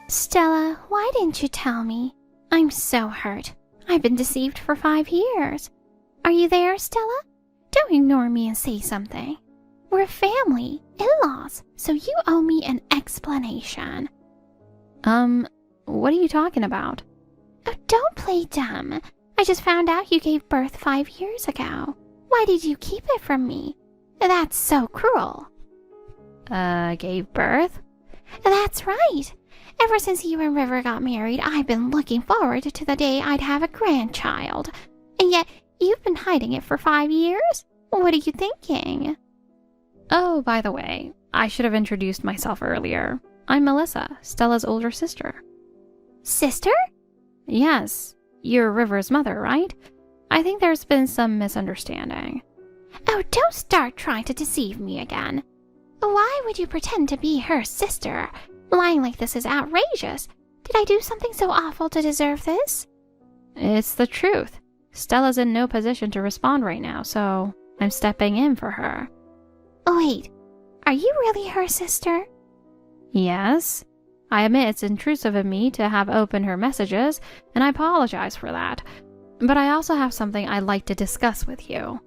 Stella, why didn't you tell me? I'm so hurt. I've been deceived for 5 years. Are you there, Stella? Don't ignore me and say something. We're family, in-laws, so you owe me an explanation. What are you talking about? Oh, don't play dumb. I just found out you gave birth 5 years ago. Why did you keep it from me? That's so cruel. Gave birth? That's right. Ever since you and River got married, I've been looking forward to the day I'd have a grandchild. And yet, you've been hiding it for 5 years? What are you thinking? Oh, by the way, I should have introduced myself earlier. I'm Melissa, Stella's older sister. Sister? Yes, you're River's mother, right? I think there's been some misunderstanding. Oh, don't start trying to deceive me again. Why would you pretend to be her sister? Lying like this is outrageous. Did I do something so awful to deserve this? It's the truth. Stella's in no position to respond right now, so I'm stepping in for her. Wait, are you really her sister? Yes. I admit it's intrusive of me to have opened her messages, and I apologize for that. But I also have something I'd like to discuss with you.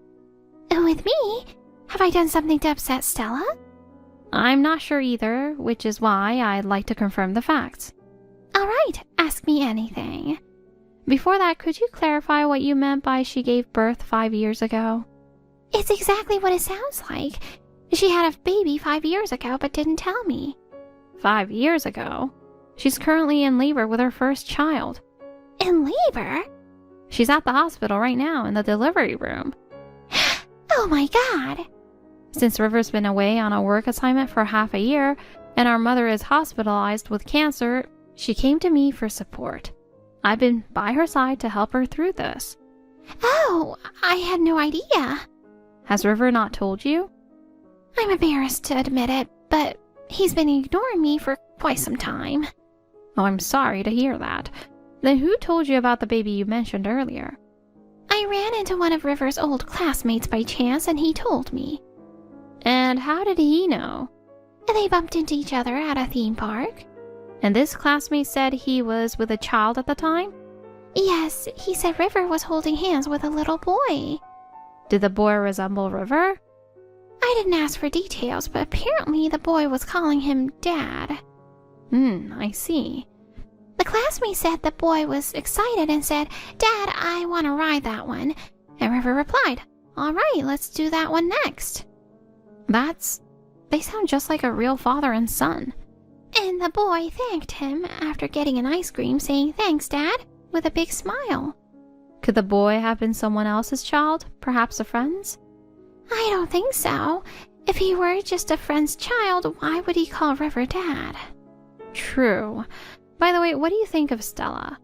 With me? Have I done something to upset Stella? I'm not sure either, which is why I'd like to confirm the facts. All right, ask me anything. Before that, could you clarify what you meant by she gave birth 5 years ago? It's exactly what it sounds like. She had a baby 5 years ago but didn't tell me. 5 years ago? She's currently in labor with her first child. In labor? She's at the hospital right now in the delivery room. Oh my God! Since River's been away on a work assignment for half a year, and our mother is hospitalized with cancer, she came to me for support. I've been by her side to help her through this. Oh, I had no idea. Has River not told you? I'm embarrassed to admit it, but he's been ignoring me for quite some time. Oh, I'm sorry to hear that. Then who told you about the baby you mentioned earlier? I ran into one of River's old classmates by chance, and he told me. And how did he know? They bumped into each other at a theme park. And this classmate said he was with a child at the time? Yes, he said River was holding hands with a little boy. Did the boy resemble River? I didn't ask for details, but apparently the boy was calling him Dad. I see. The classmate said the boy was excited and said, Dad, I want to ride that one. And River replied, all right, let's do that one next. They sound just like a real father and son. And the boy thanked him after getting an ice cream, saying, thanks, Dad, with a big smile. Could the boy have been someone else's child? Perhaps a friend's? I don't think so. If he were just a friend's child, why would he call River Dad? True. By the way, what do you think of Stella?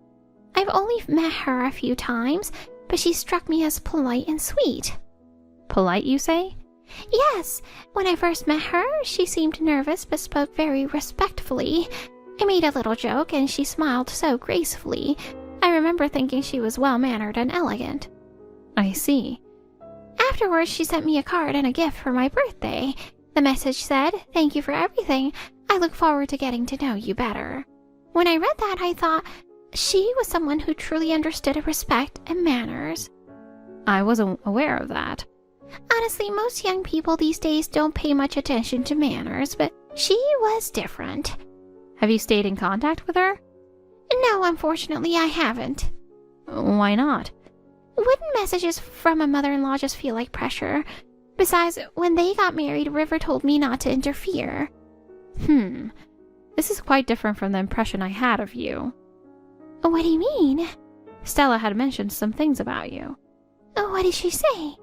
I've only met her a few times, but she struck me as polite and sweet. Polite, you say? Yes. When I first met her, she seemed nervous but spoke very respectfully. I made a little joke and she smiled so gracefully. I remember thinking she was well-mannered and elegant. I see. Afterwards, she sent me a card and a gift for my birthday. The message said, thank you for everything. I look forward to getting to know you better. When I read that, I thought she was someone who truly understood respect and manners. I wasn't aware of that. Honestly, most young people these days don't pay much attention to manners, but she was different. Have you stayed in contact with her? No, unfortunately, I haven't. Why not? Wouldn't messages from a mother-in-law just feel like pressure? Besides, when they got married, River told me not to interfere. This is quite different from the impression I had of you. What do you mean? Stella had mentioned some things about you. What did she say?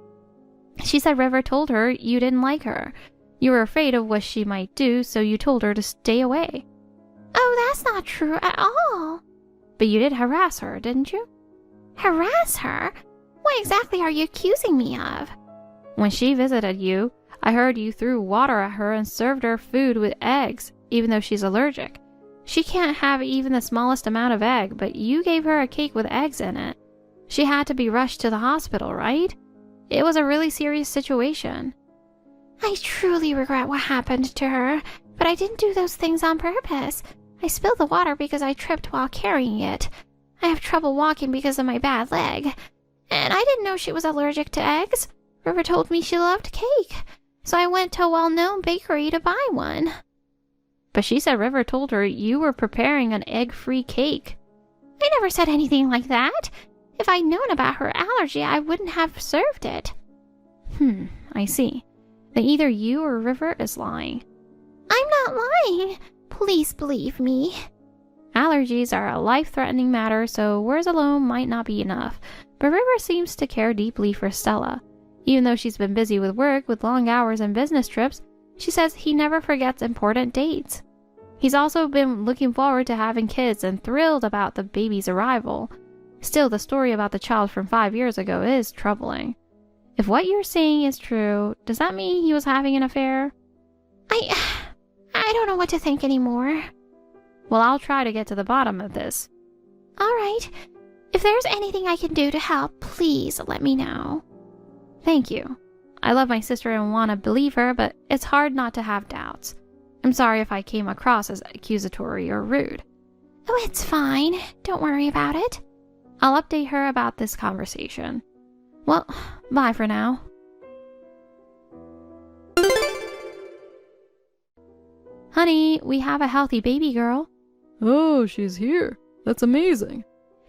She said River told her you didn't like her. You were afraid of what she might do, so you told her to stay away. Oh, that's not true at all. But you did harass her, didn't you? Harass her? What exactly are you accusing me of? When she visited you, I heard you threw water at her and served her food with eggs, even though she's allergic. She can't have even the smallest amount of egg, but you gave her a cake with eggs in it. She had to be rushed to the hospital, right? It was a really serious situation. I truly regret what happened to her, but I didn't do those things on purpose. I spilled the water because I tripped while carrying it. I have trouble walking because of my bad leg. And I didn't know she was allergic to eggs. River told me she loved cake, so I went to a well-known bakery to buy one. But she said River told her you were preparing an egg-free cake. I never said anything like that. If I'd known about her allergy, I wouldn't have served it. I see. Then either you or River is lying. I'm not lying. Please believe me. Allergies are a life-threatening matter, so words alone might not be enough. But River seems to care deeply for Stella. Even though she's been busy with work, with long hours and business trips, she says he never forgets important dates. He's also been looking forward to having kids and thrilled about the baby's arrival. Still, the story about the child from 5 years ago is troubling. If what you're saying is true, does that mean he was having an affair? I don't know what to think anymore. Well, I'll try to get to the bottom of this. All right. If there's anything I can do to help, please let me know. Thank you. I love my sister and want to believe her, but it's hard not to have doubts. I'm sorry if I came across as accusatory or rude. Oh, it's fine. Don't worry about it. I'll update her about this conversation. Well, bye for now. Honey, we have a healthy baby girl. Oh, she's here. That's amazing.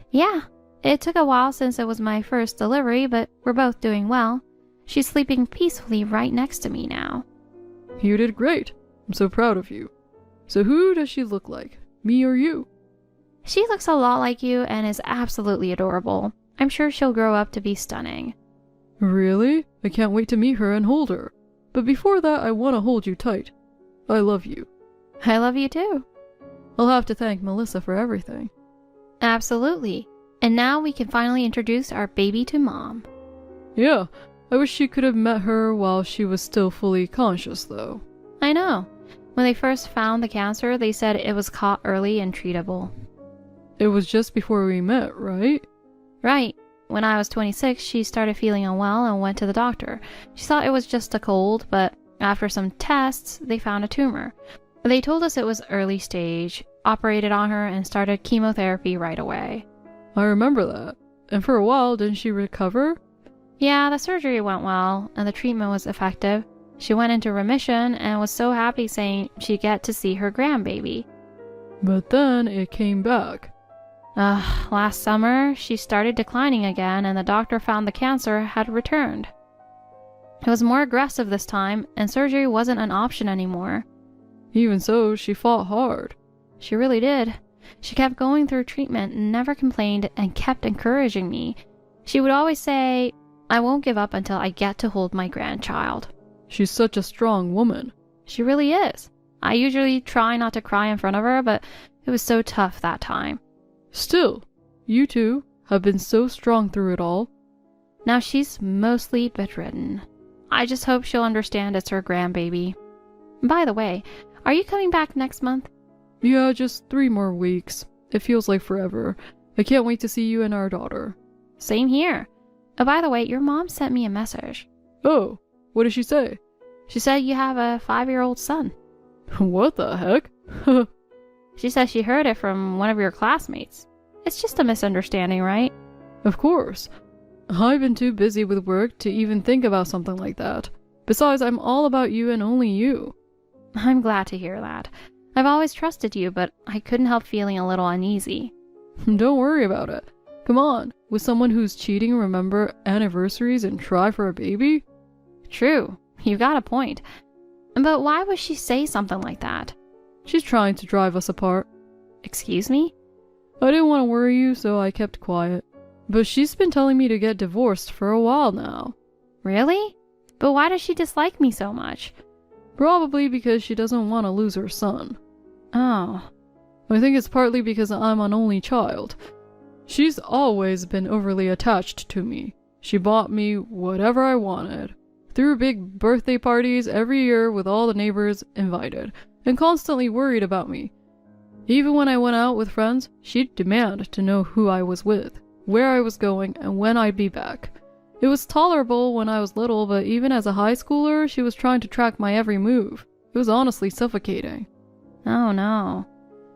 Yeah, it took a while since it was my first delivery, but we're both doing well. She's sleeping peacefully right next to me now. You did great. I'm so proud of you. So who does she look like? Me or you? She looks a lot like you and is absolutely adorable. I'm sure she'll grow up to be stunning. Really? I can't wait to meet her and hold her. But before that, I want to hold you tight. I love you. I love you too. I'll have to thank Melissa for everything. Absolutely. And now we can finally introduce our baby to Mom. Yeah, I wish she could have met her while she was still fully conscious, though. I know. When they first found the cancer, they said it was caught early and treatable. It was just before we met, right? Right. When I was 26, she started feeling unwell and went to the doctor. She thought it was just a cold, but after some tests, they found a tumor. They told us it was early stage, operated on her, and started chemotherapy right away. I remember that. And for a while, didn't she recover? Yeah, the surgery went well, and the treatment was effective. She went into remission and was so happy, saying she'd get to see her grandbaby. But then it came back. Last summer, she started declining again, and the doctor found the cancer had returned. It was more aggressive this time, and surgery wasn't an option anymore. Even so, she fought hard. She really did. She kept going through treatment, never complained, and kept encouraging me. She would always say, "I won't give up until I get to hold my grandchild." She's such a strong woman. She really is. I usually try not to cry in front of her, but it was so tough that time. Still, you two have been so strong through it all. Now she's mostly bedridden. I just hope she'll understand it's her grandbaby. By the way, are you coming back next month? Yeah, just 3 more weeks. It feels like forever. I can't wait to see you and our daughter. Same here. Oh, by the way, your mom sent me a message. Oh, what did she say? She said you have a 5-year-old son. What the heck? She says she heard it from one of your classmates. It's just a misunderstanding, right? Of course. I've been too busy with work to even think about something like that. Besides, I'm all about you and only you. I'm glad to hear that. I've always trusted you, but I couldn't help feeling a little uneasy. Don't worry about it. Come on, with someone who's cheating, remember anniversaries and try for a baby? True, you've got a point. But why would she say something like that? She's trying to drive us apart. Excuse me? I didn't want to worry you, so I kept quiet. But she's been telling me to get divorced for a while now. Really? But why does she dislike me so much? Probably because she doesn't want to lose her son. Oh. I think it's partly because I'm an only child. She's always been overly attached to me. She bought me whatever I wanted. Threw big birthday parties every year with all the neighbors invited, and constantly worried about me. Even when I went out with friends, she'd demand to know who I was with, where I was going, and when I'd be back. It was tolerable when I was little, but even as a high schooler, she was trying to track my every move. It was honestly suffocating. Oh no.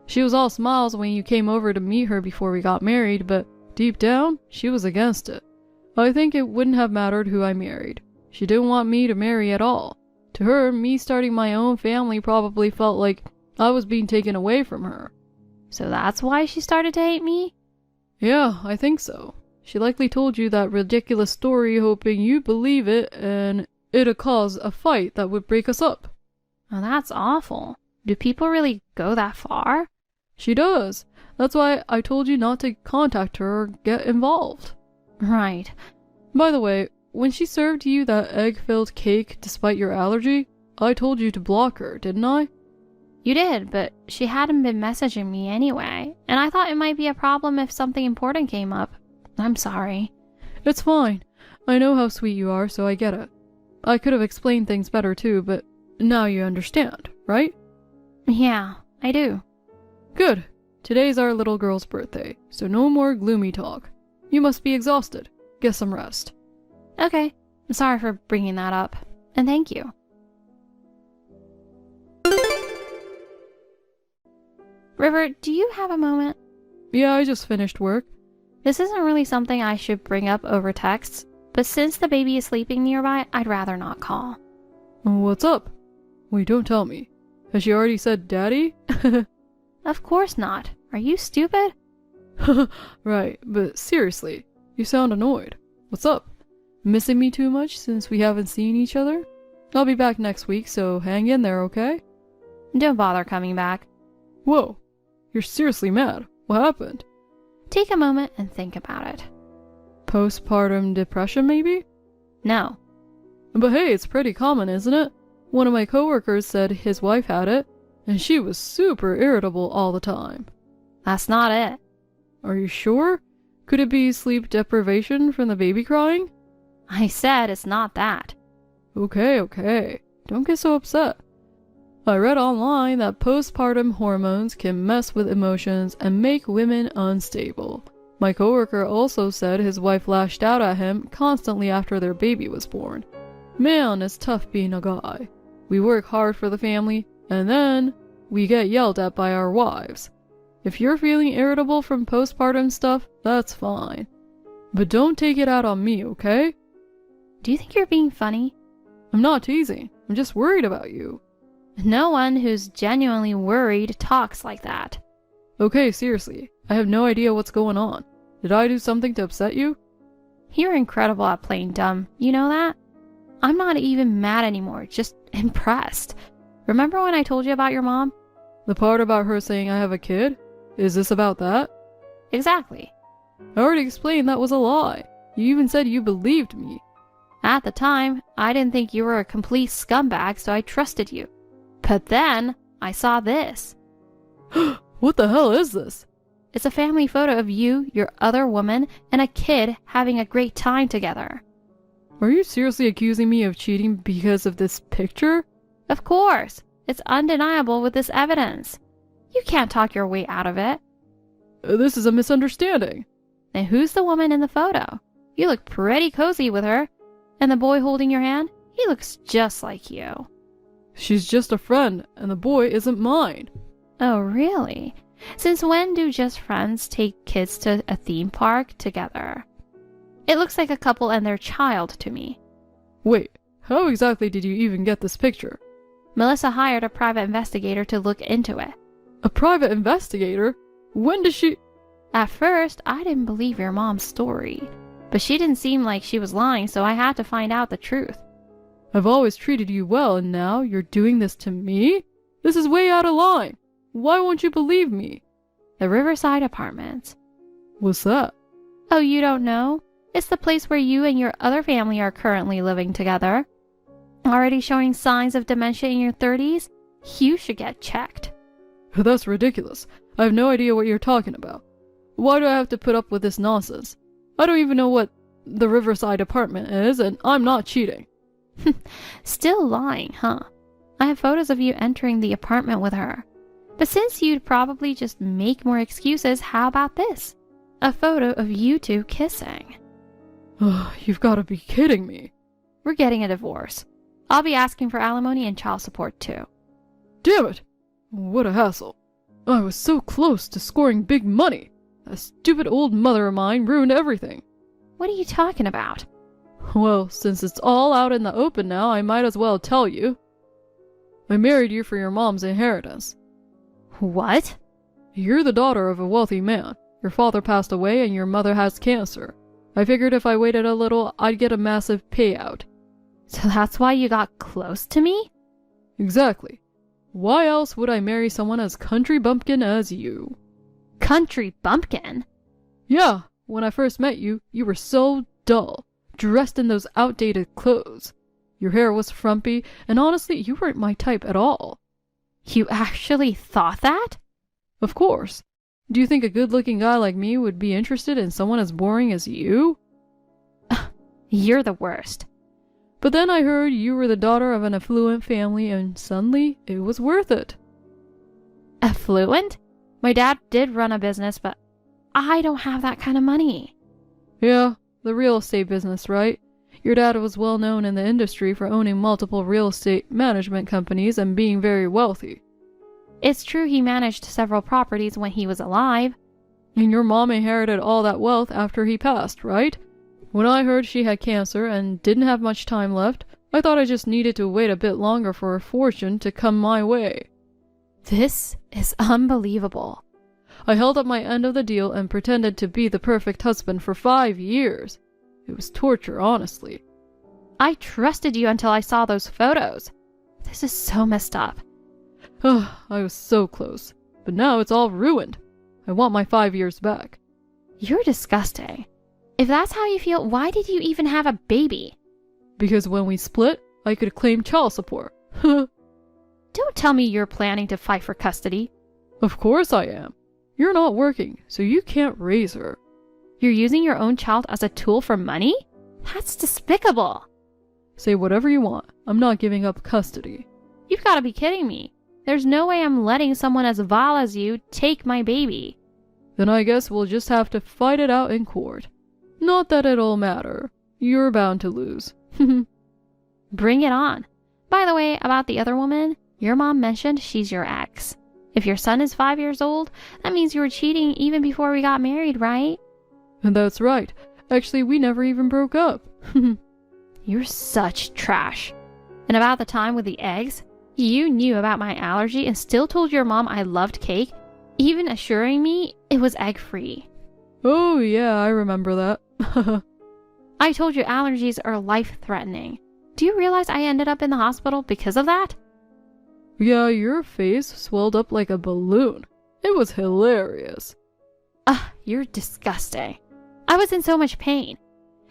She was all smiles when you came over to meet her before we got married, but deep down, she was against it. I think it wouldn't have mattered who I married. She didn't want me to marry at all. To her, me starting my own family probably felt like I was being taken away from her. So that's why she started to hate me? Yeah, I think so. She likely told you that ridiculous story hoping you believe it and it'd cause a fight that would break us up. Oh, that's awful. Do people really go that far? She does. That's why I told you not to contact her or get involved. Right. By the way, when she served you that egg-filled cake despite your allergy, I told you to block her, didn't I? You did, but she hadn't been messaging me anyway, and I thought it might be a problem if something important came up. I'm sorry. It's fine. I know how sweet you are, so I get it. I could have explained things better too, but now you understand, right? Yeah, I do. Good. Today's our little girl's birthday, so no more gloomy talk. You must be exhausted. Get some rest. Okay. Sorry for bringing that up. And thank you. River, do you have a moment? Yeah, I just finished work. This isn't really something I should bring up over text, but since the baby is sleeping nearby, I'd rather not call. What's up? Wait, don't tell me. Has she already said daddy? Of course not. Are you stupid? Right, but seriously, you sound annoyed. What's up? Missing me too much since we haven't seen each other? I'll be back next week, so hang in there, okay? Don't bother coming back. Whoa, you're seriously mad. What happened? Take a moment and think about it. Postpartum depression, maybe? No. But hey, it's pretty common, isn't it? One of my coworkers said his wife had it, and she was super irritable all the time. That's not it. Are you sure? Could it be sleep deprivation from the baby crying? I said it's not that. Okay. Don't get so upset. I read online that postpartum hormones can mess with emotions and make women unstable. My coworker also said his wife lashed out at him constantly after their baby was born. Man, it's tough being a guy. We work hard for the family, and then we get yelled at by our wives. If you're feeling irritable from postpartum stuff, that's fine. But don't take it out on me, okay? Do you think you're being funny? I'm not teasing. I'm just worried about you. No one who's genuinely worried talks like that. Okay, seriously. I have no idea what's going on. Did I do something to upset you? You're incredible at playing dumb. You know that? I'm not even mad anymore, just impressed. Remember when I told you about your mom? The part about her saying I have a kid? Is this about that? Exactly. I already explained that was a lie. You even said you believed me. At the time, I didn't think you were a complete scumbag, so I trusted you. But then, I saw this. What the hell is this? It's a family photo of you, your other woman, and a kid having a great time together. Are you seriously accusing me of cheating because of this picture? Of course. It's undeniable with this evidence. You can't talk your way out of it. This is a misunderstanding. Then who's the woman in the photo? You look pretty cozy with her. And the boy holding your hand? He looks just like you. She's just a friend, and the boy isn't mine. Oh, really? Since when do just friends take kids to a theme park together? It looks like a couple and their child to me. Wait, how exactly did you even get this picture? Melissa hired a private investigator to look into it. A private investigator? When did she... At first, I didn't believe your mom's story. But she didn't seem like she was lying, so I had to find out the truth. I've always treated you well, and now you're doing this to me? This is way out of line. Why won't you believe me? The Riverside Apartments. What's that? Oh, you don't know? It's the place where you and your other family are currently living together. Already showing signs of dementia in your 30s? You should get checked. That's ridiculous. I have no idea what you're talking about. Why do I have to put up with this nonsense? I don't even know what the Riverside Apartment is, and I'm not cheating. Still lying, huh? I have photos of you entering the apartment with her. But since you'd probably just make more excuses, how about this? A photo of you two kissing. You've got to be kidding me. We're getting a divorce. I'll be asking for alimony and child support too. Damn it! What a hassle. I was so close to scoring big money. That stupid old mother of mine ruined everything. What are you talking about? Well, since it's all out in the open now, I might as well tell you. I married you for your mom's inheritance. What? You're the daughter of a wealthy man. Your father passed away and your mother has cancer. I figured if I waited a little, I'd get a massive payout. So that's why you got close to me? Exactly. Why else would I marry someone as country bumpkin as you? Country bumpkin? Yeah, when I first met you, you were so dull, dressed in those outdated clothes. Your hair was frumpy, and honestly, you weren't my type at all. You actually thought that? Of course. Do you think a good-looking guy like me would be interested in someone as boring as you? You're the worst. But then I heard you were the daughter of an affluent family, and suddenly it was worth it. Affluent? My dad did run a business, but I don't have that kind of money. Yeah, the real estate business, right? Your dad was well known in the industry for owning multiple real estate management companies and being very wealthy. It's true he managed several properties when he was alive. And your mom inherited all that wealth after he passed, right? When I heard she had cancer and didn't have much time left, I thought I just needed to wait a bit longer for a fortune to come my way. This is unbelievable. I held up my end of the deal and pretended to be the perfect husband for 5 years. It was torture, honestly. I trusted you until I saw those photos. This is so messed up. I was so close. But now it's all ruined. I want my 5 years back. You're disgusting. If that's how you feel, why did you even have a baby? Because when we split, I could claim child support. Don't tell me you're planning to fight for custody. Of course I am. You're not working, so you can't raise her. You're using your own child as a tool for money? That's despicable. Say whatever you want. I'm not giving up custody. You've got to be kidding me. There's no way I'm letting someone as vile as you take my baby. Then I guess we'll just have to fight it out in court. Not that it'll matter. You're bound to lose. Bring it on. By the way, about the other woman, your mom mentioned she's your ex. If your son is 5 years old, that means you were cheating even before we got married, right? And that's right. Actually, we never even broke up. You're such trash. And about the time with the eggs, you knew about my allergy and still told your mom I loved cake, even assuring me it was egg-free. Oh yeah, I remember that. I told you allergies are life-threatening. Do you realize I ended up in the hospital because of that? Yeah, your face swelled up like a balloon. It was hilarious. You're disgusting. I was in so much pain.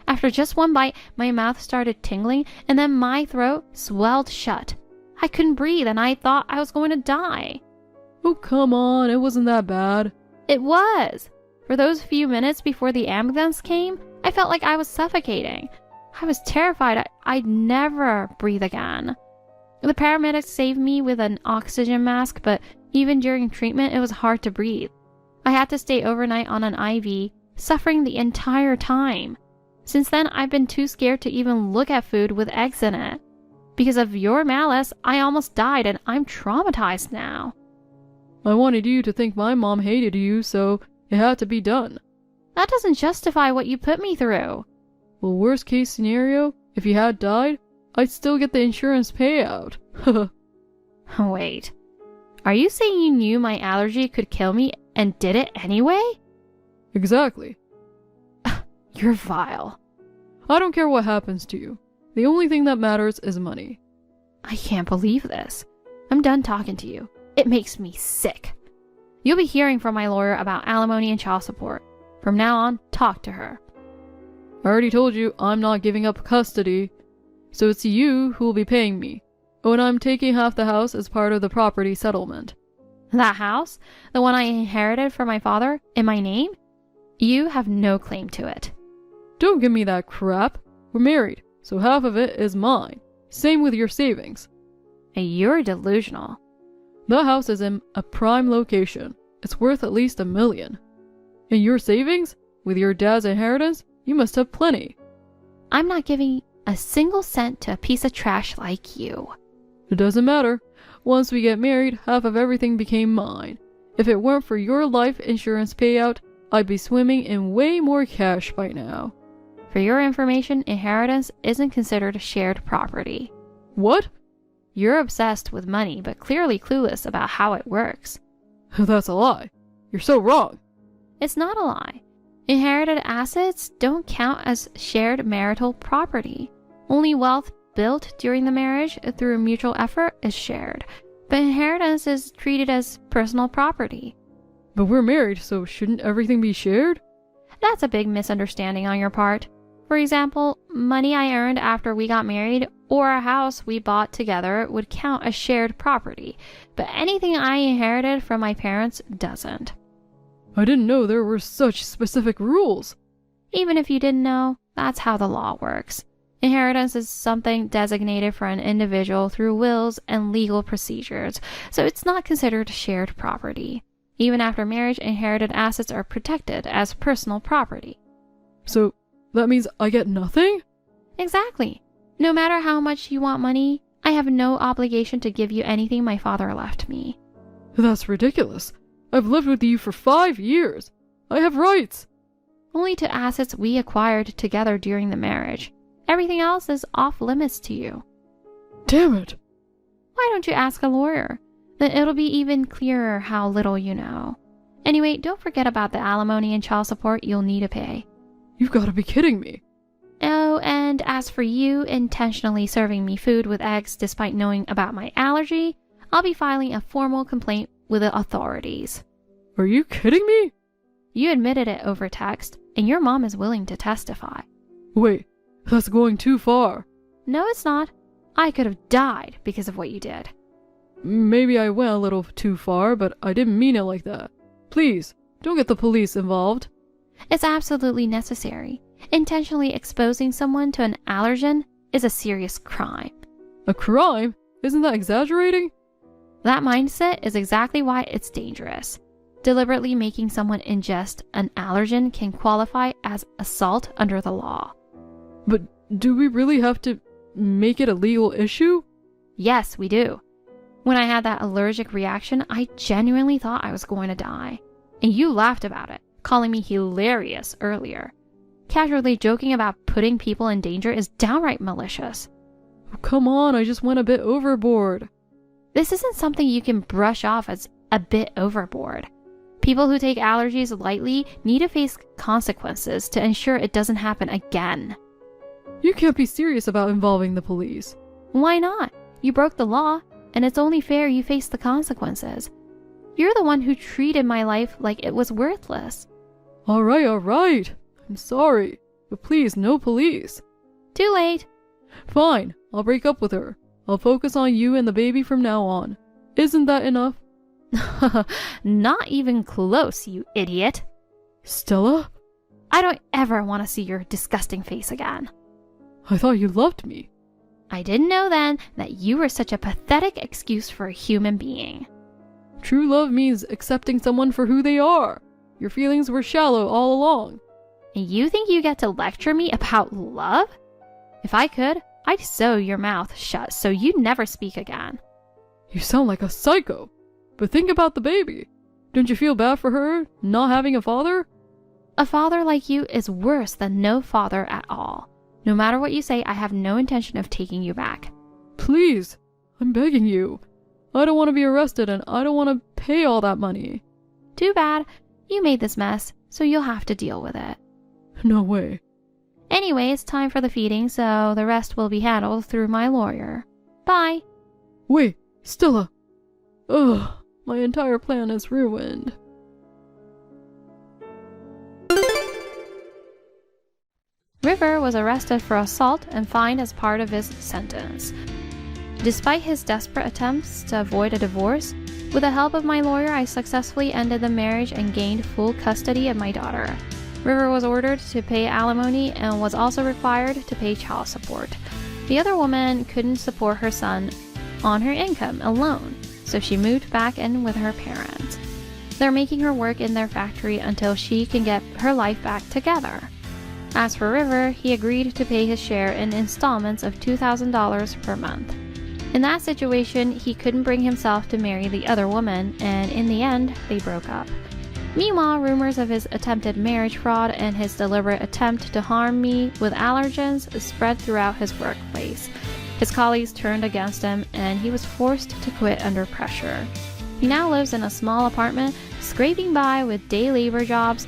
After just one bite, my mouth started tingling and then my throat swelled shut. I couldn't breathe and I thought I was going to die. Oh, come on, it wasn't that bad. It was. For those few minutes before the ambulance came, I felt like I was suffocating. I was terrified I'd never breathe again. The paramedics saved me with an oxygen mask, but even during treatment, it was hard to breathe. I had to stay overnight on an IV, suffering the entire time. Since then, I've been too scared to even look at food with eggs in it. Because of your malice, I almost died and I'm traumatized now. I wanted you to think my mom hated you, so it had to be done. That doesn't justify what you put me through. Well, worst case scenario, if you had died, I'd still get the insurance payout. Wait. Are you saying you knew my allergy could kill me and did it anyway? Exactly. You're vile. I don't care what happens to you. The only thing that matters is money. I can't believe this. I'm done talking to you. It makes me sick. You'll be hearing from my lawyer about alimony and child support. From now on, talk to her. I already told you I'm not giving up custody. So it's you who will be paying me. Oh, and I'm taking half the house as part of the property settlement. That house? The one I inherited from my father? In my name? You have no claim to it. Don't give me that crap. We're married, so half of it is mine. Same with your savings. You're delusional. The house is in a prime location. It's worth at least $1 million. And your savings? With your dad's inheritance, you must have plenty. I'm not giving a single cent to a piece of trash like you. It doesn't matter. Once we get married, half of everything became mine. If it weren't for your life insurance payout, I'd be swimming in way more cash by now. For your information, inheritance isn't considered shared property. What? You're obsessed with money, but clearly clueless about how it works. That's a lie. You're so wrong. It's not a lie. Inherited assets don't count as shared marital property. Only wealth built during the marriage through mutual effort is shared, but inheritance is treated as personal property. But we're married, so shouldn't everything be shared? That's a big misunderstanding on your part. For example, money I earned after we got married or a house we bought together would count as shared property, but anything I inherited from my parents doesn't. I didn't know there were such specific rules. Even if you didn't know, that's how the law works. Inheritance is something designated for an individual through wills and legal procedures, so it's not considered shared property. Even after marriage, inherited assets are protected as personal property. So that means I get nothing? Exactly. No matter how much you want money, I have no obligation to give you anything my father left me. That's ridiculous. I've lived with you for 5 years. I have rights. Only to assets we acquired together during the marriage. Everything else is off limits to you. Damn it. Why don't you ask a lawyer? Then it'll be even clearer how little you know. Anyway, don't forget about the alimony and child support you'll need to pay. You've got to be kidding me. Oh, and as for you intentionally serving me food with eggs despite knowing about my allergy, I'll be filing a formal complaint with the authorities. Are you kidding me? You admitted it over text, and your mom is willing to testify. Wait, that's going too far. No, it's not. I could have died because of what you did. Maybe I went a little too far, but I didn't mean it like that. Please, don't get the police involved. It's absolutely necessary. Intentionally exposing someone to an allergen is a serious crime. A crime? Isn't that exaggerating? That mindset is exactly why it's dangerous. Deliberately making someone ingest an allergen can qualify as assault under the law. But do we really have to make it a legal issue? Yes, we do. When I had that allergic reaction, I genuinely thought I was going to die. And you laughed about it, calling me hilarious earlier. Casually joking about putting people in danger is downright malicious. Oh, come on, I just went a bit overboard. This isn't something you can brush off as a bit overboard. People who take allergies lightly need to face consequences to ensure it doesn't happen again. You can't be serious about involving the police. Why not? You broke the law, and it's only fair you face the consequences. You're the one who treated my life like it was worthless. All right. I'm sorry, but please, no police. Too late. Fine, I'll break up with her. I'll focus on you and the baby from now on. Isn't that enough? Not even close, you idiot. Stella? I don't ever want to see your disgusting face again. I thought you loved me. I didn't know then that you were such a pathetic excuse for a human being. True love means accepting someone for who they are. Your feelings were shallow all along. And you think you get to lecture me about love? If I could, I'd sew your mouth shut so you'd never speak again. You sound like a psycho. But think about the baby. Don't you feel bad for her, not having a father? A father like you is worse than no father at all. No matter what you say, I have no intention of taking you back. Please, I'm begging you. I don't want to be arrested and I don't want to pay all that money. Too bad. You made this mess, so you'll have to deal with it. No way. Anyway, it's time for the feeding, so the rest will be handled through my lawyer. Bye. Wait, Stella. Ugh, my entire plan is ruined. River was arrested for assault and fined as part of his sentence. Despite his desperate attempts to avoid a divorce, with the help of my lawyer, I successfully ended the marriage and gained full custody of my daughter. River was ordered to pay alimony and was also required to pay child support. The other woman couldn't support her son on her income alone, so she moved back in with her parents. They're making her work in their factory until she can get her life back together. As for River, he agreed to pay his share in installments of $2,000 per month. In that situation, he couldn't bring himself to marry the other woman, and in the end, they broke up. Meanwhile, rumors of his attempted marriage fraud and his deliberate attempt to harm me with allergens spread throughout his workplace. His colleagues turned against him, and he was forced to quit under pressure. He now lives in a small apartment, scraping by with day labor jobs,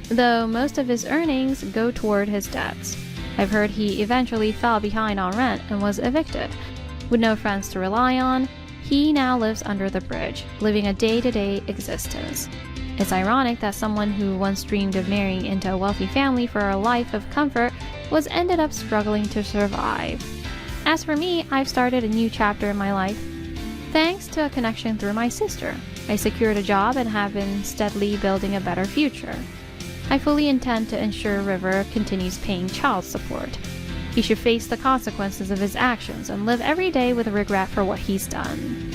though most of his earnings go toward his debts. I've heard he eventually fell behind on rent and was evicted. With no friends to rely on, he now lives under the bridge, living a day-to-day existence. It's ironic that someone who once dreamed of marrying into a wealthy family for a life of comfort was ended up struggling to survive. As for me, I've started a new chapter in my life. Thanks to a connection through my sister, I secured a job and have been steadily building a better future. I fully intend to ensure River continues paying child support. He should face the consequences of his actions and live every day with regret for what he's done.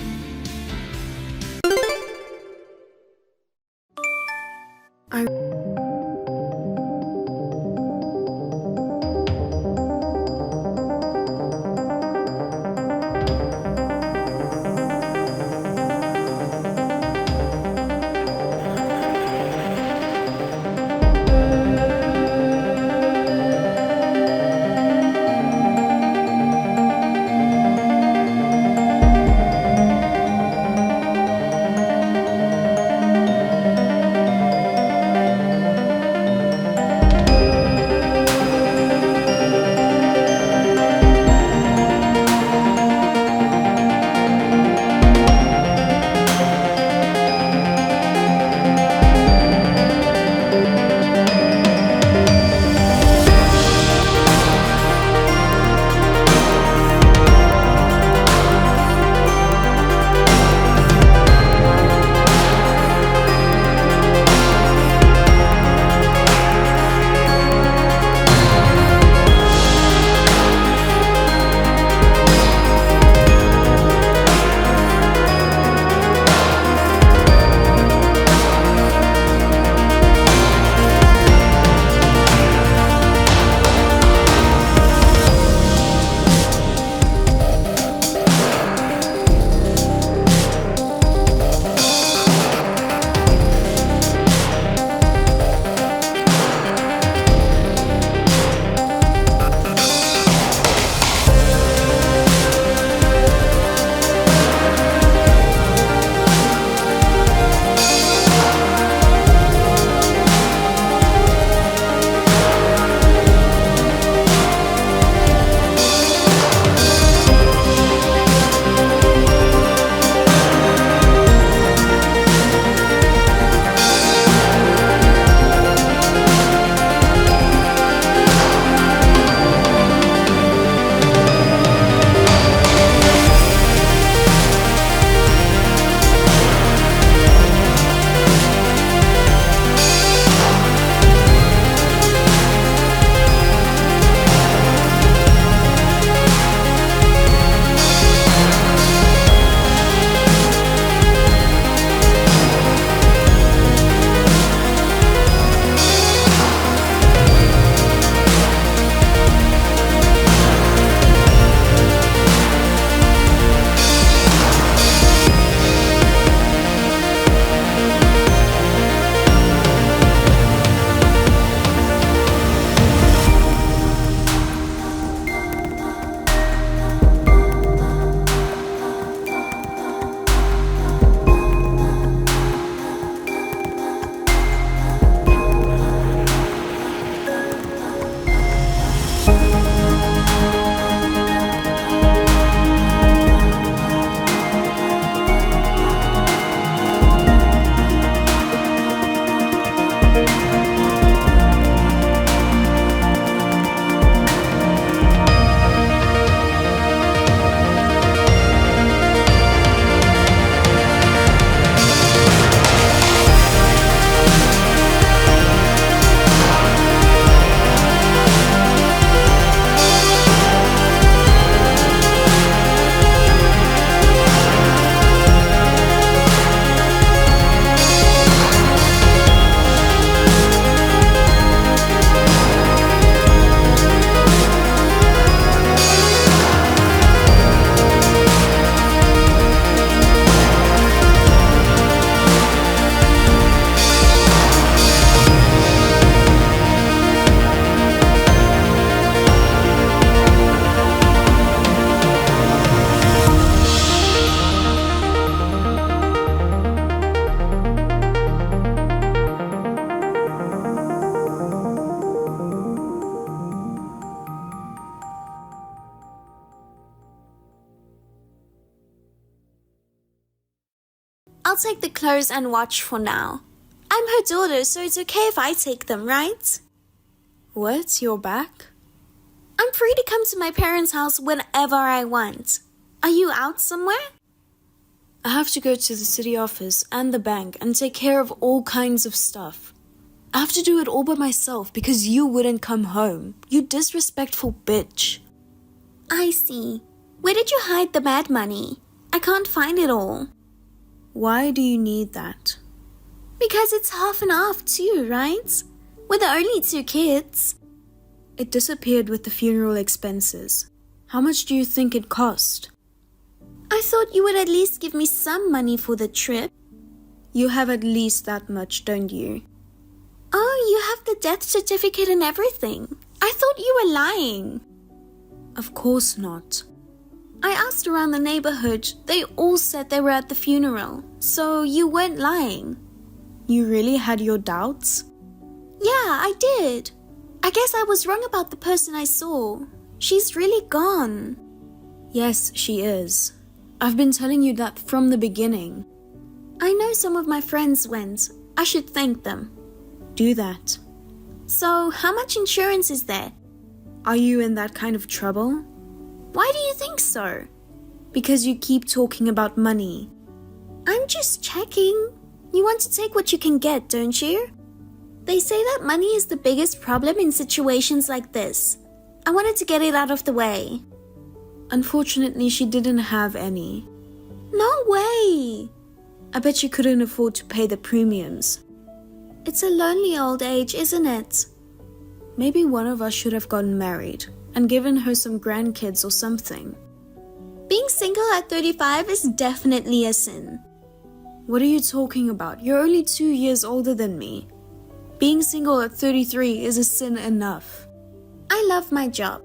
take the clothes and watch for now. I'm her daughter, so it's okay if I take them, right? What? You're back? I'm free to come to my parents' house whenever I want. Are you out somewhere? I have to go to the city office and the bank and take care of all kinds of stuff. I have to do it all by myself because you wouldn't come home. You disrespectful bitch. I see. Where did you hide the bad money? I can't find it all. Why do you need that? Because it's half and half too, right? We're the only 2 kids. It disappeared with the funeral expenses. How much do you think it cost? I thought you would at least give me some money for the trip. You have at least that much, don't you? Oh, you have the death certificate and everything. I thought you were lying. Of course not. I asked around the neighborhood. They all said they were at the funeral, so you weren't lying. You really had your doubts? Yeah, I did. I guess I was wrong about the person I saw. She's really gone. Yes, she is. I've been telling you that from the beginning. I know some of my friends went. I should thank them. Do that. So, how much insurance is there? Are you in that kind of trouble? Why do you think so? Because you keep talking about money. I'm just checking. You want to take what you can get, don't you? They say that money is the biggest problem in situations like this. I wanted to get it out of the way. Unfortunately, she didn't have any. No way! I bet you couldn't afford to pay the premiums. It's a lonely old age, isn't it? Maybe one of us should have gotten married and given her some grandkids or something. Being single at 35 is definitely a sin. What are you talking about? You're only 2 years older than me. Being single at 33 is a sin enough. I love my job.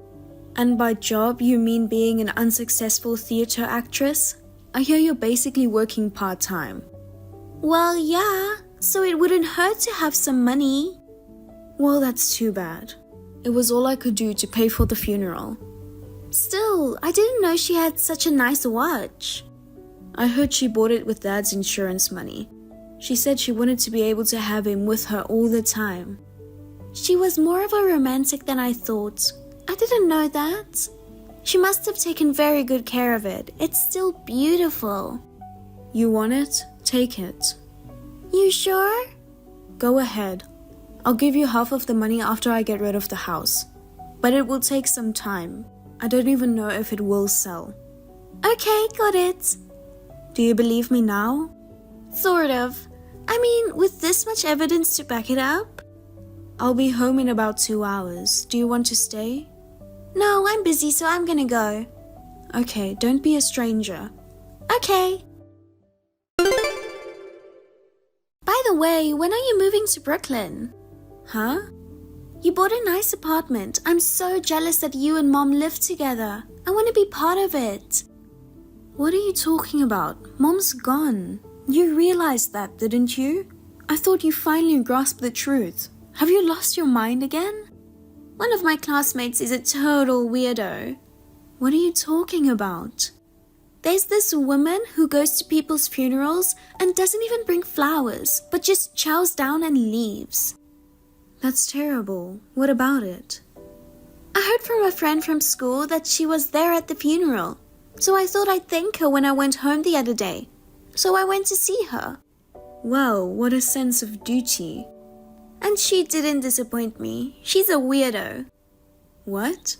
And by job, you mean being an unsuccessful theater actress? I hear you're basically working part-time. Well, yeah, so it wouldn't hurt to have some money. Well, that's too bad. It was all I could do to pay for the funeral. Still, I didn't know she had such a nice watch. I heard she bought it with Dad's insurance money. She said she wanted to be able to have him with her all the time. She was more of a romantic than I thought. I didn't know that. She must have taken very good care of it. It's still beautiful. You want it? Take it. You sure? Go ahead. I'll give you half of the money after I get rid of the house. But it will take some time. I don't even know if it will sell. Okay, got it. Do you believe me now? Sort of. I mean, with this much evidence to back it up. I'll be home in about 2 hours. Do you want to stay? No, I'm busy, so I'm gonna go. Okay, don't be a stranger. Okay. By the way, when are you moving to Brooklyn? Huh? You bought a nice apartment. I'm so jealous that you and Mom live together. I want to be part of it. What are you talking about? Mom's gone. You realized that, didn't you? I thought you finally grasped the truth. Have you lost your mind again? One of my classmates is a total weirdo. What are you talking about? There's this woman who goes to people's funerals and doesn't even bring flowers, but just chows down and leaves. That's terrible. What about it? I heard from a friend from school that she was there at the funeral, so I thought I'd thank her when I went home the other day. So I went to see her. Wow, what a sense of duty. And she didn't disappoint me. She's a weirdo. What?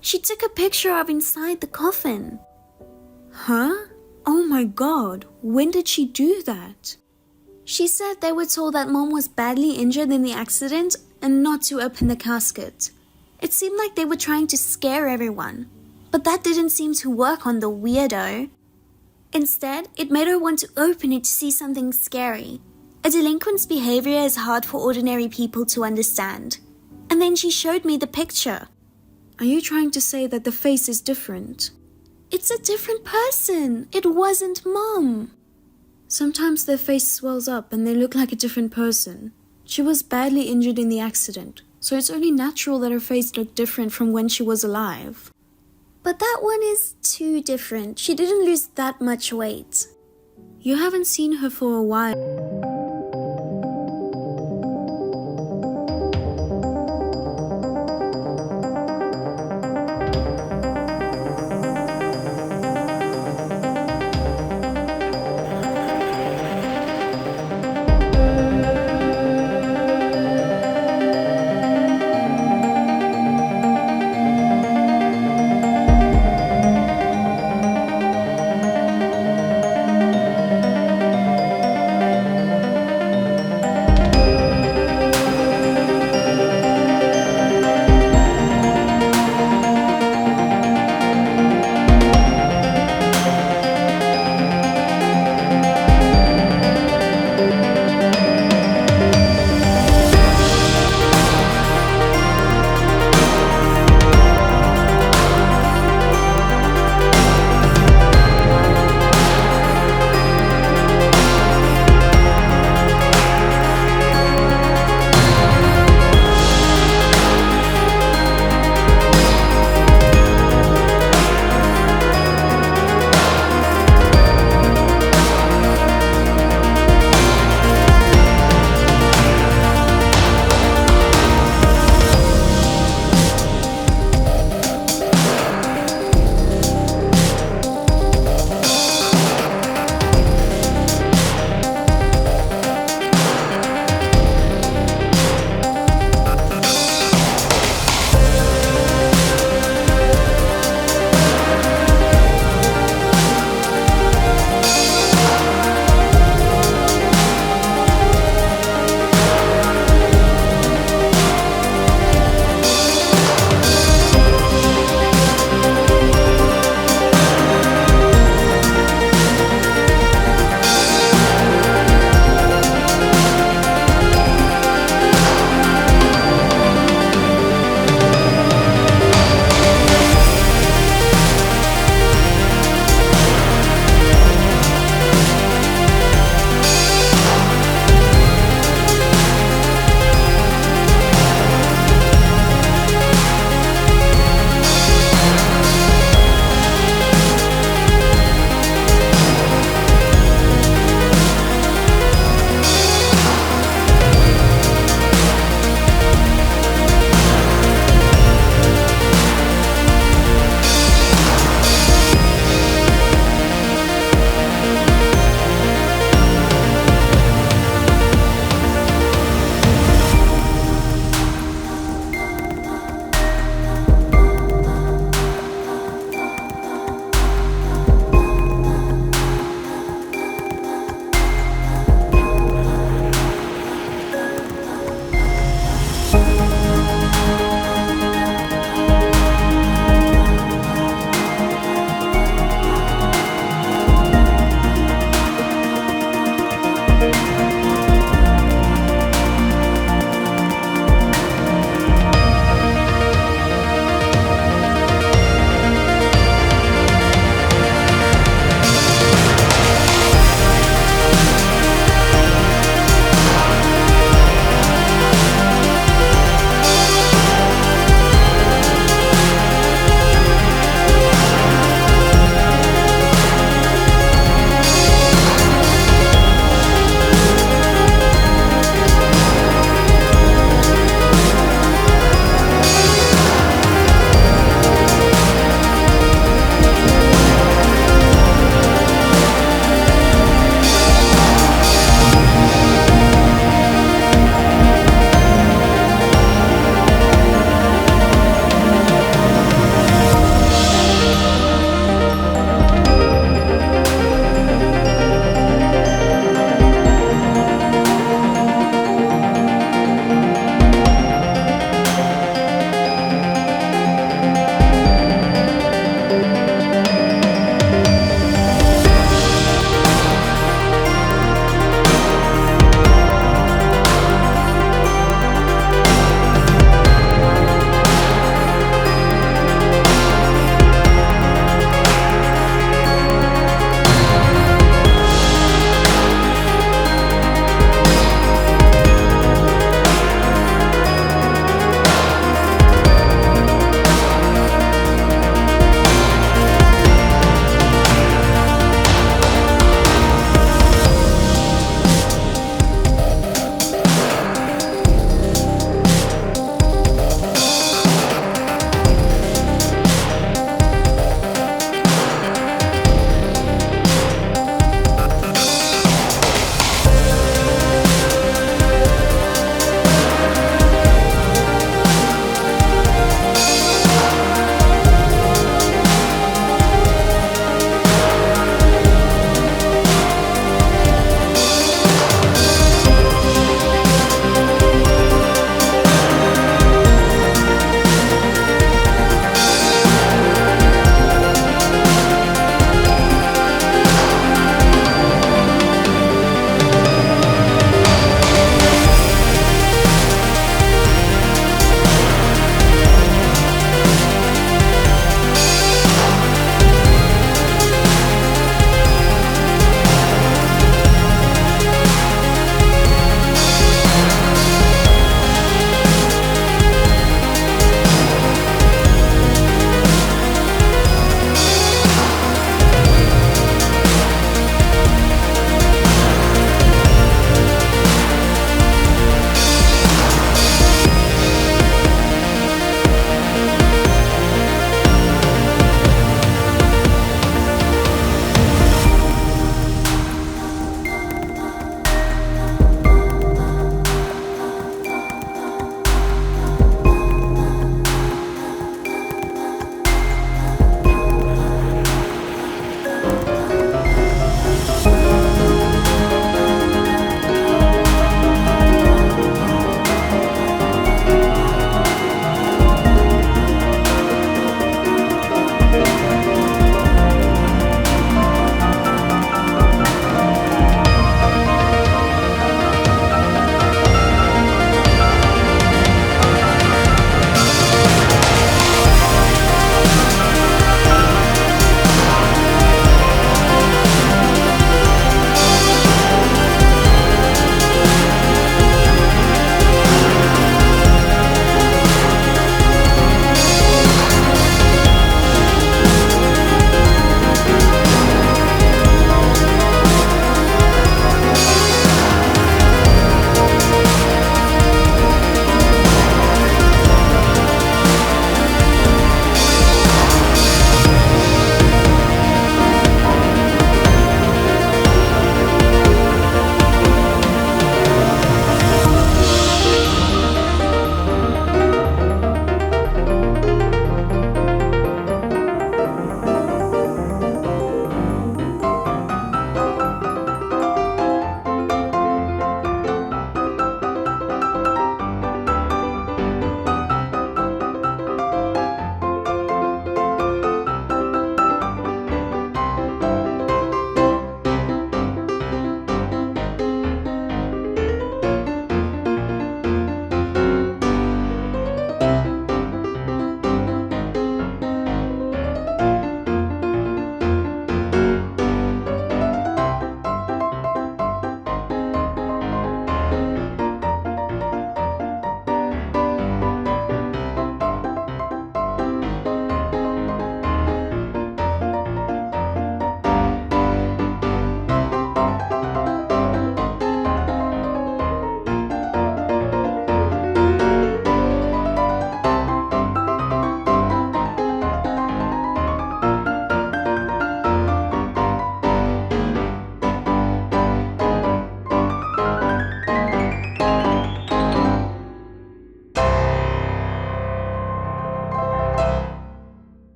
She took a picture of inside the coffin. Huh? Oh my god, when did she do that? She said they were told that Mom was badly injured in the accident and not to open the casket. It seemed like they were trying to scare everyone, but that didn't seem to work on the weirdo. Instead, it made her want to open it to see something scary. A delinquent's behavior is hard for ordinary people to understand. And then she showed me the picture. Are you trying to say that the face is different? It's a different person. It wasn't Mom. Sometimes their face swells up and they look like a different person. She was badly injured in the accident, so it's only natural that her face looked different from when she was alive. But that one is too different. She didn't lose that much weight. You haven't seen her for a while.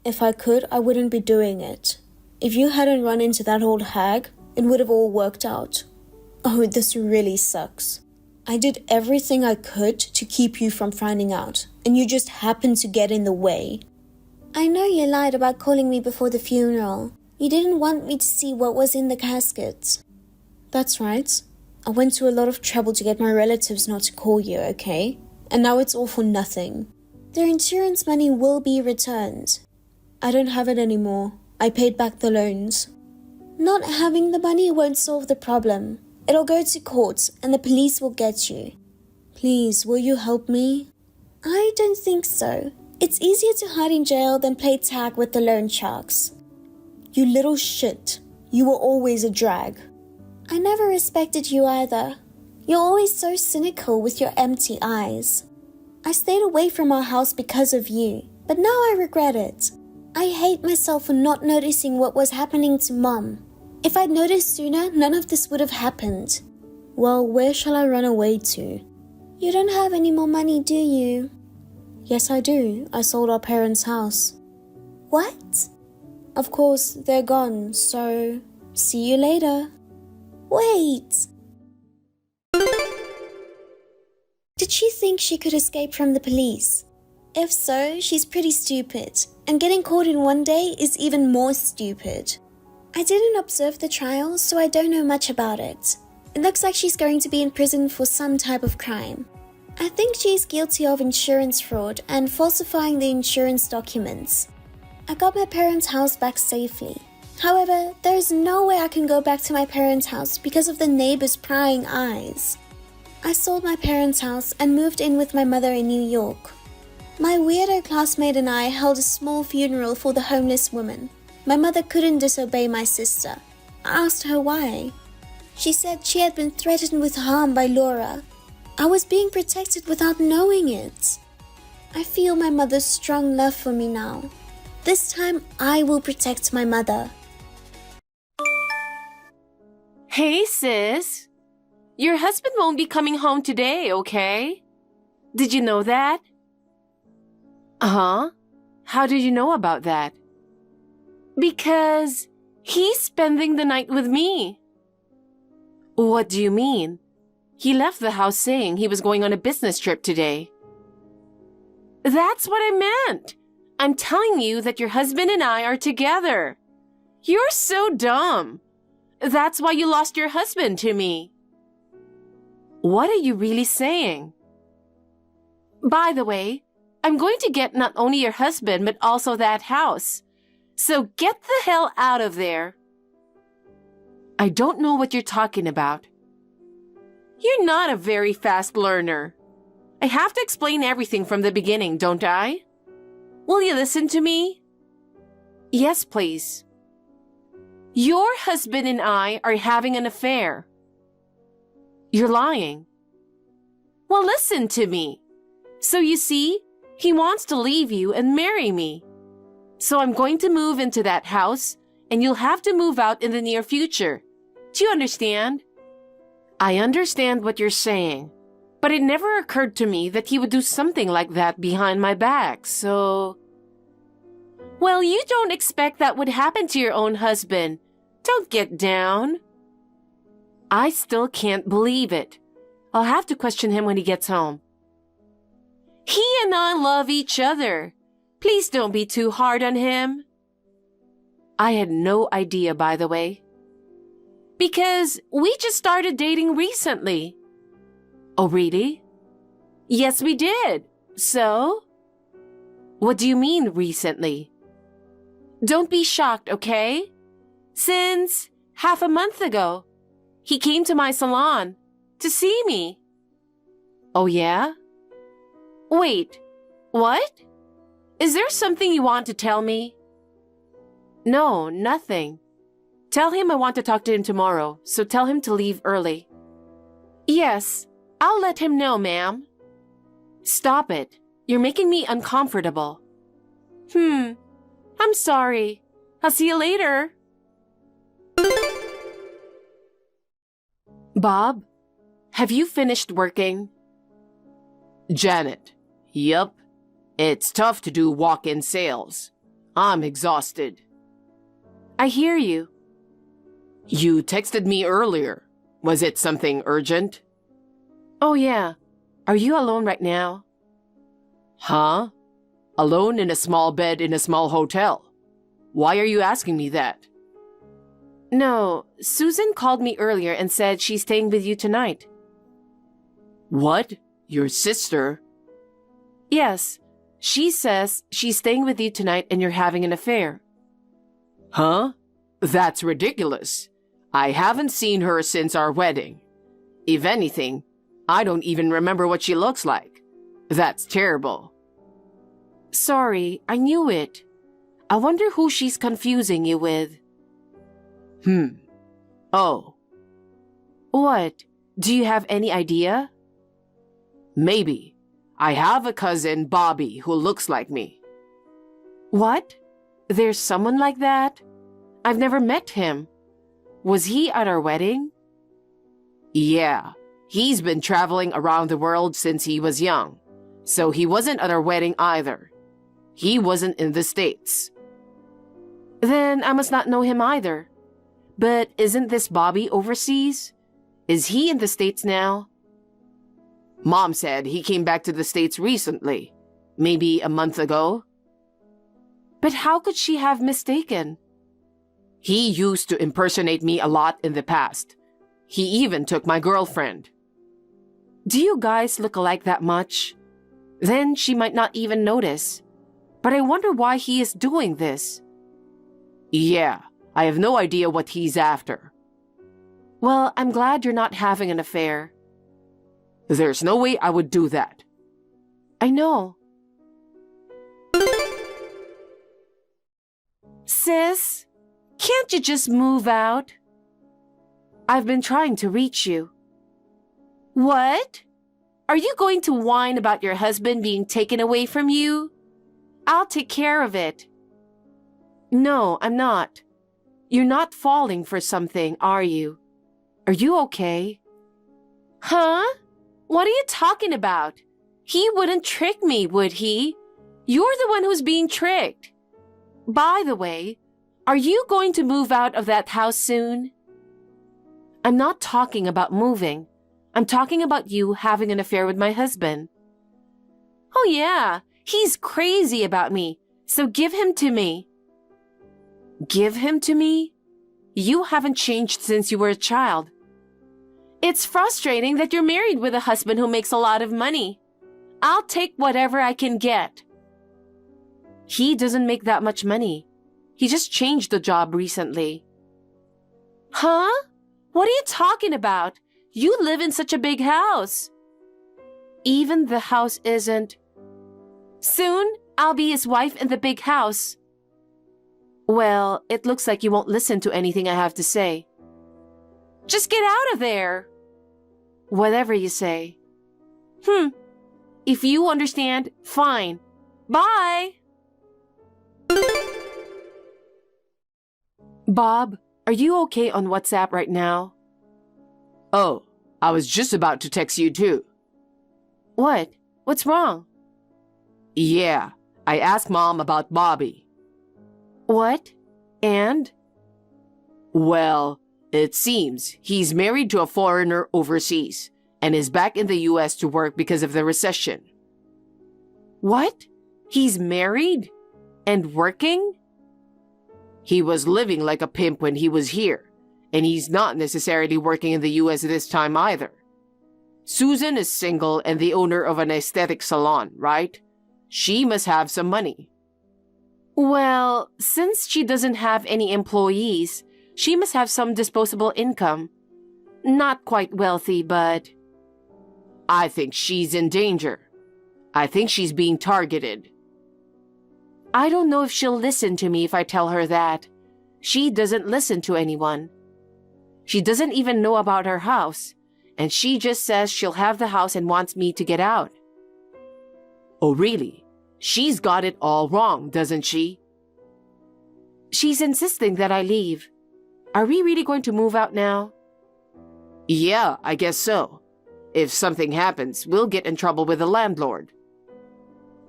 If I could, I wouldn't be doing it. If you hadn't run into that old hag, it would have all worked out. Oh, this really sucks. I did everything I could to keep you from finding out, and you just happened to get in the way. I know you lied about calling me before the funeral. You didn't want me to see what was in the casket. That's right. I went to a lot of trouble to get my relatives not to call you, okay? And now it's all for nothing. Their insurance money will be returned. I don't have it anymore. I paid back the loans. Not having the money won't solve the problem. It'll go to court and the police will get you. Please, will you help me? I don't think so. It's easier to hide in jail than play tag with the loan sharks. You little shit. You were always a drag. I never respected you either. You're always so cynical with your empty eyes. I stayed away from our house because of you, but now I regret it. I hate myself for not noticing what was happening to Mom. If I'd noticed sooner, none of this would have happened. Well, where shall I run away to? You don't have any more money, do you? Yes, I do. I sold our parents' house. What? Of course, they're gone, so see you later. Wait! Did she think she could escape from the police? If so, she's pretty stupid, and getting caught in one day is even more stupid. I didn't observe the trial, so I don't know much about it. It looks like she's going to be in prison for some type of crime. I think she's guilty of insurance fraud and falsifying the insurance documents. I got my parents' house back safely. However, there is no way I can go back to my parents' house because of the neighbors' prying eyes. I sold my parents' house and moved in with my mother in New York. My weirdo classmate and I held a small funeral for the homeless woman. My mother couldn't disobey my sister. I asked her why. She said she had been threatened with harm by Laura. I was being protected without knowing it. I feel my mother's strong love for me now. This time I will protect my mother. Hey, sis. Your husband won't be coming home today, okay? Did you know that? Uh-huh. How did you know about that? Because he's spending the night with me. What do you mean? He left the house saying he was going on a business trip today. That's what I meant. I'm telling you that your husband and I are together. You're so dumb. That's why you lost your husband to me. What are you really saying? By the way, I'm going to get not only your husband but also that house. So get the hell out of there. I don't know what you're talking about. You're not a very fast learner. I have to explain everything from the beginning, don't I? Will you listen to me? Yes, please. Your husband and I are having an affair. You're lying. Well, listen to me. So you see, he wants to leave you and marry me. So I'm going to move into that house, and you'll have to move out in the near future. Do you understand? I understand what you're saying, but it never occurred to me that he would do something like that behind my back, so... Well, you don't expect that would happen to your own husband. Don't get down. I still can't believe it. I'll have to question him when he gets home. He and I love each other. Please don't be too hard on him. I had no idea, by the way. Because we just started dating recently. Oh, really? Yes, we did. So? What do you mean, recently? Don't be shocked, okay? Since half a month ago, he came to my salon to see me. Oh, yeah? Wait, what? Is there something you want to tell me? No, nothing. Tell him I want to talk to him tomorrow, so tell him to leave early. Yes, I'll let him know, ma'am. Stop it. You're making me uncomfortable. I'm sorry. I'll see you later. Bob, have you finished working? Janet, yup. It's tough to do walk-in sales. I'm exhausted. I hear you. You texted me earlier. Was it something urgent? Oh yeah. Are you alone right now? Huh? Alone in a small bed in a small hotel. Why are you asking me that? No, Susan called me earlier and said she's staying with you tonight. What? Your sister? Yes, she says she's staying with you tonight and you're having an affair. Huh? That's ridiculous. I haven't seen her since our wedding. If anything, I don't even remember what she looks like. That's terrible. Sorry, I knew it. I wonder who she's confusing you with. Oh. What? Do you have any idea? Maybe. I have a cousin, Bobby, who looks like me. What? There's someone like that? I've never met him. Was he at our wedding? Yeah, he's been traveling around the world since he was young, so he wasn't at our wedding either. He wasn't in the States. Then I must not know him either. But isn't this Bobby overseas? Is he in the States now? Mom said he came back to the States recently, maybe a month ago. But how could she have mistaken? He used to impersonate me a lot in the past. He even took my girlfriend. Do you guys look alike that much? Then she might not even notice. But I wonder why he is doing this. Yeah, I have no idea what he's after. Well, I'm glad you're not having an affair. There's no way I would do that. I know. Sis, can't you just move out? I've been trying to reach you. What? Are you going to whine about your husband being taken away from you? I'll take care of it. No, I'm not. You're not falling for something, are you? Are you okay? Huh? What are you talking about? He wouldn't trick me, would he? You're the one who's being tricked. By the way, are you going to move out of that house soon? I'm not talking about moving. I'm talking about you having an affair with my husband. Oh yeah, he's crazy about me, so give him to me. Give him to me? You haven't changed since you were a child. It's frustrating that you're married with a husband who makes a lot of money. I'll take whatever I can get. He doesn't make that much money. He just changed the job recently. Huh? What are you talking about? You live in such a big house. Even the house isn't. Soon, I'll be his wife in the big house. Well, it looks like you won't listen to anything I have to say. Just get out of there. Whatever you say. If you understand, fine. Bye. Bob, are you okay on WhatsApp right now? Oh, I was just about to text you too. What? What's wrong? Yeah, I asked Mom about Bobby. What? And? Well, it seems he's married to a foreigner overseas and is back in the US to work because of the recession. What? He's married? And working? He was living like a pimp when he was here, and he's not necessarily working in the US this time either. Susan is single and the owner of an aesthetic salon, right? She must have some money. Well, since she doesn't have any employees, she must have some disposable income. Not quite wealthy, but... I think she's in danger. I think she's being targeted. I don't know if she'll listen to me if I tell her that. She doesn't listen to anyone. She doesn't even know about her house, and she just says she'll have the house and wants me to get out. Oh, really? She's got it all wrong, doesn't she? She's insisting that I leave. Are we really going to move out now? Yeah, I guess so. If something happens, we'll get in trouble with the landlord.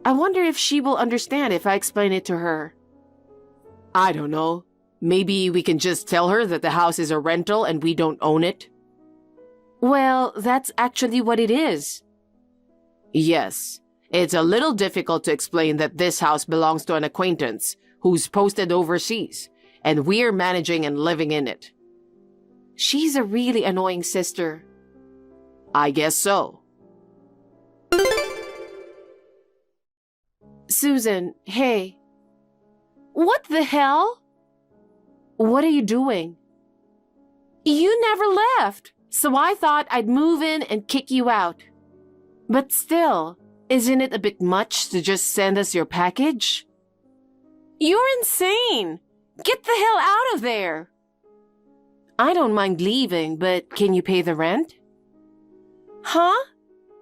I wonder if she will understand if I explain it to her. I don't know. Maybe we can just tell her that the house is a rental and we don't own it? Well, that's actually what it is. Yes, it's a little difficult to explain that this house belongs to an acquaintance who's posted overseas, and we're managing and living in it. She's a really annoying sister. I guess so. Susan, hey. What the hell? What are you doing? You never left, so I thought I'd move in and kick you out. But still, isn't it a bit much to just send us your package? You're insane! Get the hell out of there! I don't mind leaving, but can you pay the rent? Huh?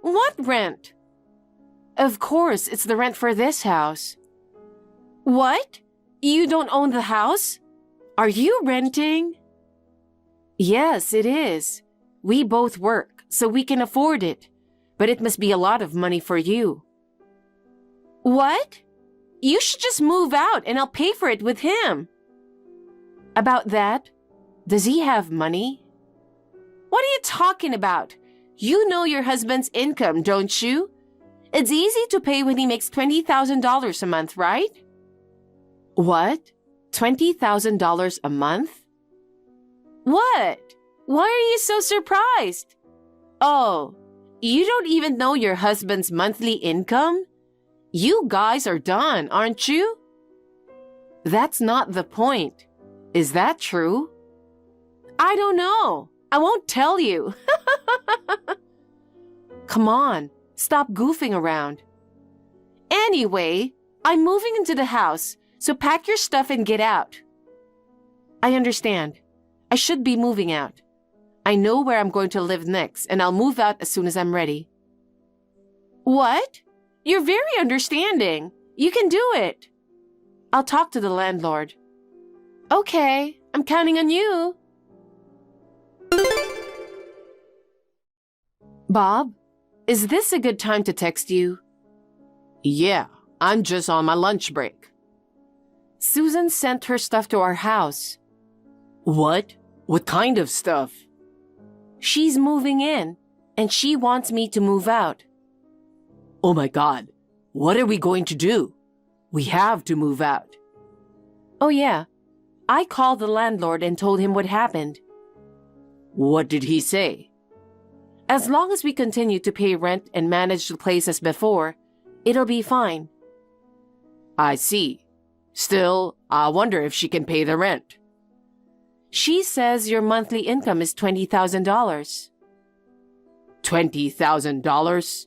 What rent? Of course, it's the rent for this house. What? You don't own the house? Are you renting? Yes, it is. We both work, so we can afford it. But it must be a lot of money for you. What? You should just move out and I'll pay for it with him. About that, does he have money? What are you talking about? You know your husband's income, don't you? It's easy to pay when he makes $20,000 a month, right? What? $20,000 a month? What? Why are you so surprised? Oh, you don't even know your husband's monthly income? You guys are done, aren't you? That's not the point. Is that true? I don't know. I won't tell you. Come on, stop goofing around. Anyway, I'm moving into the house, so pack your stuff and get out. I understand. I should be moving out. I know where I'm going to live next, and I'll move out as soon as I'm ready. What? You're very understanding. You can do it. I'll talk to the landlord. Okay, I'm counting on you. Bob, is this a good time to text you? Yeah, I'm just on my lunch break. Susan sent her stuff to our house. What? What kind of stuff? She's moving in, and she wants me to move out. Oh my God, what are we going to do? We have to move out. Oh yeah, I called the landlord and told him what happened. What did he say? As long as we continue to pay rent and manage the place as before, it'll be fine. I see. Still, I wonder if she can pay the rent. She says your monthly income is $20,000. $20,000?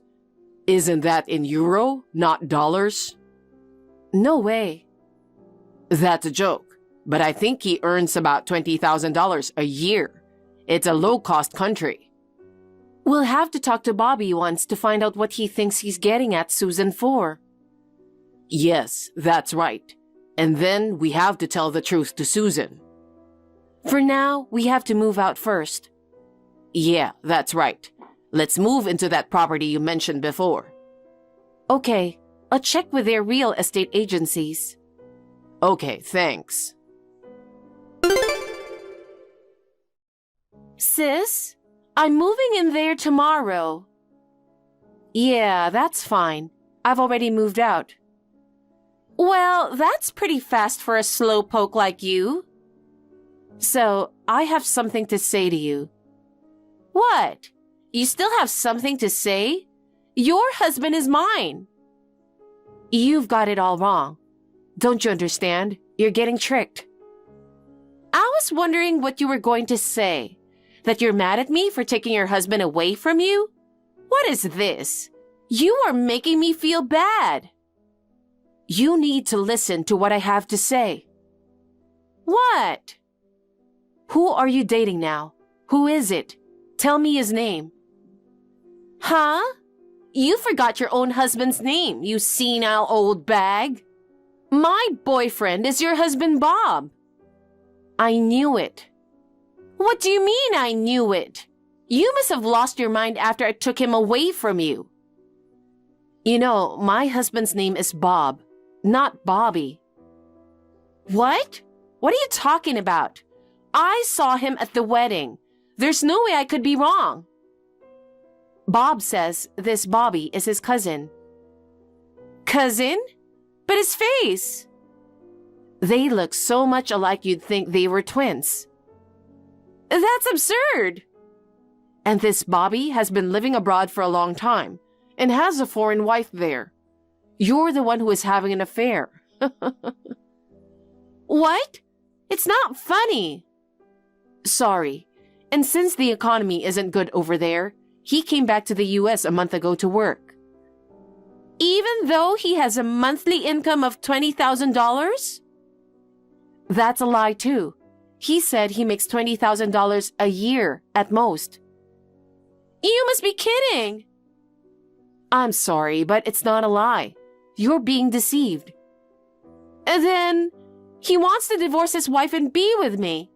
Isn't that in euro, not dollars? No way. That's a joke, but I think he earns about $20,000 a year. It's a low-cost country. We'll have to talk to Bobby once to find out what he thinks he's getting at Susan for. Yes, that's right. And then we have to tell the truth to Susan. For now, we have to move out first. Yeah, that's right. Let's move into that property you mentioned before. Okay, I'll check with their real estate agencies. Okay, thanks. Sis, I'm moving in there tomorrow. Yeah, that's fine. I've already moved out. Well, that's pretty fast for a slowpoke like you. So, I have something to say to you. What? You still have something to say? Your husband is mine. You've got it all wrong. Don't you understand? You're getting tricked. I was wondering what you were going to say. That you're mad at me for taking your husband away from you? What is this? You are making me feel bad. You need to listen to what I have to say. What? Who are you dating now? Who is it? Tell me his name. Huh? You forgot your own husband's name, you senile old bag. My boyfriend is your husband, Bob. I knew it. What do you mean I knew it? You must have lost your mind after I took him away from you. You know, my husband's name is Bob, not Bobby. What? What are you talking about? I saw him at the wedding. There's no way I could be wrong. Bob says this Bobby is his cousin. Cousin? But his face. They look so much alike you'd think they were twins. That's absurd. And this Bobby has been living abroad for a long time and has a foreign wife there. You're the one who is having an affair. What? It's not funny. Sorry. And since the economy isn't good over there, he came back to the US a month ago to work. Even though he has a monthly income of $20,000? That's a lie too. He said he makes $20,000 a year at most. You must be kidding. I'm sorry, but it's not a lie. You're being deceived. And then he wants to divorce his wife and be with me.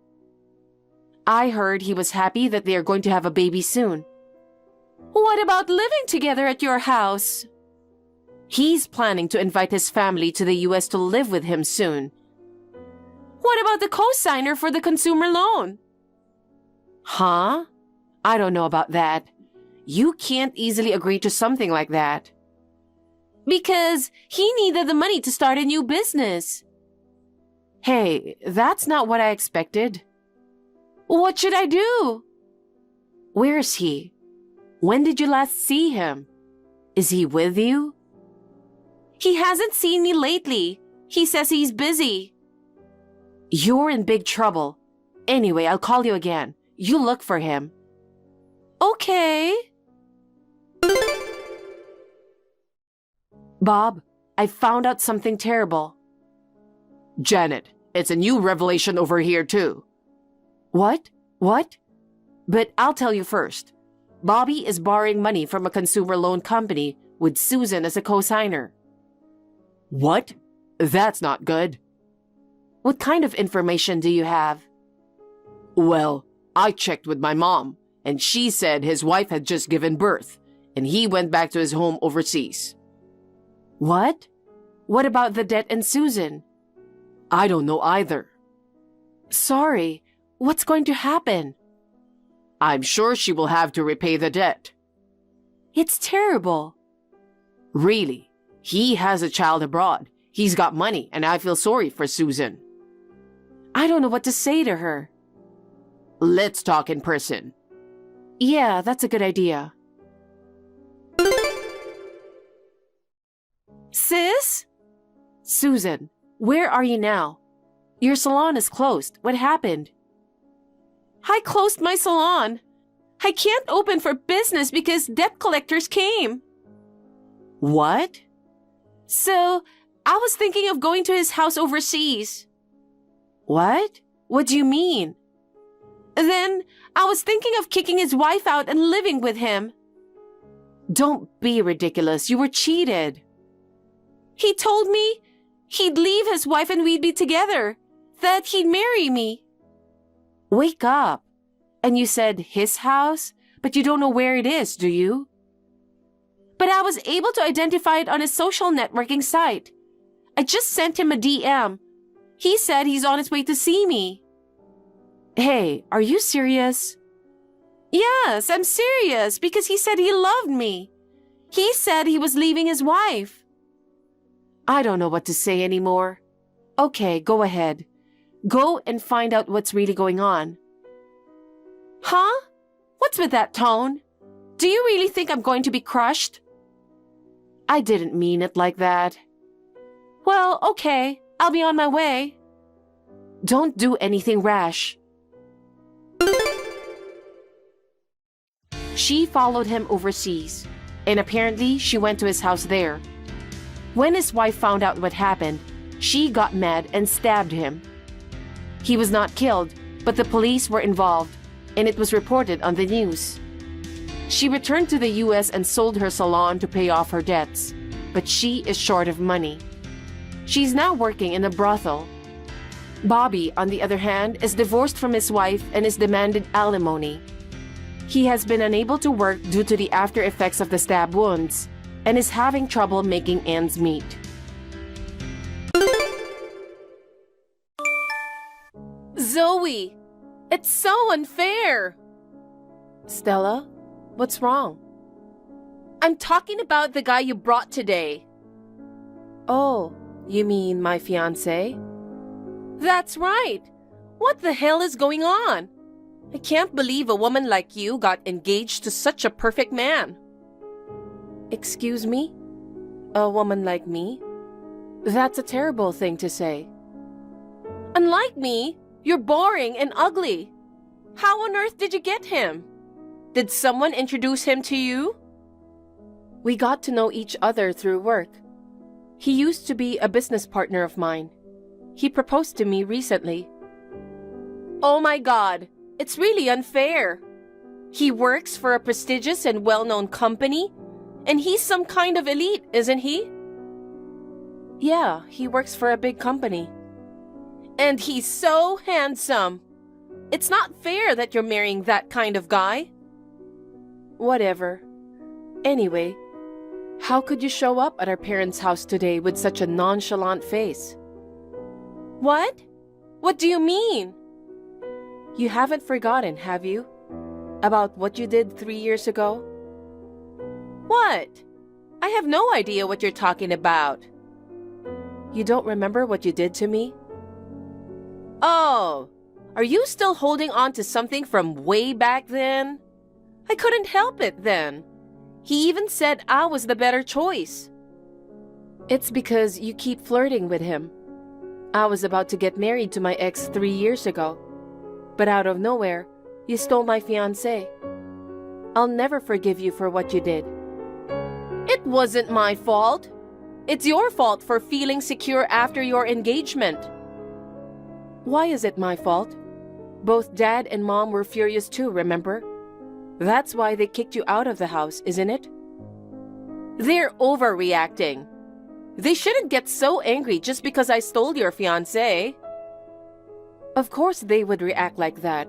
I heard he was happy that they are going to have a baby soon. What about living together at your house? He's planning to invite his family to the US to live with him soon. What about the co-signer for the consumer loan? Huh? I don't know about that. You can't easily agree to something like that. Because he needed the money to start a new business. Hey, that's not what I expected. What should I do? Where is he? When did you last see him? Is he with you? He hasn't seen me lately. He says he's busy. You're in big trouble. Anyway, I'll call you again. You look for him. Okay. Bob, I found out something terrible. Janet, it's a new revelation over here too. What? What? But I'll tell you first. Bobby is borrowing money from a consumer loan company with Susan as a co-signer. What? That's not good. What kind of information do you have? Well, I checked with my mom, and she said his wife had just given birth, and he went back to his home overseas. What? What about the debt and Susan? I don't know either. Sorry, what's going to happen? I'm sure she will have to repay the debt. It's terrible. Really? He has a child abroad. He's got money, and I feel sorry for Susan. I don't know what to say to her. Let's talk in person. Yeah, that's a good idea. Sis? Susan, where are you now? Your salon is closed. What happened? I closed my salon. I can't open for business because debt collectors came. What? So, I was thinking of going to his house overseas. What? What do you mean? Then, I was thinking of kicking his wife out and living with him. Don't be ridiculous. You were cheated. He told me he'd leave his wife and we'd be together. That he'd marry me. Wake up. And you said his house, but you don't know where it is, do you? But I was able to identify it on his social networking site. I just sent him a DM. He said he's on his way to see me. Hey, are you serious? Yes, I'm serious because he said he loved me. He said he was leaving his wife. I don't know what to say anymore. Okay, go ahead. Go and find out what's really going on. Huh? What's with that tone? Do you really think I'm going to be crushed? I didn't mean it like that. Well, okay. I'll be on my way. Don't do anything rash. She followed him overseas, and apparently she went to his house there. When his wife found out what happened, she got mad and stabbed him. He was not killed, but the police were involved, and it was reported on the news. She returned to the US and sold her salon to pay off her debts, but she is short of money. She's now working in a brothel. Bobby, on the other hand, is divorced from his wife and is demanded alimony. He has been unable to work due to the after effects of the stab wounds and is having trouble making ends meet. Zoe, it's so unfair. Stella, what's wrong? I'm talking about the guy you brought today. Oh, you mean my fiancé? That's right. What the hell is going on? I can't believe a woman like you got engaged to such a perfect man. Excuse me? A woman like me? That's a terrible thing to say. Unlike me, you're boring and ugly. How on earth did you get him? Did someone introduce him to you? We got to know each other through work. He used to be a business partner of mine. He proposed to me recently. Oh my God, it's really unfair. He works for a prestigious and well-known company, and he's some kind of elite, isn't he? Yeah, he works for a big company. And he's so handsome. It's not fair that you're marrying that kind of guy. Whatever. Anyway, how could you show up at our parents' house today with such a nonchalant face? What? What do you mean? You haven't forgotten, have you? About what you did 3 years ago? What? I have no idea what you're talking about. You don't remember what you did to me? Oh, are you still holding on to something from way back then? I couldn't help it then. He even said I was the better choice. It's because you keep flirting with him. I was about to get married to my ex 3 years ago. But out of nowhere, you stole my fiancé. I'll never forgive you for what you did. It wasn't my fault. It's your fault for feeling secure after your engagement. Why is it my fault? Both Dad and Mom were furious too, remember? That's why they kicked you out of the house, isn't it? They're overreacting. They shouldn't get so angry just because I stole your fiancé. Of course they would react like that.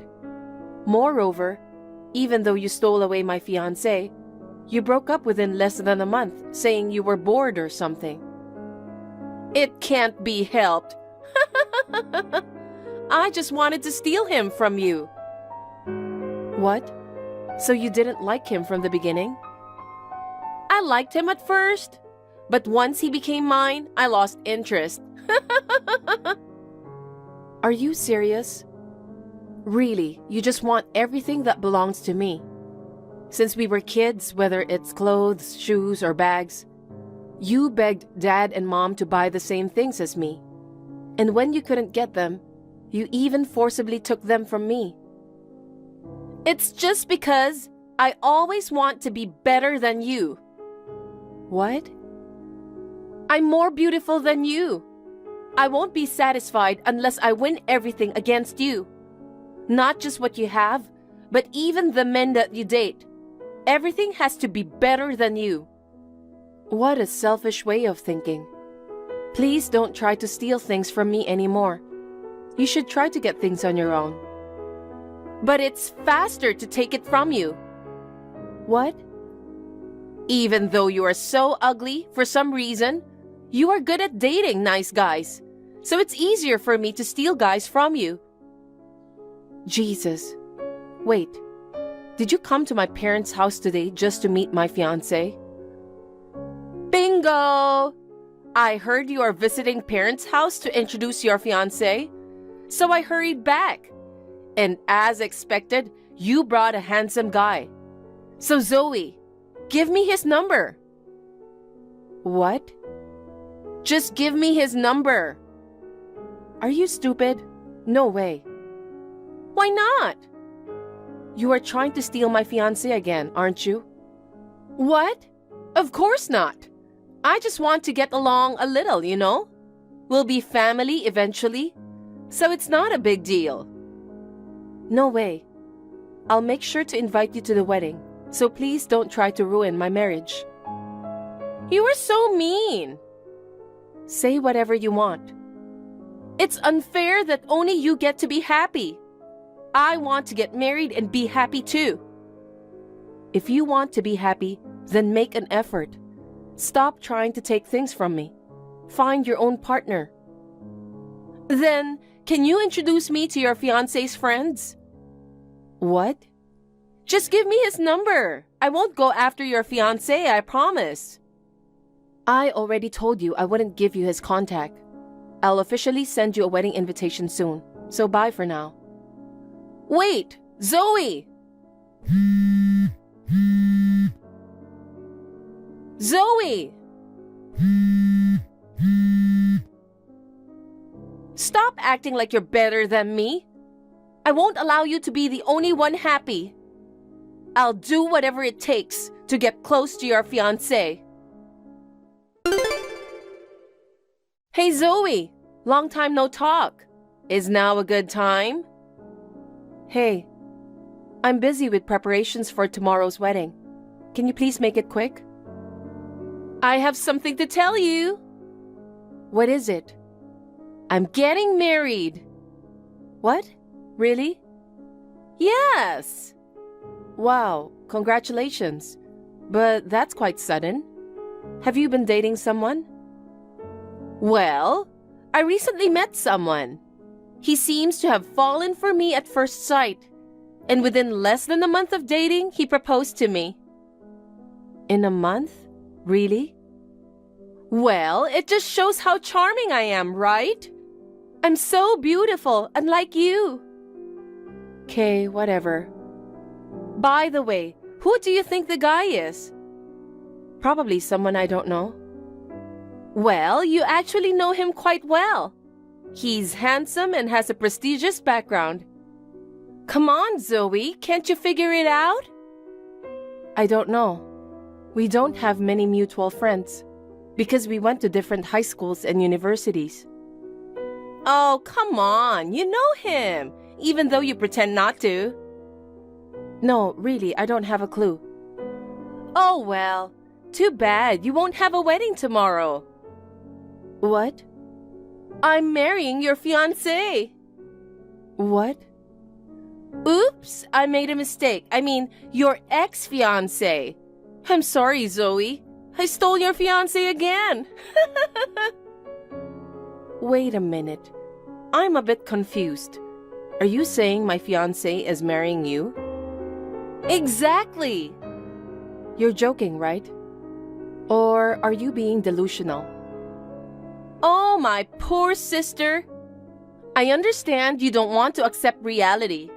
Moreover, even though you stole away my fiancé, you broke up within less than a month, saying you were bored or something. It can't be helped. I just wanted to steal him from you. What? So you didn't like him from the beginning? I liked him at first, but once he became mine, I lost interest. Are you serious? Really, you just want everything that belongs to me. Since we were kids, whether it's clothes, shoes, or bags, you begged Dad and Mom to buy the same things as me. And when you couldn't get them, you even forcibly took them from me. It's just because I always want to be better than you. What? I'm more beautiful than you. I won't be satisfied unless I win everything against you. Not just what you have, but even the men that you date. Everything has to be better than you. What a selfish way of thinking. Please don't try to steal things from me anymore. You should try to get things on your own. But it's faster to take it from you. What? Even though you are so ugly, for some reason, you are good at dating nice guys. So it's easier for me to steal guys from you. Jesus. Wait. Did you come to my parents' house today just to meet my fiancé? Bingo! I heard you are visiting parents' house to introduce your fiancé. So I hurried back. And as expected, you brought a handsome guy. So Zoe, give me his number. What? Just give me his number. Are you stupid? No way. Why not? You are trying to steal my fiancé again, aren't you? What? Of course not. I just want to get along a little, you know? We'll be family eventually, so it's not a big deal. No way. I'll make sure to invite you to the wedding, so please don't try to ruin my marriage. You are so mean. Say whatever you want. It's unfair that only you get to be happy. I want to get married and be happy too. If you want to be happy, then make an effort. Stop trying to take things from me. Find your own partner. Then can you introduce me to your fiancé's friends? What? Just give me his number. I won't go after your fiancé, I promise. I already told you I wouldn't give you his contact. I'll officially send you a wedding invitation soon, so bye for now. Wait, Zoe! Zoe! Stop acting like you're better than me. I won't allow you to be the only one happy. I'll do whatever it takes to get close to your fiancé. Hey Zoe, long time no talk. Is now a good time? Hey, I'm busy with preparations for tomorrow's wedding. Can you please make it quick? I have something to tell you. What is it? I'm getting married. What? Really? Yes. Wow, congratulations. But that's quite sudden. Have you been dating someone? Well, I recently met someone. He seems to have fallen for me at first sight. And within less than a month of dating, he proposed to me. In a month? Really? Well, it just shows how charming I am, right? I'm so beautiful, unlike you. Okay, whatever. By the way, who do you think the guy is? Probably someone I don't know. Well, you actually know him quite well. He's handsome and has a prestigious background. Come on, Zoe, can't you figure it out? I don't know. We don't have many mutual friends because we went to different high schools and universities. Oh, come on, you know him, even though you pretend not to. No, really, I don't have a clue. Oh, well, too bad you won't have a wedding tomorrow. What? I'm marrying your fiancé. What? Oops, I made a mistake. I mean, your ex-fiancé. I'm sorry, Zoe. I stole your fiancé again. Wait a minute. I'm a bit confused. Are you saying my fiancé is marrying you? Exactly. You're joking, right? Or are you being delusional? Oh, my poor sister. I understand you don't want to accept reality.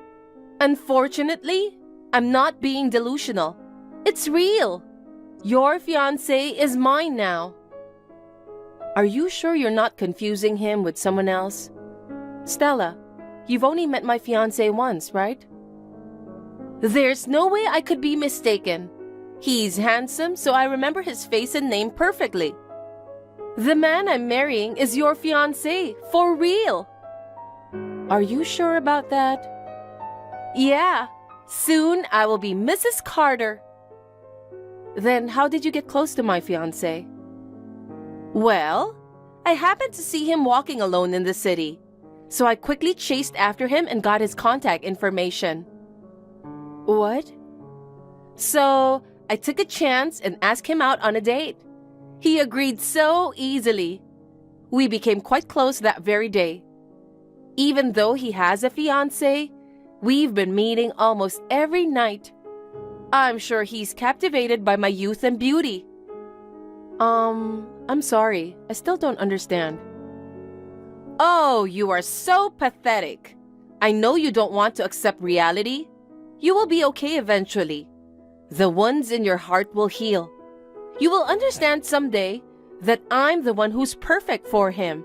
Unfortunately, I'm not being delusional. It's real. Your fiancé is mine now. Are you sure you're not confusing him with someone else? Stella, you've only met my fiancé once, right? There's no way I could be mistaken. He's handsome, so I remember his face and name perfectly. The man I'm marrying is your fiancé, for real. Are you sure about that? Yeah, soon I will be Mrs. Carter. Then how did you get close to my fiancé? Well, I happened to see him walking alone in the city, so I quickly chased after him and got his contact information. What? So I took a chance and asked him out on a date. He agreed so easily. We became quite close that very day. Even though he has a fiancé, we've been meeting almost every night. I'm sure he's captivated by my youth and beauty. I'm sorry. I still don't understand. Oh, you are so pathetic. I know you don't want to accept reality. You will be okay eventually. The wounds in your heart will heal. You will understand someday that I'm the one who's perfect for him.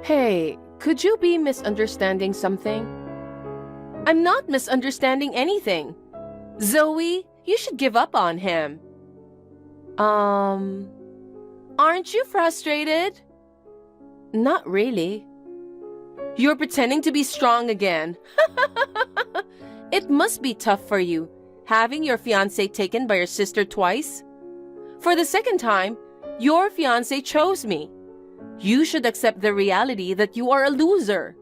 Hey, could you be misunderstanding something? I'm not misunderstanding anything. Zoe, you should give up on him. Aren't you frustrated? Not really. You're pretending to be strong again. It must be tough for you, having your fiancé taken by your sister twice. For the second time, your fiancé chose me. You should accept the reality that you are a loser.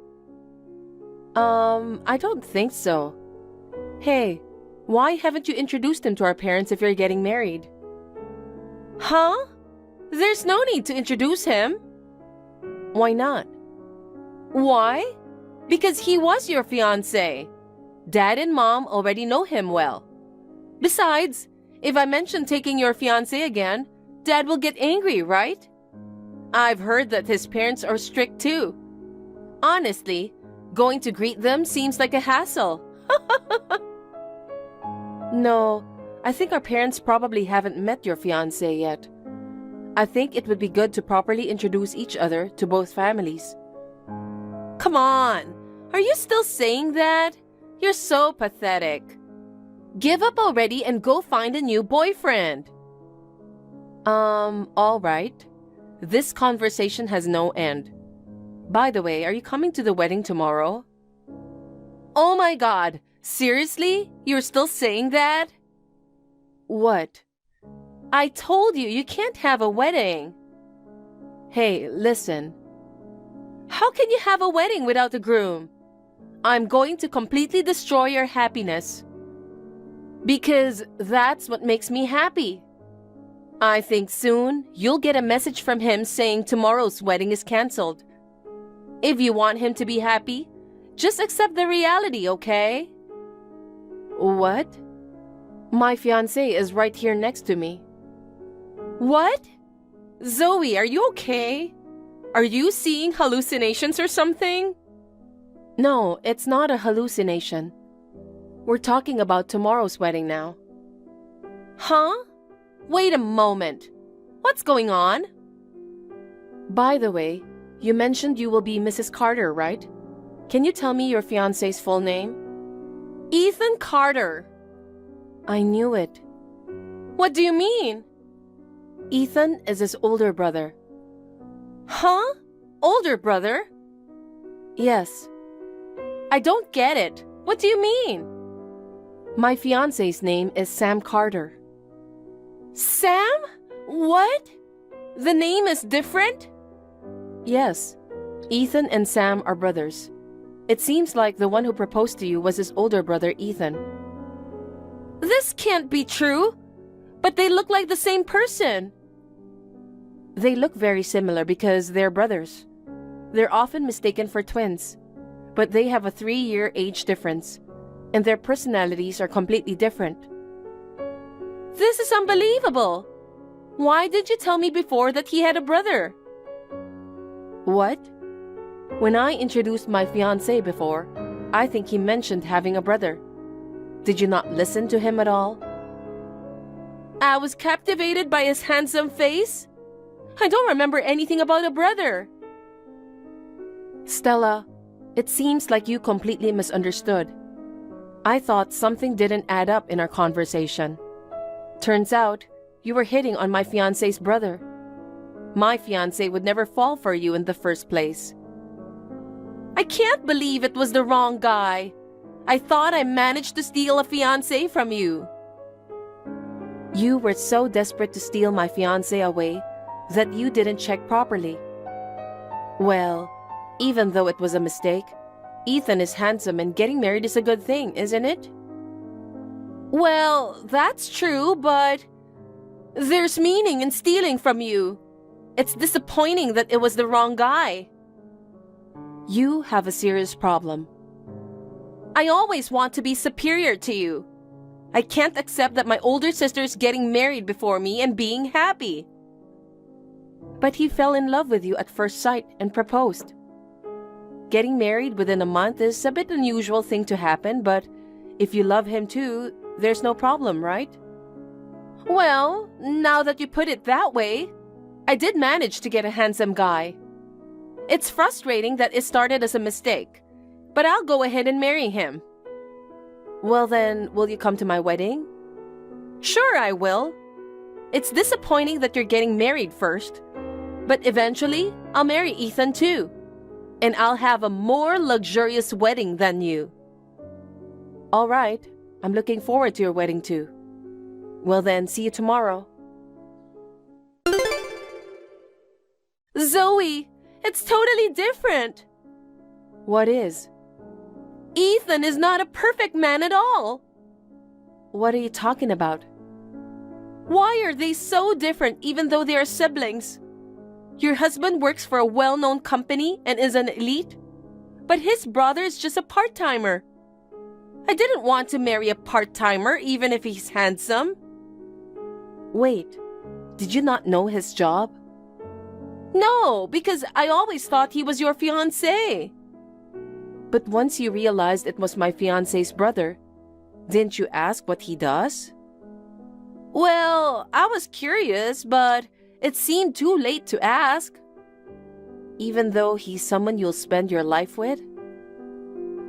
I don't think so. Hey, why haven't you introduced him to our parents if you're getting married? Huh? There's no need to introduce him. Why not? Why? Because he was your fiancé. Dad and Mom already know him well. Besides, if I mention taking your fiancé again, Dad will get angry, right? I've heard that his parents are strict too. Honestly, going to greet them seems like a hassle. No, I think our parents probably haven't met your fiancé yet. I think it would be good to properly introduce each other to both families. Come on, are you still saying that? You're so pathetic. Give up already and go find a new boyfriend. All right. This conversation has no end. By the way, are you coming to the wedding tomorrow? Oh my God, seriously? You're still saying that? What? I told you can't have a wedding. Hey, listen. How can you have a wedding without a groom? I'm going to completely destroy your happiness. Because that's what makes me happy. I think soon you'll get a message from him saying tomorrow's wedding is canceled. If you want him to be happy, just accept the reality, okay? What? My fiancé is right here next to me. What? Zoe, are you okay? Are you seeing hallucinations or something? No, it's not a hallucination. We're talking about tomorrow's wedding now. Huh? Wait a moment. What's going on? By the way, you mentioned you will be Mrs. Carter, right? Can you tell me your fiancé's full name? Ethan Carter. I knew it. What do you mean? Ethan is his older brother. Huh? Older brother? Yes. I don't get it. What do you mean? My fiancé's name is Sam Carter. Sam? What? The name is different? Yes. Ethan and Sam are brothers. It seems like the one who proposed to you was his older brother, Ethan. This can't be true. But they look like the same person. They look very similar because they're brothers. They're often mistaken for twins. But they have a 3-year age difference. And their personalities are completely different. This is unbelievable. Why did you tell me before that he had a brother? What? When I introduced my fiancé before, I think he mentioned having a brother. Did you not listen to him at all? I was captivated by his handsome face. I don't remember anything about a brother. Stella, it seems like you completely misunderstood. I thought something didn't add up in our conversation. Turns out, you were hitting on my fiancé's brother. My fiancé would never fall for you in the first place. I can't believe it was the wrong guy. I thought I managed to steal a fiancé from you. You were so desperate to steal my fiancé away that you didn't check properly. Well, even though it was a mistake, Ethan is handsome and getting married is a good thing, isn't it? Well, that's true, but there's meaning in stealing from you. It's disappointing that it was the wrong guy. You have a serious problem. I always want to be superior to you. I can't accept that my older sister's getting married before me and being happy. But he fell in love with you at first sight and proposed. Getting married within a month is a bit unusual thing to happen, but if you love him too, there's no problem, right? Well, now that you put it that way, I did manage to get a handsome guy. It's frustrating that it started as a mistake, but I'll go ahead and marry him. Well then, will you come to my wedding? Sure, I will. It's disappointing that you're getting married first, but eventually, I'll marry Ethan too. And I'll have a more luxurious wedding than you. All right, I'm looking forward to your wedding too. Well then, see you tomorrow. Zoe, it's totally different. What is? Ethan is not a perfect man at all. What are you talking about? Why are they so different even though they are siblings? Your husband works for a well-known company and is an elite, but his brother is just a part-timer. I didn't want to marry a part-timer even if he's handsome. Wait, did you not know his job? No, because I always thought he was your fiancé. But once you realized it was my fiancé's brother, didn't you ask what he does? Well, I was curious, but it seemed too late to ask. Even though he's someone you'll spend your life with?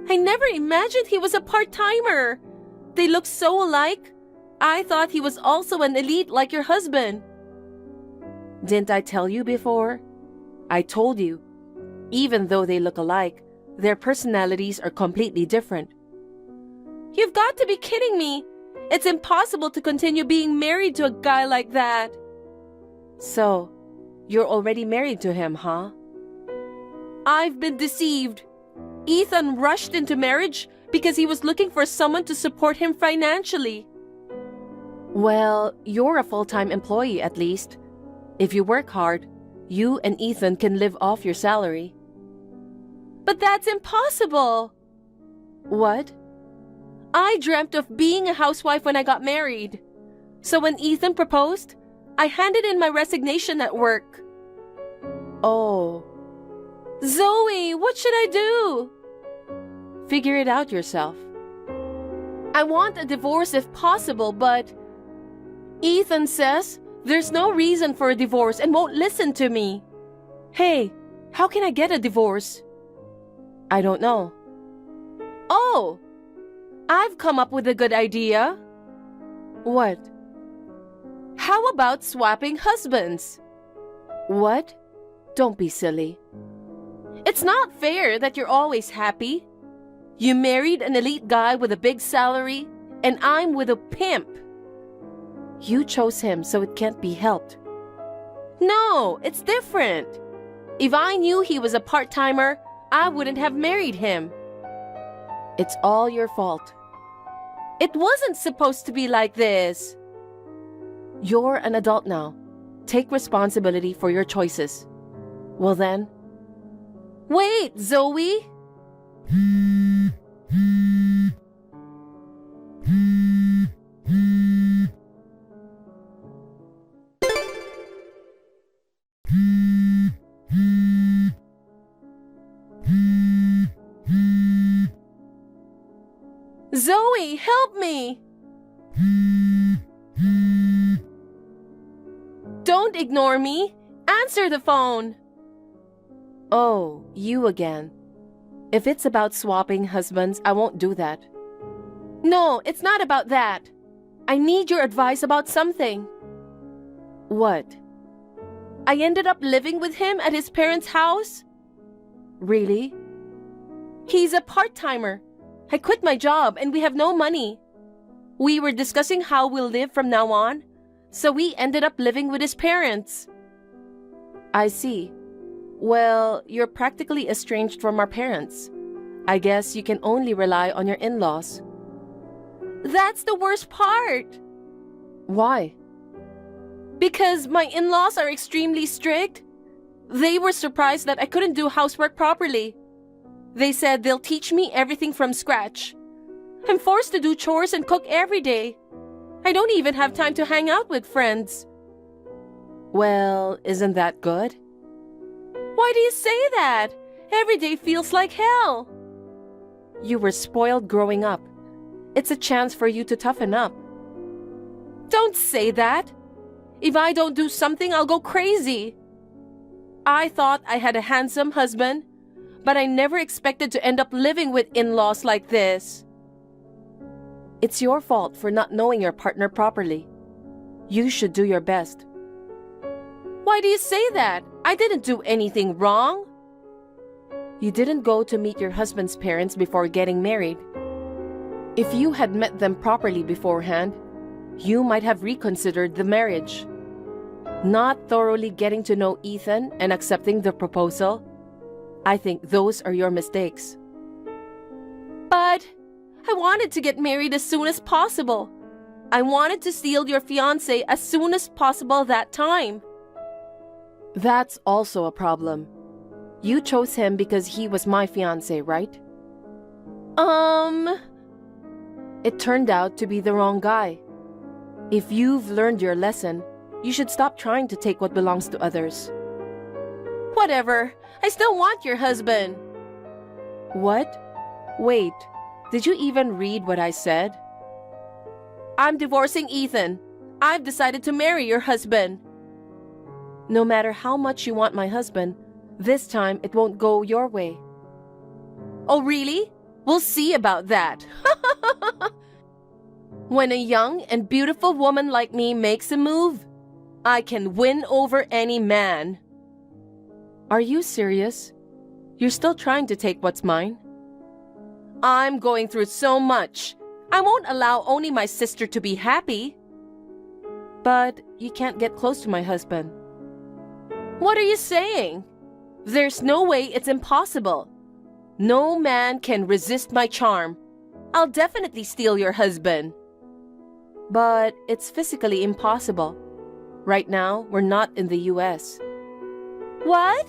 I never imagined he was a part-timer. They look so alike. I thought he was also an elite like your husband. Didn't I tell you before? I told you. Even though they look alike, their personalities are completely different. You've got to be kidding me. It's impossible to continue being married to a guy like that. So, you're already married to him, huh? I've been deceived. Ethan rushed into marriage because he was looking for someone to support him financially. Well, you're a full-time employee at least. If you work hard, you and Ethan can live off your salary. But that's impossible. What? I dreamt of being a housewife when I got married. So when Ethan proposed, I handed in my resignation at work. Oh. Zoe, what should I do? Figure it out yourself. I want a divorce if possible, but Ethan says there's no reason for a divorce and won't listen to me. Hey, how can I get a divorce? I don't know. Oh, I've come up with a good idea. What? How about swapping husbands? What? Don't be silly. It's not fair that you're always happy. You married an elite guy with a big salary, and I'm with a pimp. You chose him, so it can't be helped. No, it's different. If I knew he was a part-timer, I wouldn't have married him. It's all your fault. It wasn't supposed to be like this. You're an adult now. Take responsibility for your choices. Well then. Wait, Zoe! Zoe, help me! Don't ignore me. Answer the phone. Oh, you again. If it's about swapping husbands, I won't do that. No, it's not about that. I need your advice about something. What? I ended up living with him at his parents' house? Really? He's a part-timer. I quit my job and we have no money. We were discussing how we'll live from now on, so we ended up living with his parents. I see. Well, you're practically estranged from our parents. I guess you can only rely on your in-laws. That's the worst part. Why? Because my in-laws are extremely strict. They were surprised that I couldn't do housework properly. They said they'll teach me everything from scratch. I'm forced to do chores and cook every day. I don't even have time to hang out with friends. Well, isn't that good? Why do you say that? Every day feels like hell. You were spoiled growing up. It's a chance for you to toughen up. Don't say that. If I don't do something, I'll go crazy. I thought I had a handsome husband, but I never expected to end up living with in-laws like this. It's your fault for not knowing your partner properly. You should do your best. Why do you say that? I didn't do anything wrong. You didn't go to meet your husband's parents before getting married. If you had met them properly beforehand, you might have reconsidered the marriage. Not thoroughly getting to know Ethan and accepting the proposal, I think those are your mistakes. But I wanted to get married as soon as possible. I wanted to steal your fiancé as soon as possible that time. That's also a problem. You chose him because he was my fiancé, right? It turned out to be the wrong guy. If you've learned your lesson, you should stop trying to take what belongs to others. Whatever. I still want your husband. What? Wait, did you even read what I said? I'm divorcing Ethan. I've decided to marry your husband. No matter how much you want my husband, this time it won't go your way. Oh, really? We'll see about that. When a young and beautiful woman like me makes a move, I can win over any man. Are you serious? You're still trying to take what's mine? I'm going through so much. I won't allow only my sister to be happy. But you can't get close to my husband. What are you saying? There's no way, it's impossible. No man can resist my charm. I'll definitely steal your husband. But it's physically impossible. Right now, we're not in the US. What?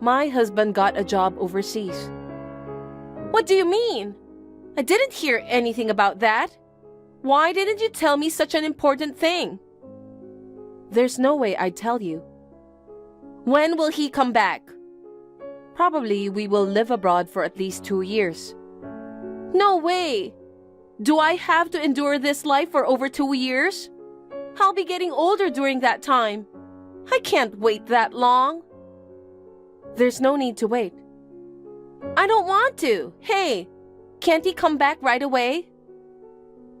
My husband got a job overseas. What do you mean? I didn't hear anything about that. Why didn't you tell me such an important thing? There's no way I'd tell you. When will he come back? Probably we will live abroad for at least 2 years. No way! Do I have to endure this life for over 2 years? I'll be getting older during that time. I can't wait that long. There's no need to wait. I don't want to. Hey, can't he come back right away?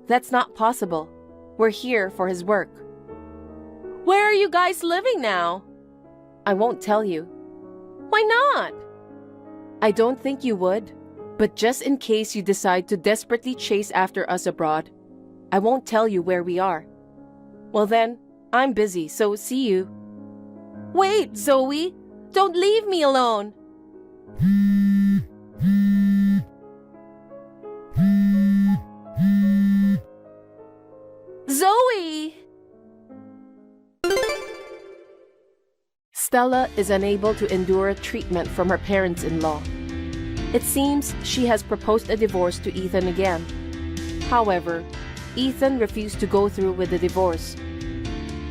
That's not possible. We're here for his work. Where are you guys living now? I won't tell you. Why not? I don't think you would, but just in case you decide to desperately chase after us abroad, I won't tell you where we are. Well then, I'm busy, so see you. Wait, Zoe! Don't leave me alone! Zoe! Stella is unable to endure treatment from her parents-in-law. It seems she has proposed a divorce to Ethan again. However, Ethan refused to go through with the divorce,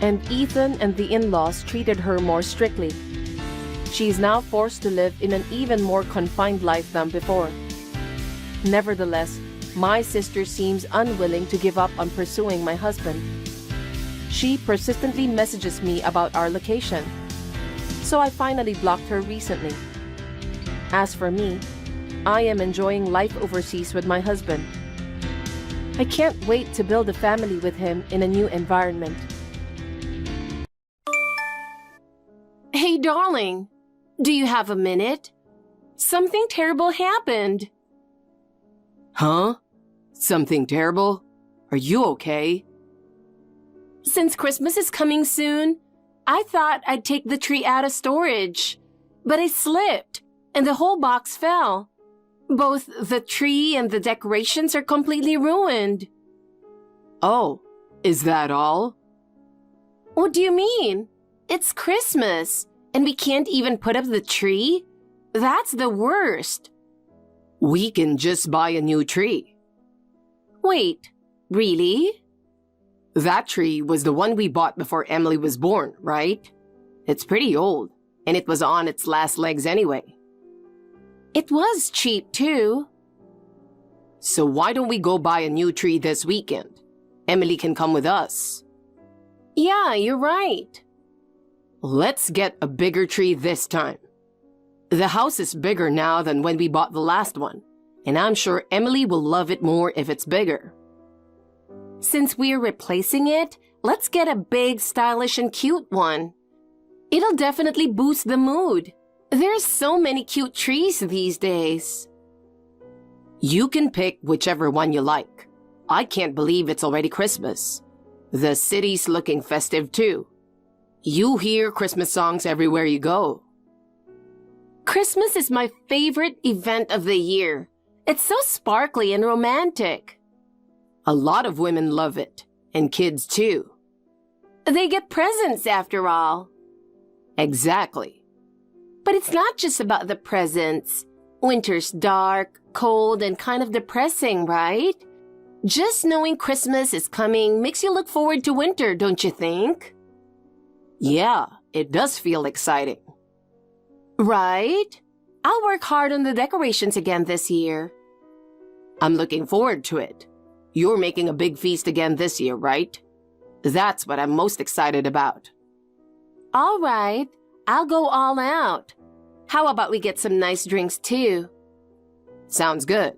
and Ethan and the in-laws treated her more strictly. She is now forced to live in an even more confined life than before. Nevertheless, my sister seems unwilling to give up on pursuing my husband. She persistently messages me about our location, so I finally blocked her recently. As for me, I am enjoying life overseas with my husband. I can't wait to build a family with him in a new environment. Hey, darling, do you have a minute? Something terrible happened. Huh? Something terrible? Are you okay? Since Christmas is coming soon, I thought I'd take the tree out of storage, but I slipped and the whole box fell. Both the tree and the decorations are completely ruined. Oh, is that all? What do you mean? It's Christmas, and we can't even put up the tree? That's the worst. We can just buy a new tree. Wait, really? That tree was the one we bought before Emily was born, right? It's pretty old, and it was on its last legs anyway. It was cheap, too. So why don't we go buy a new tree this weekend? Emily can come with us. Yeah, you're right. Let's get a bigger tree this time. The house is bigger now than when we bought the last one, and I'm sure Emily will love it more if it's bigger. Since we're replacing it, let's get a big, stylish, and cute one. It'll definitely boost the mood. There's so many cute trees these days. You can pick whichever one you like. I can't believe it's already Christmas. The city's looking festive too. You hear Christmas songs everywhere you go. Christmas is my favorite event of the year. It's so sparkly and romantic. A lot of women love it, and kids too. They get presents after all. Exactly. But it's not just about the presents. Winter's dark, cold, and kind of depressing, right? Just knowing Christmas is coming makes you look forward to winter, don't you think? Yeah, it does feel exciting. Right? I'll work hard on the decorations again this year. I'm looking forward to it. You're making a big feast again this year, right? That's what I'm most excited about. All right, I'll go all out. How about we get some nice drinks too? Sounds good.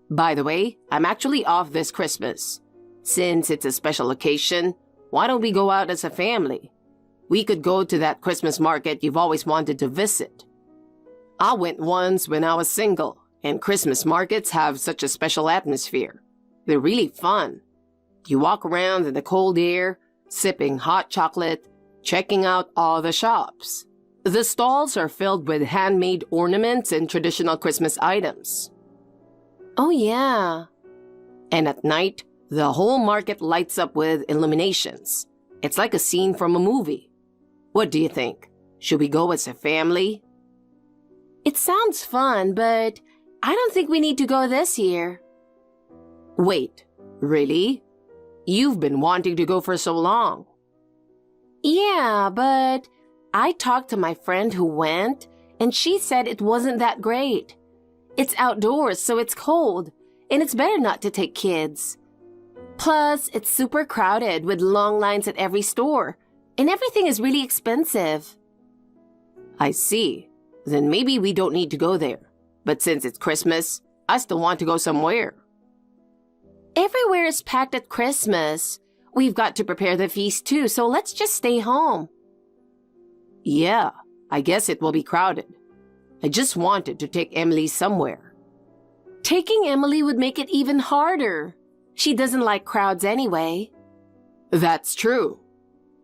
By the way, I'm actually off this Christmas. Since it's a special occasion, why don't we go out as a family? We could go to that Christmas market you've always wanted to visit. I went once when I was single, and Christmas markets have such a special atmosphere. They're really fun. You walk around in the cold air, sipping hot chocolate, checking out all the shops. The stalls are filled with handmade ornaments and traditional Christmas items. Oh yeah. And at night, the whole market lights up with illuminations. It's like a scene from a movie. What do you think? Should we go as a family? It sounds fun, but I don't think we need to go this year. Wait, really? You've been wanting to go for so long. Yeah, but I talked to my friend who went, and she said it wasn't that great. It's outdoors, so it's cold, and it's better not to take kids. Plus, it's super crowded with long lines at every store, and everything is really expensive. I see. Then maybe we don't need to go there. But since it's Christmas, I still want to go somewhere. Everywhere is packed at Christmas. We've got to prepare the feast too, so let's just stay home. Yeah, I guess it will be crowded. I just wanted to take Emily somewhere. Taking Emily would make it even harder. She doesn't like crowds anyway. That's true.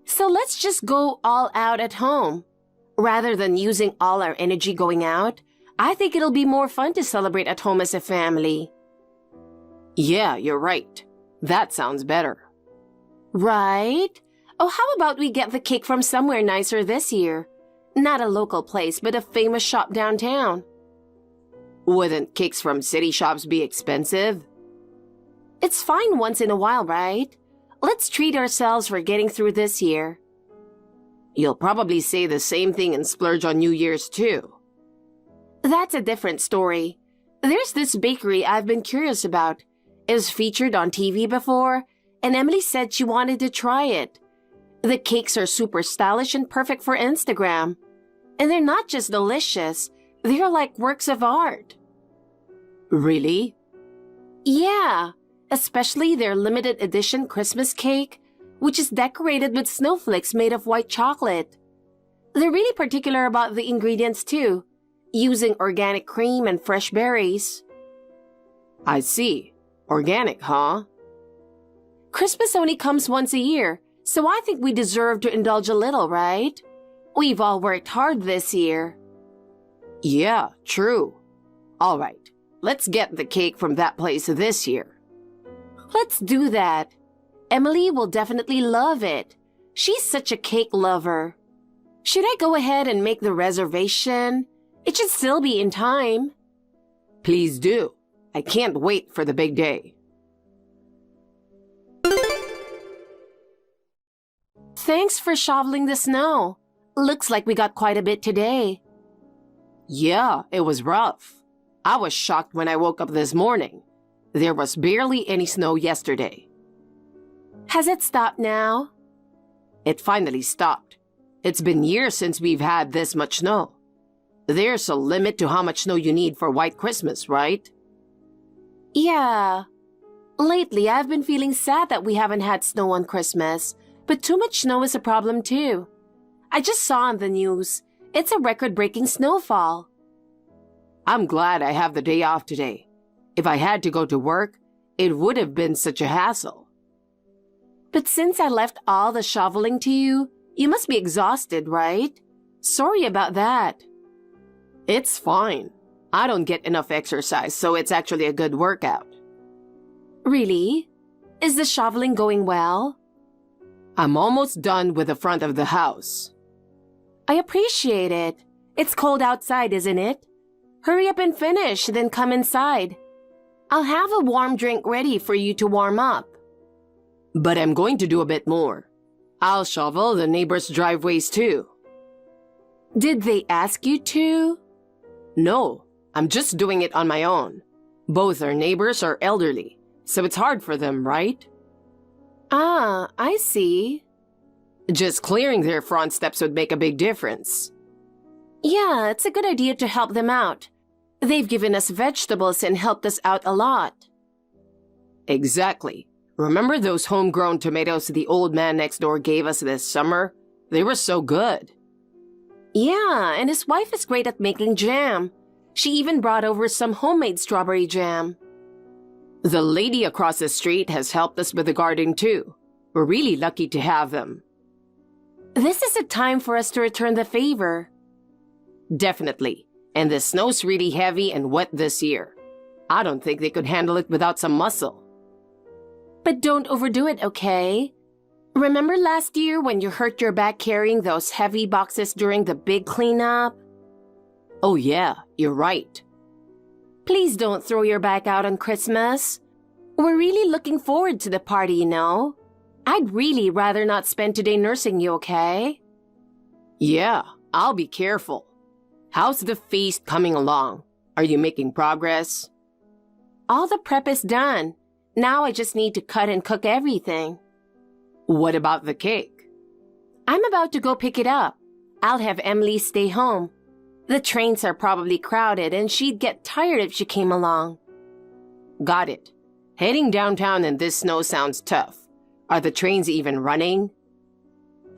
So let's just go all out at home. Rather than using all our energy going out, I think it'll be more fun to celebrate at home as a family. Yeah, you're right. That sounds better. Right? Oh, how about we get the cake from somewhere nicer this year? Not a local place, but a famous shop downtown. Wouldn't cakes from city shops be expensive? It's fine once in a while, right? Let's treat ourselves for getting through this year. You'll probably say the same thing and splurge on New Year's too. That's a different story. There's this bakery I've been curious about. It was featured on TV before, and Emily said she wanted to try it. The cakes are super stylish and perfect for Instagram. And they're not just delicious, they're like works of art. Really? Yeah, especially their limited edition Christmas cake, which is decorated with snowflakes made of white chocolate. They're really particular about the ingredients too, using organic cream and fresh berries. I see. Organic, huh? Christmas only comes once a year, so I think we deserve to indulge a little, right? We've all worked hard this year. Yeah, true. All right, let's get the cake from that place this year. Let's do that. Emily will definitely love it. She's such a cake lover. Should I go ahead and make the reservation? It should still be in time. Please do. I can't wait for the big day. Thanks for shoveling the snow. Looks like we got quite a bit today. Yeah, it was rough. I was shocked when I woke up this morning. There was barely any snow yesterday. Has it stopped now? It finally stopped. It's been years since we've had this much snow. There's a limit to how much snow you need for White Christmas, right? Yeah. Lately, I've been feeling sad that we haven't had snow on Christmas, but too much snow is a problem too. I just saw on the news. It's a record-breaking snowfall. I'm glad I have the day off today. If I had to go to work, it would have been such a hassle. But since I left all the shoveling to you, you must be exhausted, right? Sorry about that. It's fine. I don't get enough exercise, so it's actually a good workout. Really? Is the shoveling going well? I'm almost done with the front of the house. I appreciate it. It's cold outside, isn't it? Hurry up and finish, then come inside. I'll have a warm drink ready for you to warm up. But I'm going to do a bit more. I'll shovel the neighbors' driveways too. Did they ask you to? No, I'm just doing it on my own. Both our neighbors are elderly, so it's hard for them, right? Ah, I see. Just clearing their front steps would make a big difference. Yeah, it's a good idea to help them out. They've given us vegetables and helped us out a lot. Exactly. Remember those homegrown tomatoes the old man next door gave us this summer? They were so good. Yeah, and his wife is great at making jam. She even brought over some homemade strawberry jam. The lady across the street has helped us with the garden too. We're really lucky to have them. This is a time for us to return the favor. Definitely. And the snow's really heavy and wet this year. I don't think they could handle it without some muscle. But don't overdo it, okay? Remember last year when you hurt your back carrying those heavy boxes during the big cleanup? Oh yeah, you're right. Please don't throw your back out on Christmas. We're really looking forward to the party, you know? I'd really rather not spend today nursing you, okay? Yeah, I'll be careful. How's the feast coming along? Are you making progress? All the prep is done. Now I just need to cut and cook everything. What about the cake? I'm about to go pick it up. I'll have Emily stay home. The trains are probably crowded and she'd get tired if she came along. Got it. Heading downtown in this snow sounds tough. Are the trains even running?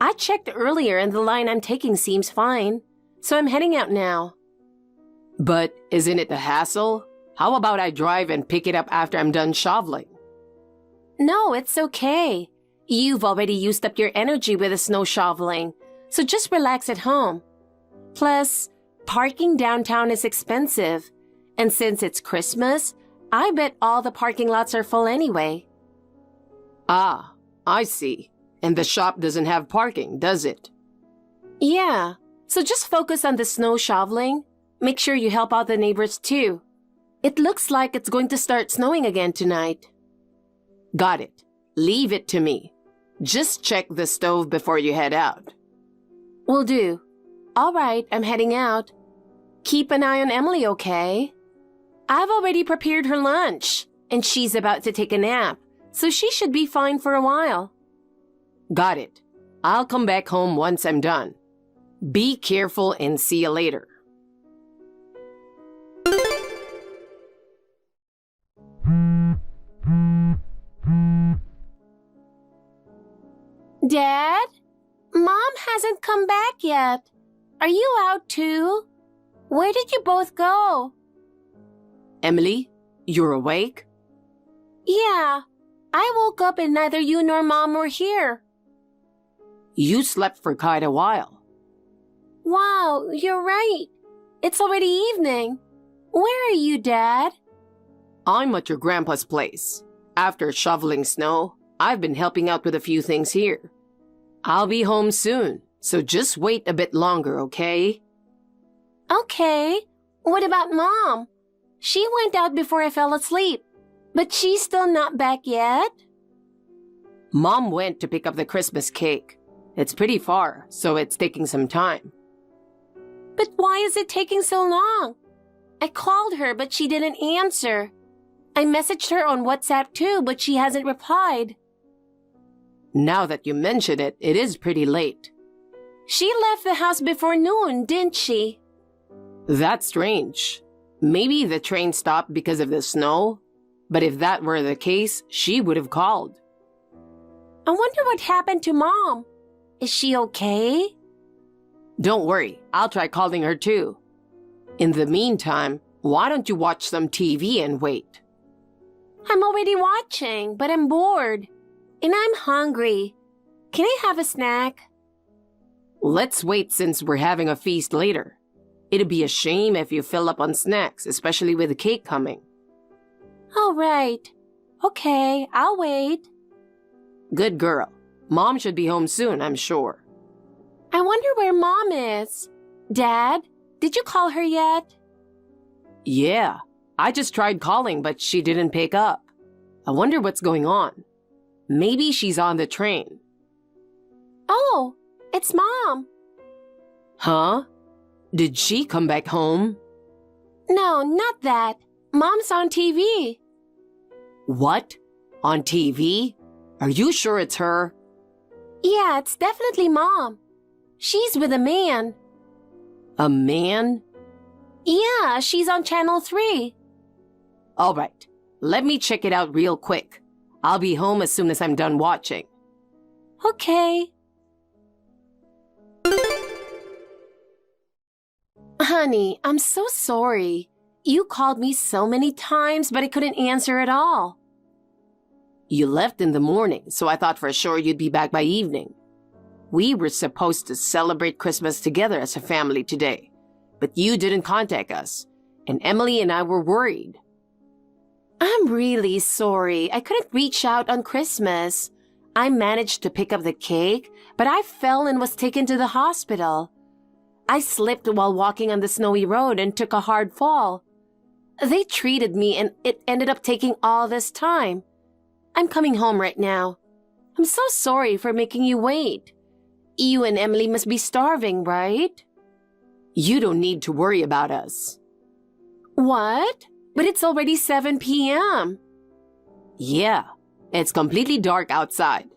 I checked earlier and the line I'm taking seems fine. So I'm heading out now. But isn't it a hassle? How about I drive and pick it up after I'm done shoveling? No, it's okay. You've already used up your energy with the snow shoveling, so just relax at home. Plus, parking downtown is expensive, and since it's Christmas, I bet all the parking lots are full anyway. Ah, I see. And the shop doesn't have parking, does it? Yeah. So just focus on the snow shoveling. Make sure you help out the neighbors too. It looks like it's going to start snowing again tonight. Got it. Leave it to me. Just check the stove before you head out. Will do. All right, I'm heading out. Keep an eye on Emily, okay? I've already prepared her lunch, and she's about to take a nap, so she should be fine for a while. Got it. I'll come back home once I'm done. Be careful and see you later. Dad? Mom hasn't come back yet. Are you out too? Where did you both go? Emily, you're awake? Yeah. I woke up and neither you nor Mom were here. You slept for quite a while. Wow, you're right. It's already evening. Where are you, Dad? I'm at your grandpa's place. After shoveling snow, I've been helping out with a few things here. I'll be home soon, so just wait a bit longer, okay? Okay. What about Mom? She went out before I fell asleep, but she's still not back yet? Mom went to pick up the Christmas cake. It's pretty far, so it's taking some time. But why is it taking so long? I called her, but she didn't answer. I messaged her on WhatsApp too, but she hasn't replied. Now that you mention it, it is pretty late. She left the house before noon, didn't she? That's strange. Maybe the train stopped because of the snow, but if that were the case, she would have called. I wonder what happened to Mom. Is she okay? Don't worry, I'll try calling her too. In the meantime, why don't you watch some TV and wait? I'm already watching, but I'm bored. And I'm hungry. Can I have a snack? Let's wait since we're having a feast later. It'd be a shame if you fill up on snacks, especially with the cake coming. All right. Okay, I'll wait. Good girl. Mom should be home soon, I'm sure. I wonder where Mom is. Dad, did you call her yet? Yeah, I just tried calling, but she didn't pick up. I wonder what's going on. Maybe she's on the train. Oh, it's Mom. Huh? Did she come back home? No, not that. Mom's on TV. What? On TV? Are you sure it's her? Yeah, it's definitely Mom. She's with a man. A man? Yeah, she's on Channel 3. All right, let me check it out real quick. I'll be home as soon as I'm done watching. Okay. Honey, I'm so sorry. You called me so many times, but I couldn't answer at all. You left in the morning, so I thought for sure you'd be back by evening. We were supposed to celebrate Christmas together as a family today, but you didn't contact us, and Emily and I were worried. I'm really sorry. I couldn't reach out on Christmas. I managed to pick up the cake, but I fell and was taken to the hospital. I slipped while walking on the snowy road and took a hard fall. They treated me and it ended up taking all this time. I'm coming home right now. I'm so sorry for making you wait. You and Emily must be starving, right? You don't need to worry about us. What? But it's already 7 p.m. Yeah, it's completely dark outside.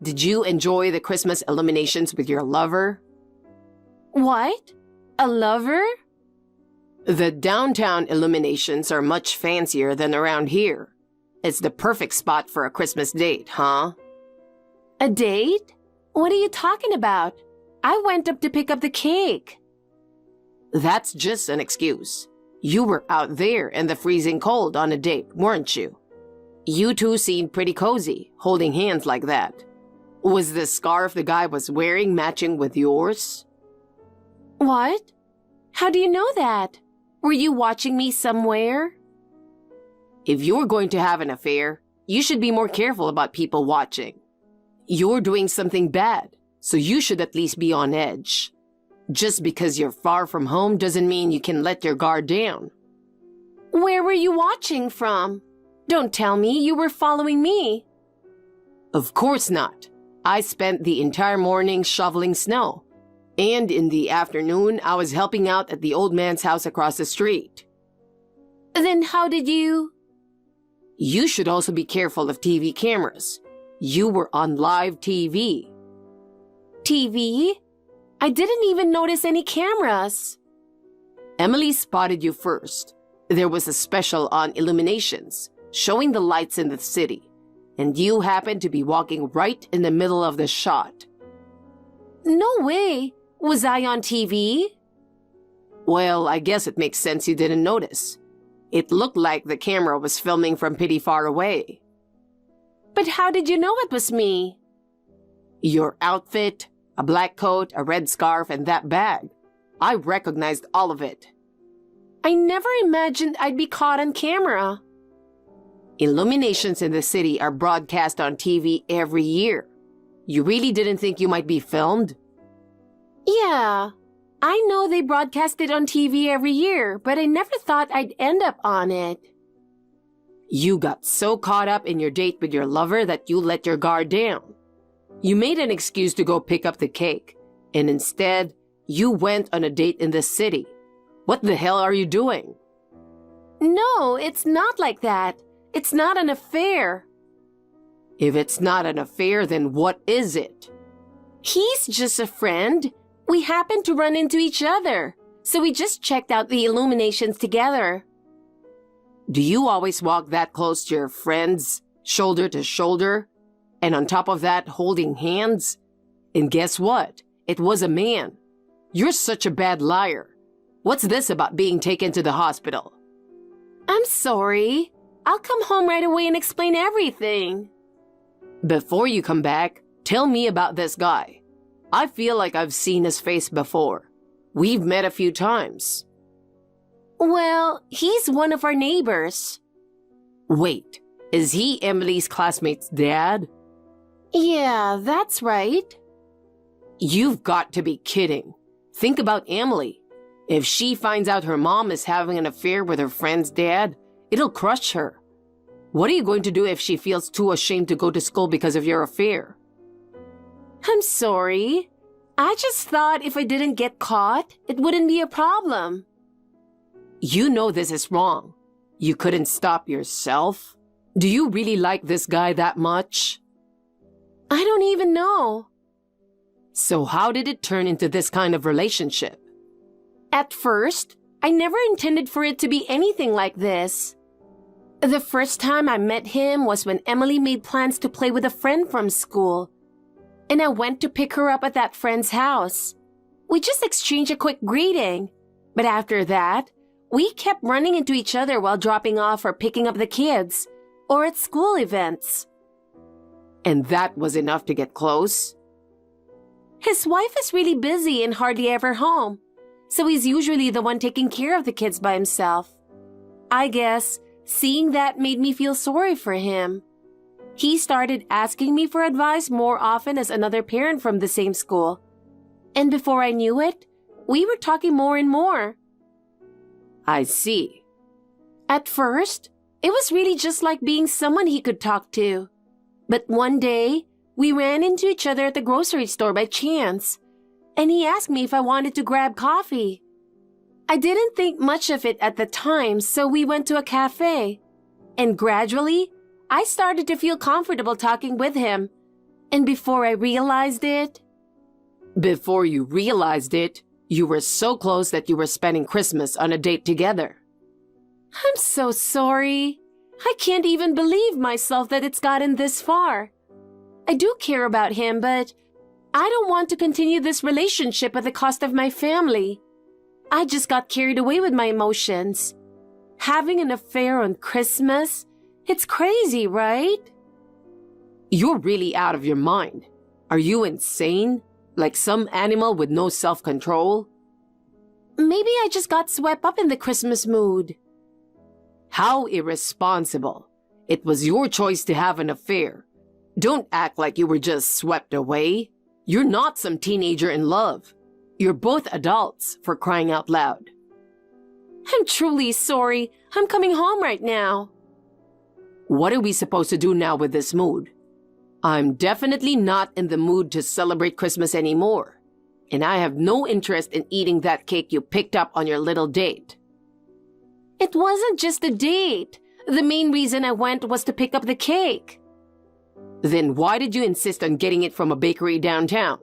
Did you enjoy the Christmas illuminations with your lover? What? A lover? The downtown illuminations are much fancier than around here. It's the perfect spot for a Christmas date, huh? A date? What are you talking about? I went up to pick up the cake. That's just an excuse. You were out there in the freezing cold on a date, weren't you? You two seemed pretty cozy, holding hands like that. Was the scarf the guy was wearing matching with yours? What? How do you know that? Were you watching me somewhere? If you're going to have an affair, you should be more careful about people watching. You're doing something bad, so you should at least be on edge. Just because you're far from home doesn't mean you can let your guard down. Where were you watching from? Don't tell me you were following me. Of course not. I spent the entire morning shoveling snow. And in the afternoon, I was helping out at the old man's house across the street. Then how did you... You should also be careful of TV cameras. You were on live TV. TV? I didn't even notice any cameras. Emily spotted you first. There was a special on illuminations, showing the lights in the city, and you happened to be walking right in the middle of the shot. No way. Was I on TV? Well, I guess it makes sense you didn't notice. It looked like the camera was filming from pretty far away. But how did you know it was me? Your outfit, a black coat, a red scarf, and that bag. I recognized all of it. I never imagined I'd be caught on camera. Illuminations in the city are broadcast on TV every year. You really didn't think you might be filmed? Yeah, I know they broadcast it on TV every year, but I never thought I'd end up on it. You got so caught up in your date with your lover that you let your guard down. You made an excuse to go pick up the cake, and instead, you went on a date in the city. What the hell are you doing? No, it's not like that. It's not an affair. If it's not an affair, then what is it? He's just a friend. We happened to run into each other, so we just checked out the illuminations together. Do you always walk that close to your friends, shoulder to shoulder? And on top of that, holding hands? And guess what? It was a man. You're such a bad liar. What's this about being taken to the hospital? I'm sorry. I'll come home right away and explain everything. Before you come back, tell me about this guy. I feel like I've seen his face before. We've met a few times. Well, he's one of our neighbors. Wait, is he Emily's classmate's dad? Yeah, that's right. You've got to be kidding. Think about Emily. If she finds out her mom is having an affair with her friend's dad, it'll crush her. What are you going to do if she feels too ashamed to go to school because of your affair? I'm sorry. I just thought if I didn't get caught, it wouldn't be a problem. You know this is wrong. You couldn't stop yourself. Do you really like this guy that much? I don't even know. So how did it turn into this kind of relationship? At first, I never intended for it to be anything like this. The first time I met him was when Emily made plans to play with a friend from school, and I went to pick her up at that friend's house. We just exchanged a quick greeting, but after that, we kept running into each other while dropping off or picking up the kids, or at school events. And that was enough to get close? His wife is really busy and hardly ever home, so he's usually the one taking care of the kids by himself. I guess seeing that made me feel sorry for him. He started asking me for advice more often as another parent from the same school. And before I knew it, we were talking more and more. I see. At first, it was really just like being someone he could talk to. But one day, we ran into each other at the grocery store by chance, and he asked me if I wanted to grab coffee. I didn't think much of it at the time, so we went to a cafe. And gradually, I started to feel comfortable talking with him. And before I realized it... Before you realized it, you were so close that you were spending Christmas on a date together. I'm so sorry. I can't even believe myself that it's gotten this far. I do care about him, but I don't want to continue this relationship at the cost of my family. I just got carried away with my emotions. Having an affair on Christmas? It's crazy, right? You're really out of your mind. Are you insane? Like some animal with no self-control? Maybe I just got swept up in the Christmas mood. How irresponsible. It was your choice to have an affair. Don't act like you were just swept away. You're not some teenager in love. You're both adults, for crying out loud. I'm truly sorry. I'm coming home right now. What are we supposed to do now with this mood? I'm definitely not in the mood to celebrate Christmas anymore. And I have no interest in eating that cake you picked up on your little date. It wasn't just a date. The main reason I went was to pick up the cake. Then why did you insist on getting it from a bakery downtown?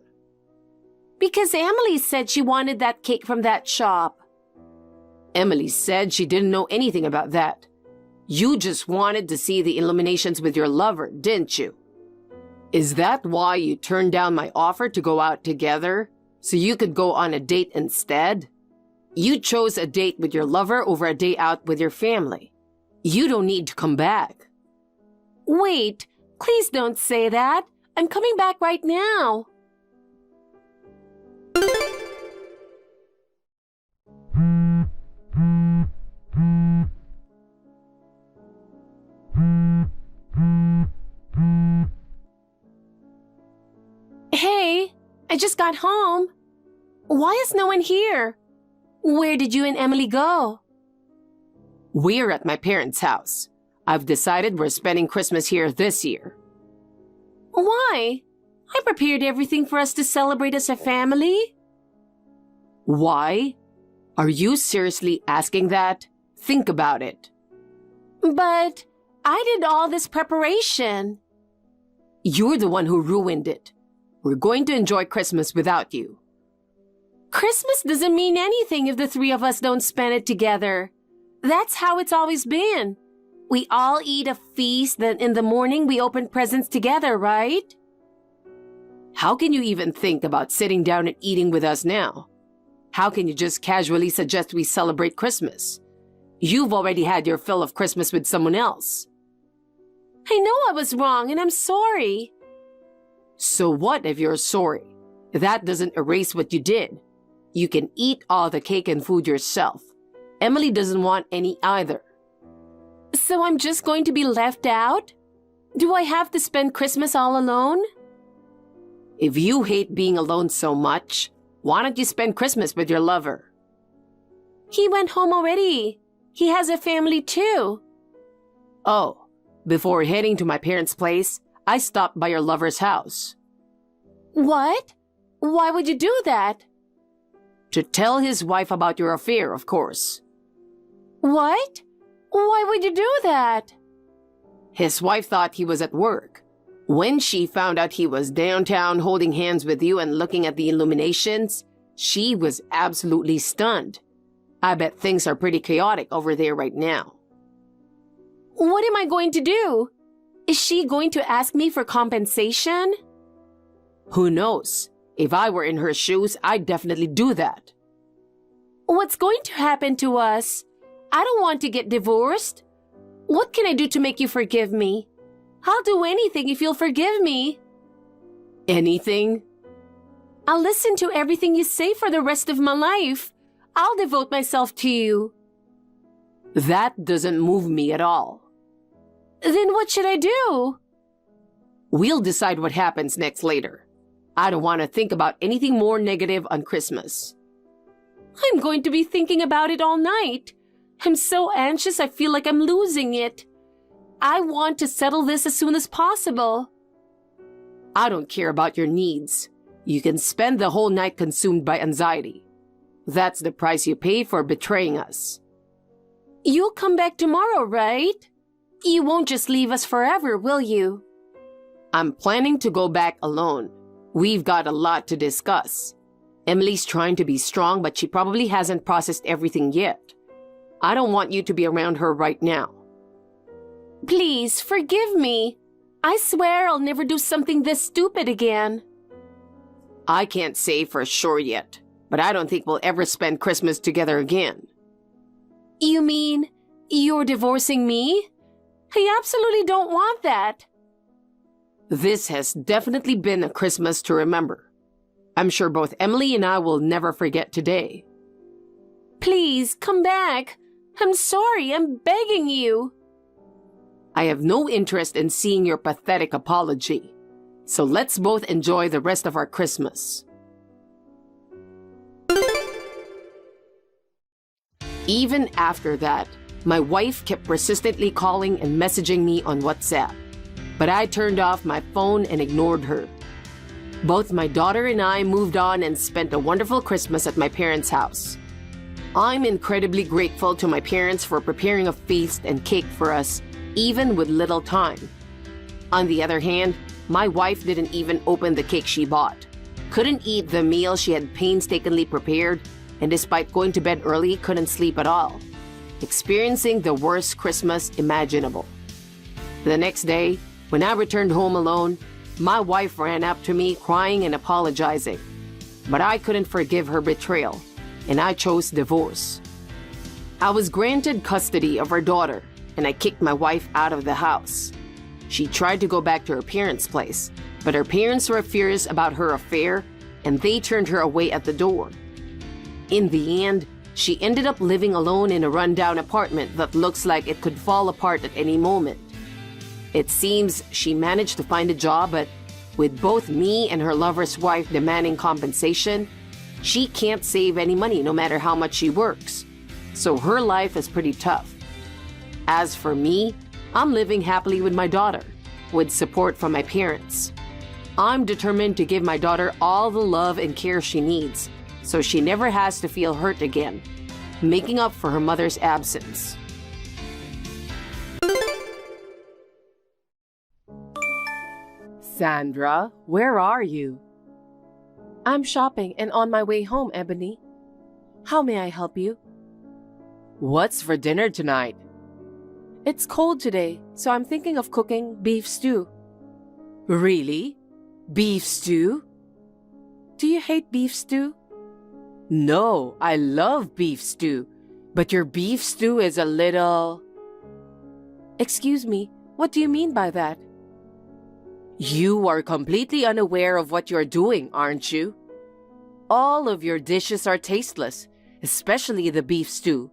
Because Emily said she wanted that cake from that shop. Emily said she didn't know anything about that. You just wanted to see the illuminations with your lover, didn't you? Is that why you turned down my offer to go out together, so you could go on a date instead? You chose a date with your lover over a day out with your family. You don't need to come back. Wait, please don't say that. I'm coming back right now. Hey, I just got home. Why is no one here? Where did you and Emily go? We're at my parents' house. I've decided we're spending Christmas here this year. Why? I prepared everything for us to celebrate as a family. Why? Are you seriously asking that? Think about it. But I did all this preparation. You're the one who ruined it. We're going to enjoy Christmas without you. Christmas doesn't mean anything if the three of us don't spend it together. That's how it's always been. We all eat a feast, then in the morning we open presents together, right? How can you even think about sitting down and eating with us now? How can you just casually suggest we celebrate Christmas? You've already had your fill of Christmas with someone else. I know I was wrong and I'm sorry. So what if you're sorry? That doesn't erase what you did. You can eat all the cake and food yourself. Emily doesn't want any either. So I'm just going to be left out? Do I have to spend Christmas all alone? If you hate being alone so much, why don't you spend Christmas with your lover? He went home already. He has a family too. Oh, before heading to my parents' place, I stopped by your lover's house. What? Why would you do that? To tell his wife about your affair, of course. What? Why would you do that? His wife thought he was at work. When she found out he was downtown holding hands with you and looking at the illuminations, she was absolutely stunned. I bet things are pretty chaotic over there right now. What am I going to do? Is she going to ask me for compensation? Who knows? If I were in her shoes, I'd definitely do that. What's going to happen to us? I don't want to get divorced. What can I do to make you forgive me? I'll do anything if you'll forgive me. Anything? I'll listen to everything you say for the rest of my life. I'll devote myself to you. That doesn't move me at all. Then what should I do? We'll decide what happens next later. I don't want to think about anything more negative on Christmas. I'm going to be thinking about it all night. I'm so anxious I feel like I'm losing it. I want to settle this as soon as possible. I don't care about your needs. You can spend the whole night consumed by anxiety. That's the price you pay for betraying us. You'll come back tomorrow, right? You won't just leave us forever, will you? I'm planning to go back alone. We've got a lot to discuss. Emily's trying to be strong, but she probably hasn't processed everything yet. I don't want you to be around her right now. Please, forgive me. I swear I'll never do something this stupid again. I can't say for sure yet, but I don't think we'll ever spend Christmas together again. You mean you're divorcing me? I absolutely don't want that. This has definitely been a Christmas to remember. I'm sure both Emily and I will never forget today. Please, come back. I'm sorry, I'm begging you. I have no interest in seeing your pathetic apology. So let's both enjoy the rest of our Christmas. Even after that, my wife kept persistently calling and messaging me on WhatsApp. But I turned off my phone and ignored her. Both my daughter and I moved on and spent a wonderful Christmas at my parents' house. I'm incredibly grateful to my parents for preparing a feast and cake for us, even with little time. On the other hand, my wife didn't even open the cake she bought, couldn't eat the meal she had painstakingly prepared, and despite going to bed early, couldn't sleep at all, experiencing the worst Christmas imaginable. The next day, when I returned home alone, my wife ran up to me crying and apologizing. But I couldn't forgive her betrayal, and I chose divorce. I was granted custody of our daughter, and I kicked my wife out of the house. She tried to go back to her parents' place, but her parents were furious about her affair, and they turned her away at the door. In the end, she ended up living alone in a rundown apartment that looks like it could fall apart at any moment. It seems she managed to find a job, but with both me and her lover's wife demanding compensation, she can't save any money no matter how much she works. So her life is pretty tough. As for me, I'm living happily with my daughter, with support from my parents. I'm determined to give my daughter all the love and care she needs, so she never has to feel hurt again, making up for her mother's absence. Sandra, where are you? I'm shopping and on my way home, Ebony. How may I help you? What's for dinner tonight? It's cold today, so I'm thinking of cooking beef stew. Really? Beef stew? Do you hate beef stew? No, I love beef stew, but your beef stew is a little... Excuse me, what do you mean by that? You are completely unaware of what you're doing, aren't you? All of your dishes are tasteless, especially the beef stew.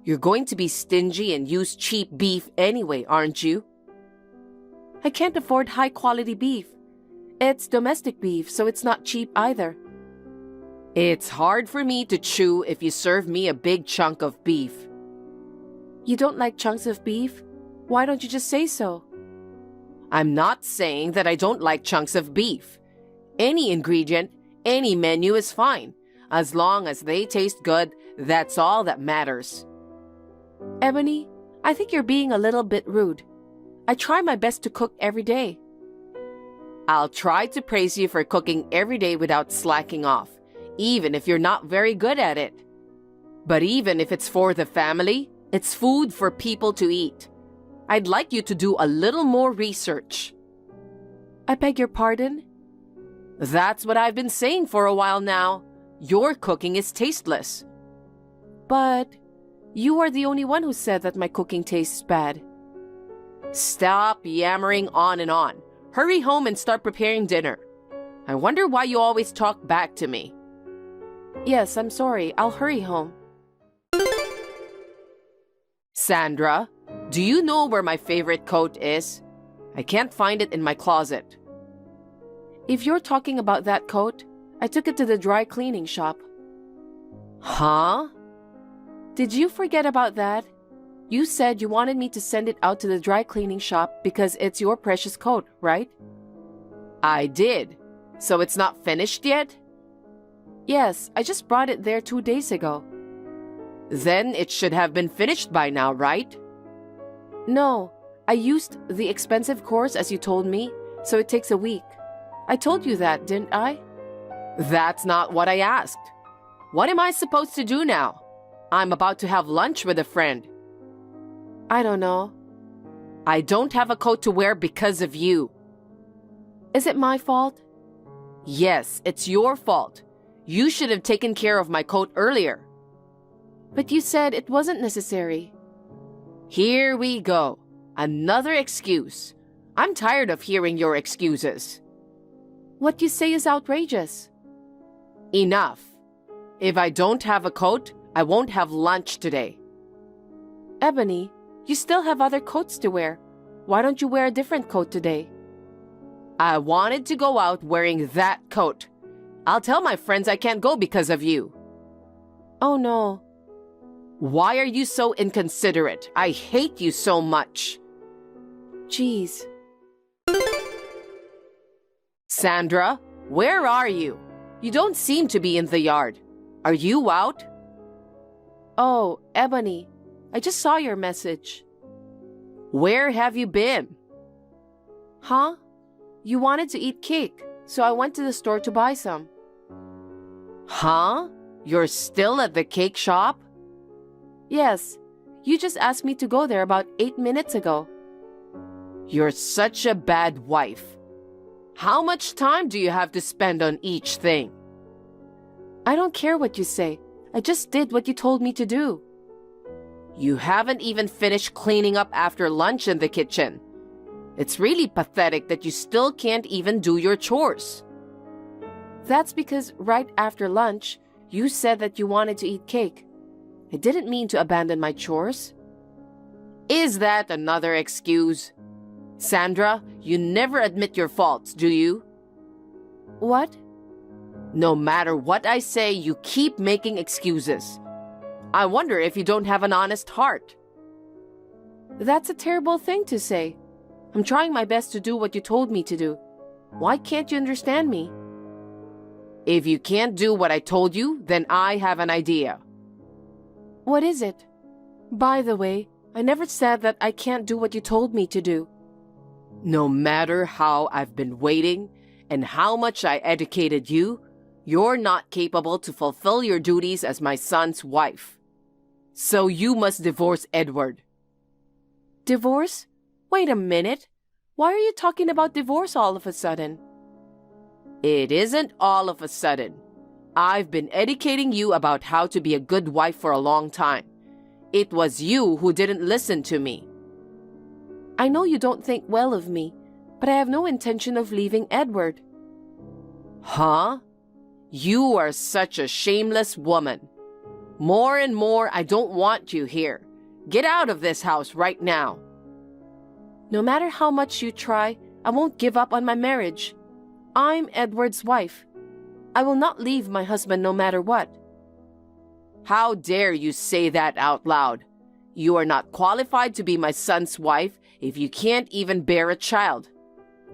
You're going to be stingy and use cheap beef anyway, aren't you? I can't afford high-quality beef. It's domestic beef, so it's not cheap either. It's hard for me to chew if you serve me a big chunk of beef. You don't like chunks of beef? Why don't you just say so? I'm not saying that I don't like chunks of beef. Any ingredient, any menu is fine. As long as they taste good, that's all that matters. Ebony, I think you're being a little bit rude. I try my best to cook every day. I'll try to praise you for cooking every day without slacking off, even if you're not very good at it. But even if it's for the family, it's food for people to eat. I'd like you to do a little more research. I beg your pardon? That's what I've been saying for a while now. Your cooking is tasteless. But you are the only one who said that my cooking tastes bad. Stop yammering on and on. Hurry home and start preparing dinner. I wonder why you always talk back to me. Yes, I'm sorry. I'll hurry home. Sandra, do you know where my favorite coat is? I can't find it in my closet. If you're talking about that coat, I took it to the dry cleaning shop. Huh? Did you forget about that? You said you wanted me to send it out to the dry cleaning shop because it's your precious coat, right? I did. So it's not finished yet? Yes, I just brought it there 2 days ago. Then it should have been finished by now, right? No, I used the expensive course as you told me, so it takes a week. I told you that, didn't I? That's not what I asked. What am I supposed to do now? I'm about to have lunch with a friend. I don't know. I don't have a coat to wear because of you. Is it my fault? Yes, it's your fault. You should have taken care of my coat earlier. But you said it wasn't necessary. Here we go. Another excuse. I'm tired of hearing your excuses. What you say is outrageous. Enough. If I don't have a coat, I won't have lunch today. Ebony, you still have other coats to wear. Why don't you wear a different coat today? I wanted to go out wearing that coat. I'll tell my friends I can't go because of you. Oh no. Why are you so inconsiderate? I hate you so much. Jeez. Sandra, where are you? You don't seem to be in the yard. Are you out? Oh, Ebony, I just saw your message. Where have you been? Huh? You wanted to eat cake, so I went to the store to buy some. Huh? You're still at the cake shop? Yes, you just asked me to go there about 8 minutes ago. You're such a bad wife. How much time do you have to spend on each thing? I don't care what you say. I just did what you told me to do. You haven't even finished cleaning up after lunch in the kitchen. It's really pathetic that you still can't even do your chores. That's because right after lunch, you said that you wanted to eat cake. I didn't mean to abandon my chores. Is that another excuse? Sandra, you never admit your faults, do you? What? No matter what I say, you keep making excuses. I wonder if you don't have an honest heart. That's a terrible thing to say. I'm trying my best to do what you told me to do. Why can't you understand me? If you can't do what I told you, then I have an idea. What is it? By the way, I never said that I can't do what you told me to do. No matter how I've been waiting and how much I educated you, you're not capable to fulfill your duties as my son's wife. So you must divorce Edward. Divorce? Wait a minute. Why are you talking about divorce all of a sudden? It isn't all of a sudden. I've been educating you about how to be a good wife for a long time. It was you who didn't listen to me. I know you don't think well of me, but I have no intention of leaving Edward. Huh? You are such a shameless woman. More and more, I don't want you here. Get out of this house right now. No matter how much you try, I won't give up on my marriage. I'm Edward's wife. I will not leave my husband no matter what. How dare you say that out loud? You are not qualified to be my son's wife if you can't even bear a child.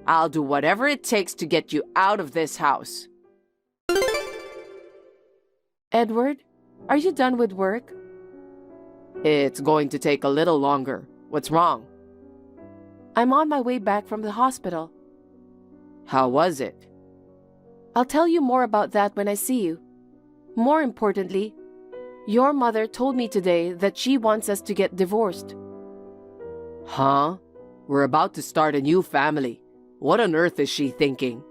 I'll do whatever it takes to get you out of this house. Edward, are you done with work? It's going to take a little longer. What's wrong? I'm on my way back from the hospital. How was it? I'll tell you more about that when I see you. More importantly, your mother told me today that she wants us to get divorced. Huh? We're about to start a new family. What on earth is she thinking?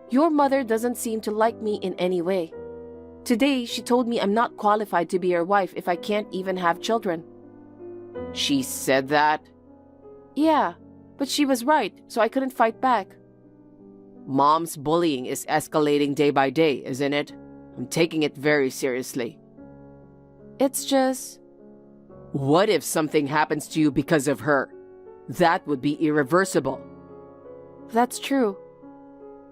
Your mother doesn't seem to like me in any way. Today, she told me I'm not qualified to be her wife if I can't even have children. She said that? Yeah, but she was right, so I couldn't fight back. Mom's bullying is escalating day by day, isn't it? I'm taking it very seriously. It's just... What if something happens to you because of her? That would be irreversible. That's true.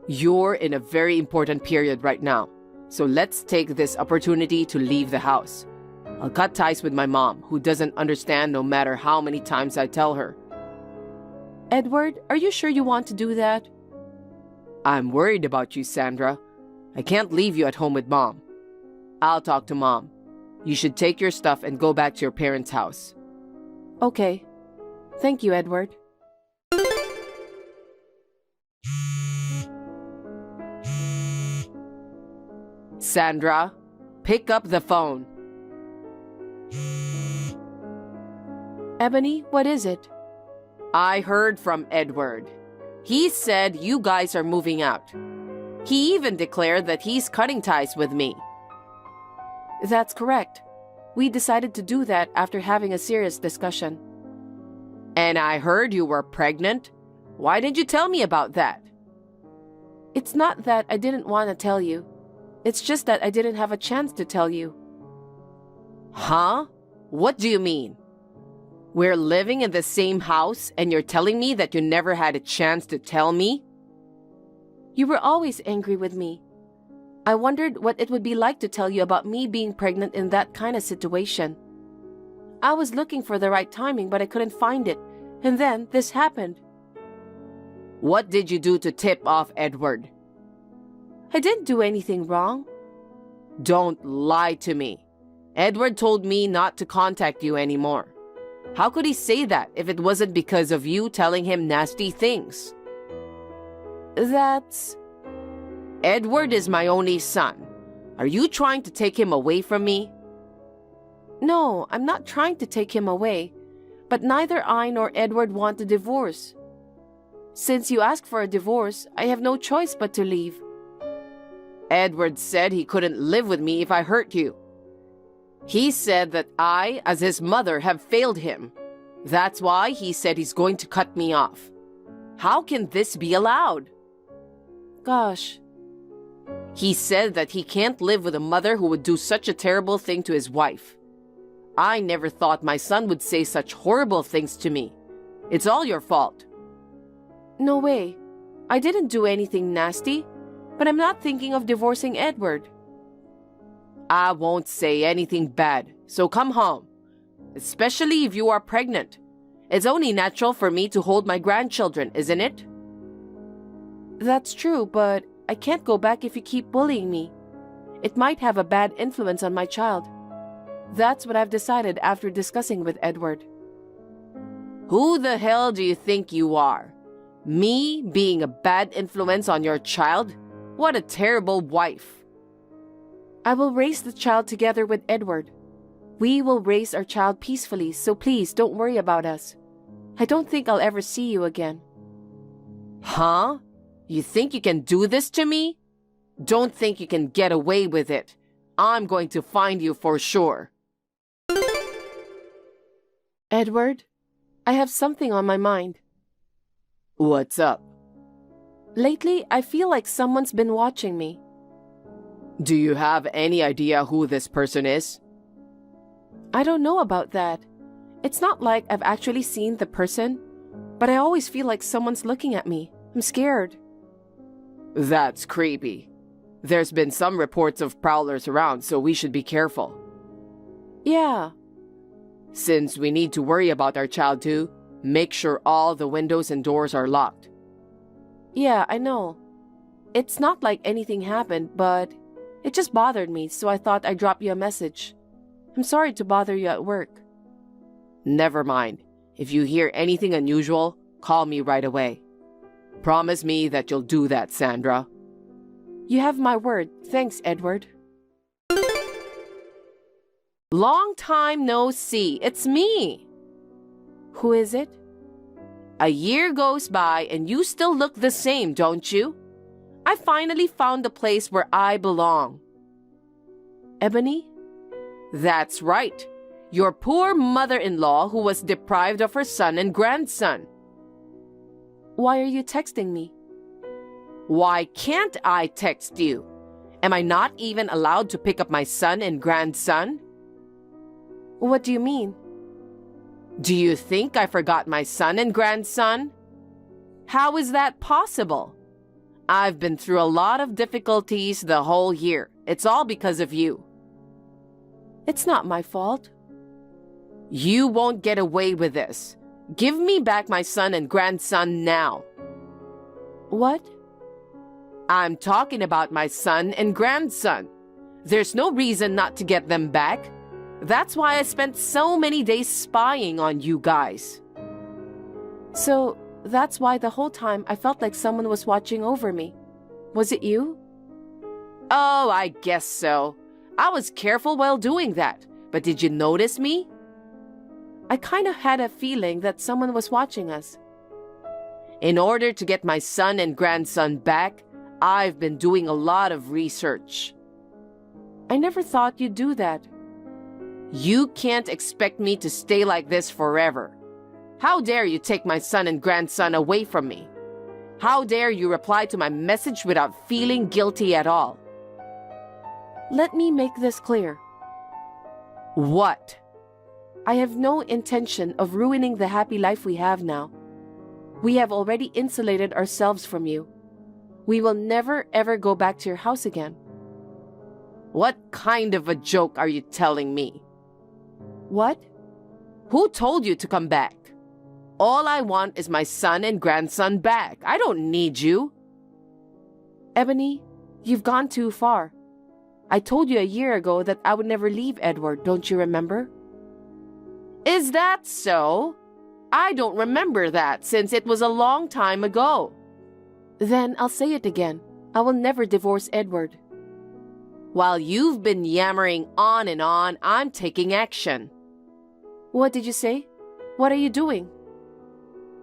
You're in a very important period right now, so let's take this opportunity to leave the house. I'll cut ties with my mom, who doesn't understand no matter how many times I tell her. Edward, are you sure you want to do that? I'm worried about you, Sandra. I can't leave you at home with Mom. I'll talk to Mom. You should take your stuff and go back to your parents' house. Okay. Thank you, Edward. Sandra, pick up the phone. Ebony, what is it? I heard from Edward. He said you guys are moving out. He even declared that he's cutting ties with me. That's correct. We decided to do that after having a serious discussion. And I heard you were pregnant. Why didn't you tell me about that? It's not that I didn't want to tell you. It's just that I didn't have a chance to tell you. Huh? What do you mean? We're living in the same house and you're telling me that you never had a chance to tell me? You were always angry with me. I wondered what it would be like to tell you about me being pregnant in that kind of situation. I was looking for the right timing, but I couldn't find it. And then this happened. What did you do to tip off Edward? I didn't do anything wrong. Don't lie to me. Edward told me not to contact you anymore. How could he say that if it wasn't because of you telling him nasty things? That's... Edward is my only son. Are you trying to take him away from me? No, I'm not trying to take him away. But neither I nor Edward want a divorce. Since you asked for a divorce, I have no choice but to leave. Edward said he couldn't live with me if I hurt you. He said that I, as his mother, have failed him. That's why he said he's going to cut me off. How can this be allowed? Gosh. He said that he can't live with a mother who would do such a terrible thing to his wife. I never thought my son would say such horrible things to me. It's all your fault. No way. I didn't do anything nasty, but I'm not thinking of divorcing Edward. I won't say anything bad, so come home. Especially if you are pregnant. It's only natural for me to hold my grandchildren, isn't it? That's true, but I can't go back if you keep bullying me. It might have a bad influence on my child. That's what I've decided after discussing with Edward. Who the hell do you think you are? Me being a bad influence on your child? What a terrible wife. I will raise the child together with Edward. We will raise our child peacefully, so please don't worry about us. I don't think I'll ever see you again. Huh? You think you can do this to me? Don't think you can get away with it. I'm going to find you for sure. Edward, I have something on my mind. What's up? Lately, I feel like someone's been watching me. Do you have any idea who this person is? I don't know about that. It's not like I've actually seen the person, but I always feel like someone's looking at me. I'm scared. That's creepy. There's been some reports of prowlers around, so we should be careful. Yeah. Since we need to worry about our child too, make sure all the windows and doors are locked. Yeah, I know. It's not like anything happened, but it just bothered me, so I thought I'd drop you a message. I'm sorry to bother you at work. Never mind. If you hear anything unusual, call me right away. Promise me that you'll do that, Sandra. You have my word. Thanks, Edward. Long time no see. It's me. Who is it? A year goes by and you still look the same, don't you? I finally found the place where I belong. Ebony? That's right. Your poor mother-in-law who was deprived of her son and grandson. Why are you texting me? Why can't I text you? Am I not even allowed to pick up my son and grandson? What do you mean? Do you think I forgot my son and grandson? How is that possible? I've been through a lot of difficulties the whole year. It's all because of you. It's not my fault. You won't get away with this. Give me back my son and grandson now. What? I'm talking about my son and grandson. There's no reason not to get them back. That's why I spent so many days spying on you guys. So, that's why the whole time I felt like someone was watching over me. Was it you? Oh, I guess so. I was careful while doing that. But did you notice me? I kind of had a feeling that someone was watching us. In order to get my son and grandson back, I've been doing a lot of research. I never thought you'd do that. You can't expect me to stay like this forever. How dare you take my son and grandson away from me? How dare you reply to my message without feeling guilty at all? Let me make this clear. What? I have no intention of ruining the happy life we have now. We have already insulated ourselves from you. We will never ever go back to your house again. What kind of a joke are you telling me? What? Who told you to come back? All I want is my son and grandson back. I don't need you. Ebony, you've gone too far. I told you a year ago that I would never leave Edward, don't you remember? Is that so? I don't remember that since it was a long time ago. Then I'll say it again. I will never divorce Edward. While you've been yammering on and on, I'm taking action. What did you say? What are you doing?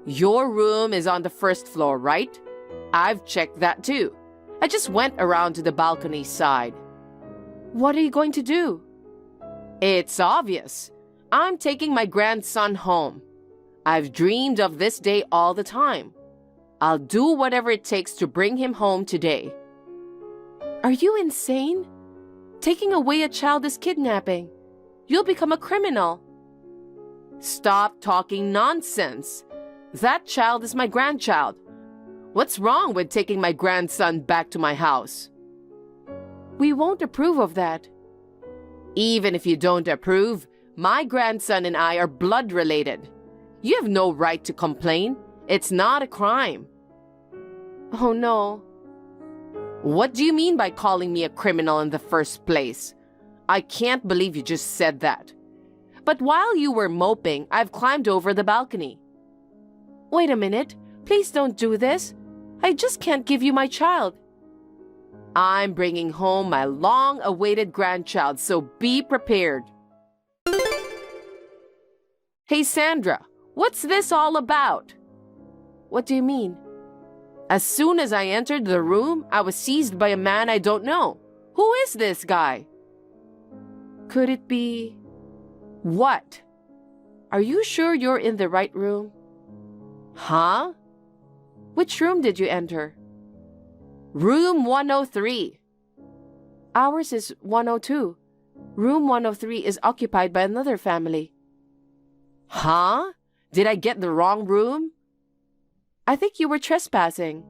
Your room is on the first floor, right? I've checked that too. I just went around to the balcony side. What are you going to do? It's obvious. I'm taking my grandson home. I've dreamed of this day all the time. I'll do whatever it takes to bring him home today. Are you insane? Taking away a child is kidnapping. You'll become a criminal. Stop talking nonsense. That child is my grandchild. What's wrong with taking my grandson back to my house? We won't approve of that. Even if you don't approve, my grandson and I are blood related. You have no right to complain. It's not a crime. Oh no. What do you mean by calling me a criminal in the first place? I can't believe you just said that. But while you were moping, I've climbed over the balcony. Wait a minute. Please don't do this. I just can't give you my child. I'm bringing home my long-awaited grandchild, so be prepared. Hey, Sandra, what's this all about? What do you mean? As soon as I entered the room, I was seized by a man I don't know. Who is this guy? Could it be... What? Are you sure you're in the right room? Huh? Which room did you enter? Room 103. Ours is 102. Room 103 is occupied by another family. Huh? Did I get the wrong room? I think you were trespassing.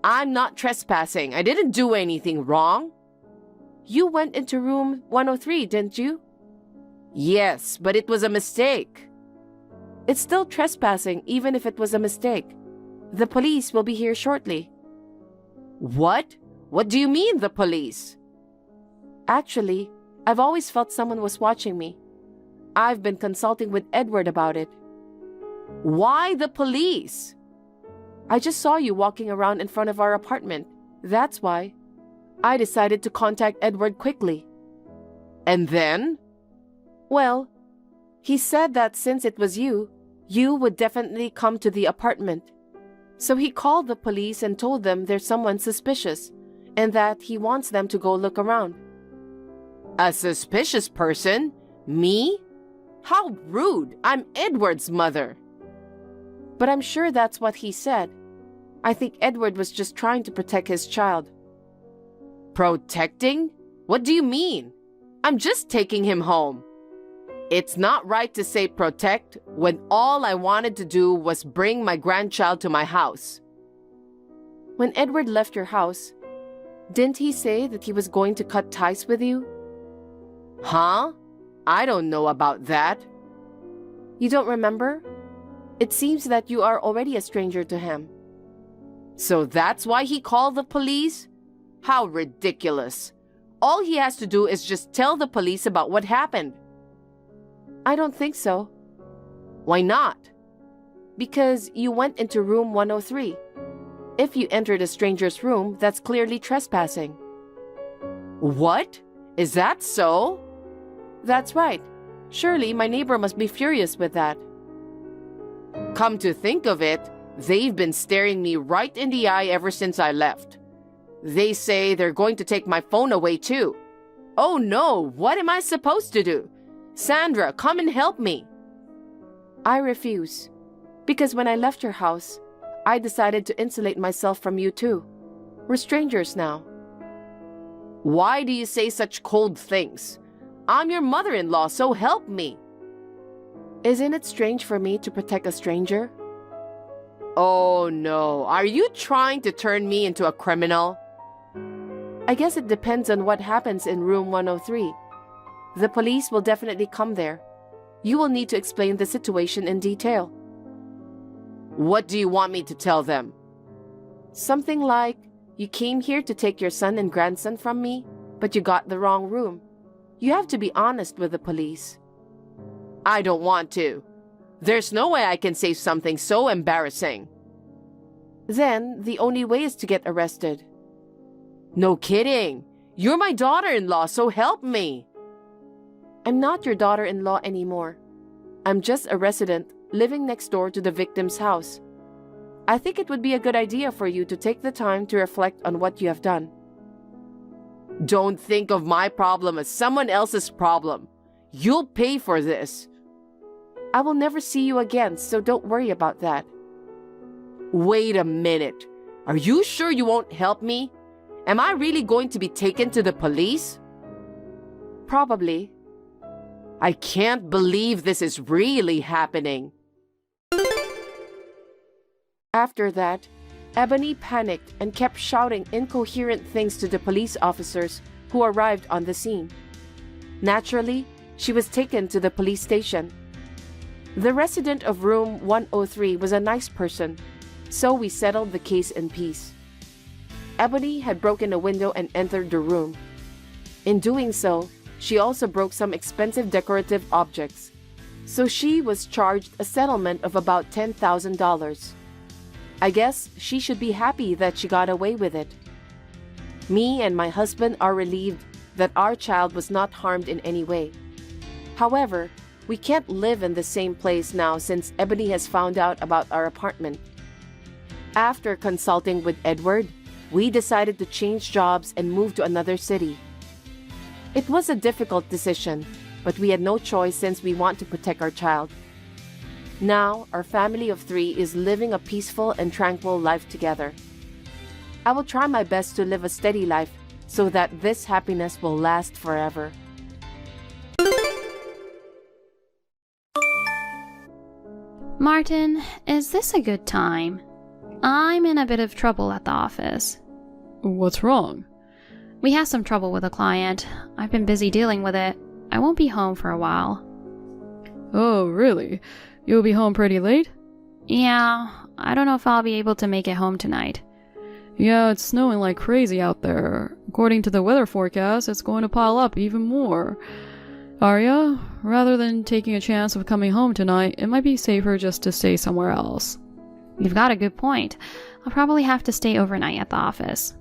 I'm not trespassing. I didn't do anything wrong. You went into room 103, didn't you? Yes, but it was a mistake. It's still trespassing, even if it was a mistake. The police will be here shortly. What? What do you mean, the police? Actually, I've always felt someone was watching me. I've been consulting with Edward about it. Why the police? I just saw you walking around in front of our apartment. That's why. I decided to contact Edward quickly. And then? Well, he said that since it was you would definitely come to the apartment. So he called the police and told them there's someone suspicious and that he wants them to go look around. A suspicious person? Me? How rude! I'm Edward's mother. But I'm sure that's what he said. I think Edward was just trying to protect his child. Protecting? What do you mean? I'm just taking him home. It's not right to say protect when all I wanted to do was bring my grandchild to my house. When Edward left your house, didn't he say that he was going to cut ties with you? Huh? I don't know about that. You don't remember? It seems that you are already a stranger to him. So that's why he called the police? How ridiculous. All he has to do is just tell the police about what happened. I don't think so. Why not? Because you went into room 103. If you entered a stranger's room, that's clearly trespassing. What? Is that so? That's right. Surely my neighbor must be furious with that. Come to think of it, they've been staring me right in the eye ever since I left. They say they're going to take my phone away too. Oh no, what am I supposed to do? Sandra, come and help me. I refuse. Because when I left your house, I decided to insulate myself from you too. We're strangers now. Why do you say such cold things? I'm your mother-in-law, so help me. Isn't it strange for me to protect a stranger? Oh no, are you trying to turn me into a criminal? I guess it depends on what happens in room 103. The police will definitely come there. You will need to explain the situation in detail. What do you want me to tell them? Something like, you came here to take your son and grandson from me, but you got the wrong room. You have to be honest with the police. I don't want to. There's no way I can say something so embarrassing. Then, the only way is to get arrested. No kidding. You're my daughter-in-law, so help me. I'm not your daughter-in-law anymore. I'm just a resident living next door to the victim's house. I think it would be a good idea for you to take the time to reflect on what you have done. Don't think of my problem as someone else's problem. You'll pay for this. I will never see you again, so don't worry about that. Wait a minute. Are you sure you won't help me? Am I really going to be taken to the police? Probably. I can't believe this is really happening. After that, Ebony panicked and kept shouting incoherent things to the police officers who arrived on the scene. Naturally, she was taken to the police station. The resident of room 103 was a nice person, so we settled the case in peace. Ebony had broken a window and entered the room. In doing so, she also broke some expensive decorative objects, so she was charged a settlement of about $10,000. I guess she should be happy that she got away with it. Me and my husband are relieved that our child was not harmed in any way. However, we can't live in the same place now since Ebony has found out about our apartment. After consulting with Edward, we decided to change jobs and move to another city. It was a difficult decision, but we had no choice since we want to protect our child. Now, our family of 3 is living a peaceful and tranquil life together. I will try my best to live a steady life so that this happiness will last forever. Martin, is this a good time? I'm in a bit of trouble at the office. What's wrong? We have some trouble with a client. I've been busy dealing with it. I won't be home for a while. Oh, really? You'll be home pretty late? Yeah, I don't know if I'll be able to make it home tonight. Yeah, it's snowing like crazy out there. According to the weather forecast, it's going to pile up even more. Arya, rather than taking a chance of coming home tonight, it might be safer just to stay somewhere else. You've got a good point. I'll probably have to stay overnight at the office.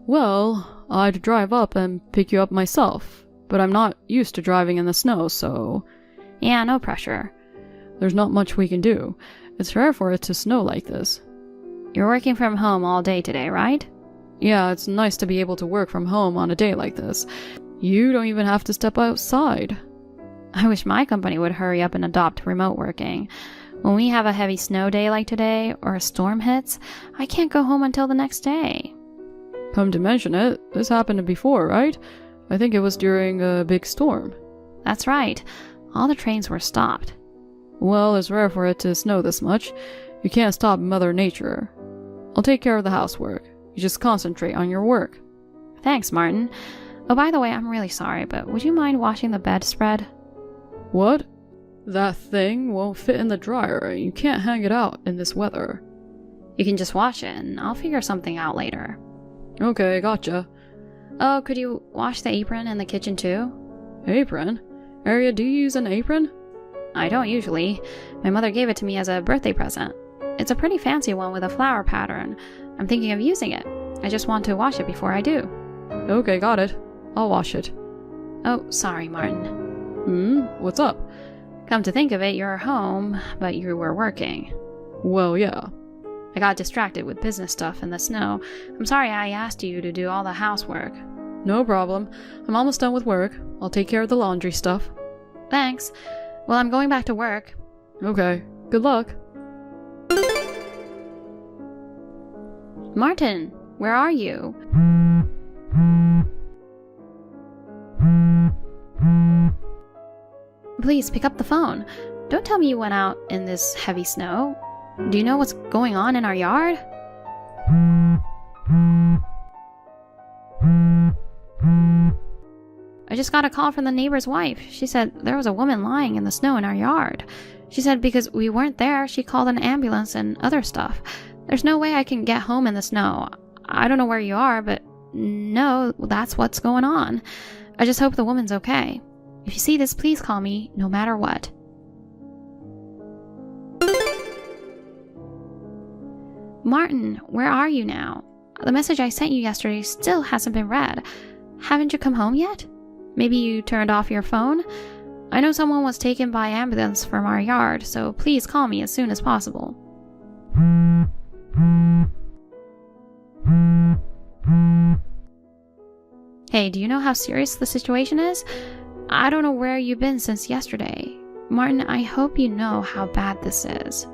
Well, I'd drive up and pick you up myself, but I'm not used to driving in the snow, so... Yeah, no pressure. There's not much we can do. It's rare for it to snow like this. You're working from home all day today, right? Yeah, it's nice to be able to work from home on a day like this. You don't even have to step outside. I wish my company would hurry up and adopt remote working. When we have a heavy snow day like today, or a storm hits, I can't go home until the next day. Come to mention it, this happened before, right? I think it was during a big storm. That's right. All the trains were stopped. Well, it's rare for it to snow this much. You can't stop Mother Nature. I'll take care of the housework. You just concentrate on your work. Thanks, Martin. Oh, by the way, I'm really sorry, but would you mind washing the bedspread? What? That thing won't fit in the dryer. You can't hang it out in this weather. You can just wash it, and I'll figure something out later. Okay, gotcha. Oh, could you wash the apron in the kitchen too? Apron? Arya, do you use an apron? I don't usually. My mother gave it to me as a birthday present. It's a pretty fancy one with a flower pattern. I'm thinking of using it. I just want to wash it before I do. Okay, got it. I'll wash it. Oh, sorry, Martin. What's up? Come to think of it, you're home, but you were working. Well, yeah. I got distracted with business stuff in the snow. I'm sorry I asked you to do all the housework. No problem. I'm almost done with work. I'll take care of the laundry stuff. Thanks. Well, I'm going back to work. Okay. Good luck. Martin, where are you? Please pick up the phone. Don't tell me you went out in this heavy snow. Do you know what's going on in our yard? I just got a call from the neighbor's wife. She said there was a woman lying in the snow in our yard. She said because we weren't there, she called an ambulance and other stuff. There's no way I can get home in the snow. I don't know where you are, but no, that's what's going on. I just hope the woman's okay. If you see this, please call me, no matter what. Martin, where are you now? The message I sent you yesterday still hasn't been read. Haven't you come home yet? Maybe you turned off your phone? I know someone was taken by ambulance from our yard, so please call me as soon as possible. Hey, do you know how serious the situation is? I don't know where you've been since yesterday. Martin, I hope you know how bad this is.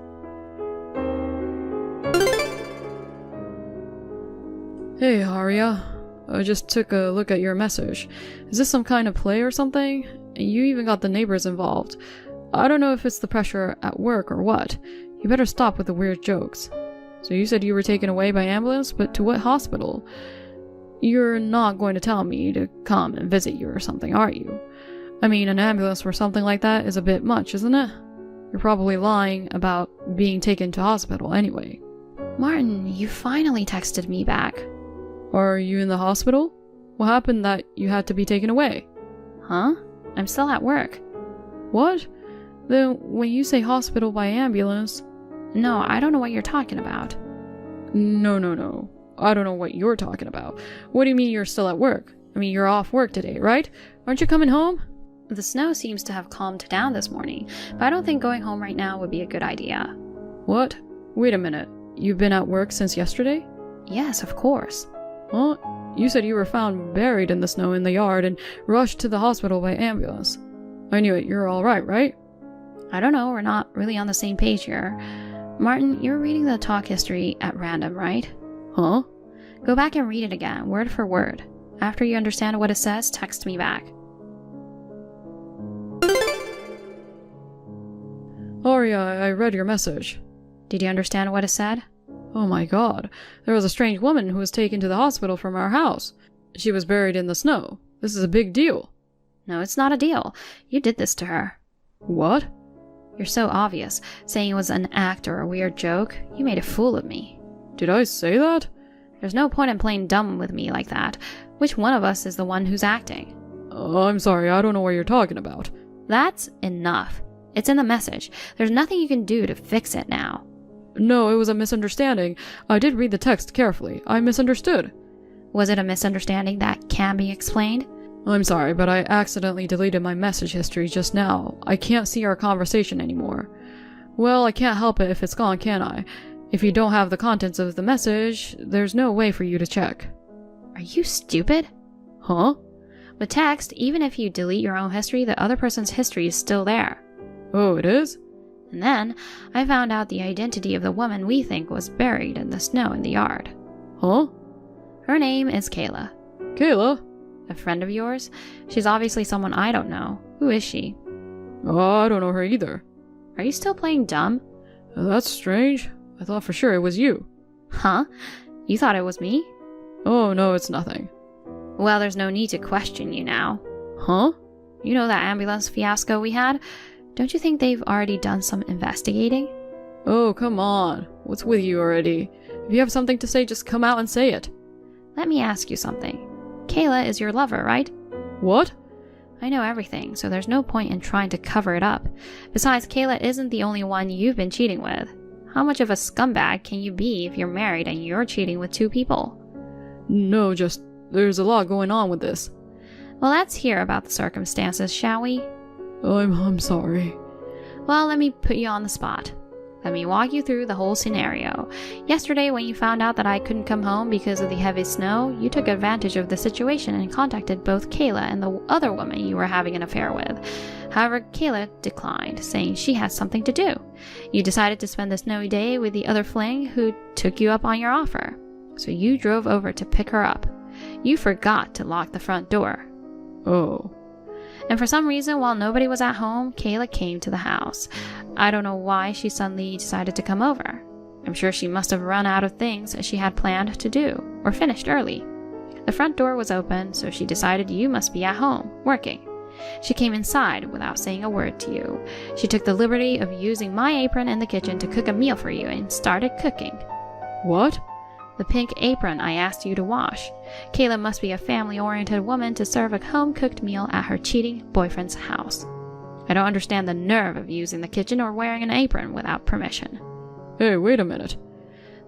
Hey, Arya. I just took a look at your message. Is this some kind of play or something? You even got the neighbors involved. I don't know if it's the pressure at work or what. You better stop with the weird jokes. So you said you were taken away by ambulance, but to what hospital? You're not going to tell me to come and visit you or something, are you? I mean, an ambulance for something like that is a bit much, isn't it? You're probably lying about being taken to hospital anyway. Martin, you finally texted me back. Are you in the hospital? What happened that you had to be taken away? Huh? I'm still at work. What? Then when you say hospital by ambulance... No, I don't know what you're talking about. No. I don't know what you're talking about. What do you mean you're still at work? I mean, you're off work today, right? Aren't you coming home? The snow seems to have calmed down this morning, but I don't think going home right now would be a good idea. What? Wait a minute. You've been at work since yesterday? Yes, of course. Well, you said you were found buried in the snow in the yard and rushed to the hospital by ambulance. I knew it. You're all right, right? I don't know. We're not really on the same page here. Martin, you're reading the talk history at random, right? Huh? Go back and read it again, word for word. After you understand what it says, text me back. Arya, I read your message. Did you understand what it said? Oh my god. There was a strange woman who was taken to the hospital from our house. She was buried in the snow. This is a big deal. No, it's not a deal. You did this to her. What? You're so obvious, saying it was an act or a weird joke. You made a fool of me. Did I say that? There's no point in playing dumb with me like that. Which one of us is the one who's acting? I'm sorry, I don't know what you're talking about. That's enough. It's in the message. There's nothing you can do to fix it now. No, it was a misunderstanding. I did read the text carefully. I misunderstood. Was it a misunderstanding that can be explained? I'm sorry, but I accidentally deleted my message history just now. I can't see our conversation anymore. Well, I can't help it if it's gone, can I? If you don't have the contents of the message, there's no way for you to check. Are you stupid? Huh? With text, even if you delete your own history, the other person's history is still there. Oh, it is? And then, I found out the identity of the woman we think was buried in the snow in the yard. Huh? Her name is Kayla. Kayla? A friend of yours? She's obviously someone I don't know. Who is she? I don't know her either. Are you still playing dumb? That's strange. I thought for sure it was you. Huh? You thought it was me? Oh, no, it's nothing. Well, there's no need to question you now. Huh? You know that ambulance fiasco we had? Don't you think they've already done some investigating? Oh, come on. What's with you already? If you have something to say, just come out and say it. Let me ask you something. Kayla is your lover, right? What? I know everything, so there's no point in trying to cover it up. Besides, Kayla isn't the only one you've been cheating with. How much of a scumbag can you be if you're married and you're cheating with 2 people? No, just there's a lot going on with this. Well, let's hear about the circumstances, shall we? I'm sorry. Well, let me put you on the spot. Let me walk you through the whole scenario. Yesterday, when you found out that I couldn't come home because of the heavy snow, you took advantage of the situation and contacted both Kayla and the other woman you were having an affair with. However, Kayla declined, saying she had something to do. You decided to spend the snowy day with the other fling who took you up on your offer. So you drove over to pick her up. You forgot to lock the front door. Oh. And for some reason, while nobody was at home, Kayla came to the house. I don't know why she suddenly decided to come over. I'm sure she must have run out of things she had planned to do, or finished early. The front door was open, so she decided you must be at home, working. She came inside without saying a word to you. She took the liberty of using my apron in the kitchen to cook a meal for you and started cooking. What? The pink apron I asked you to wash. Kayla must be a family-oriented woman to serve a home-cooked meal at her cheating boyfriend's house. I don't understand the nerve of using the kitchen or wearing an apron without permission. Hey, wait a minute.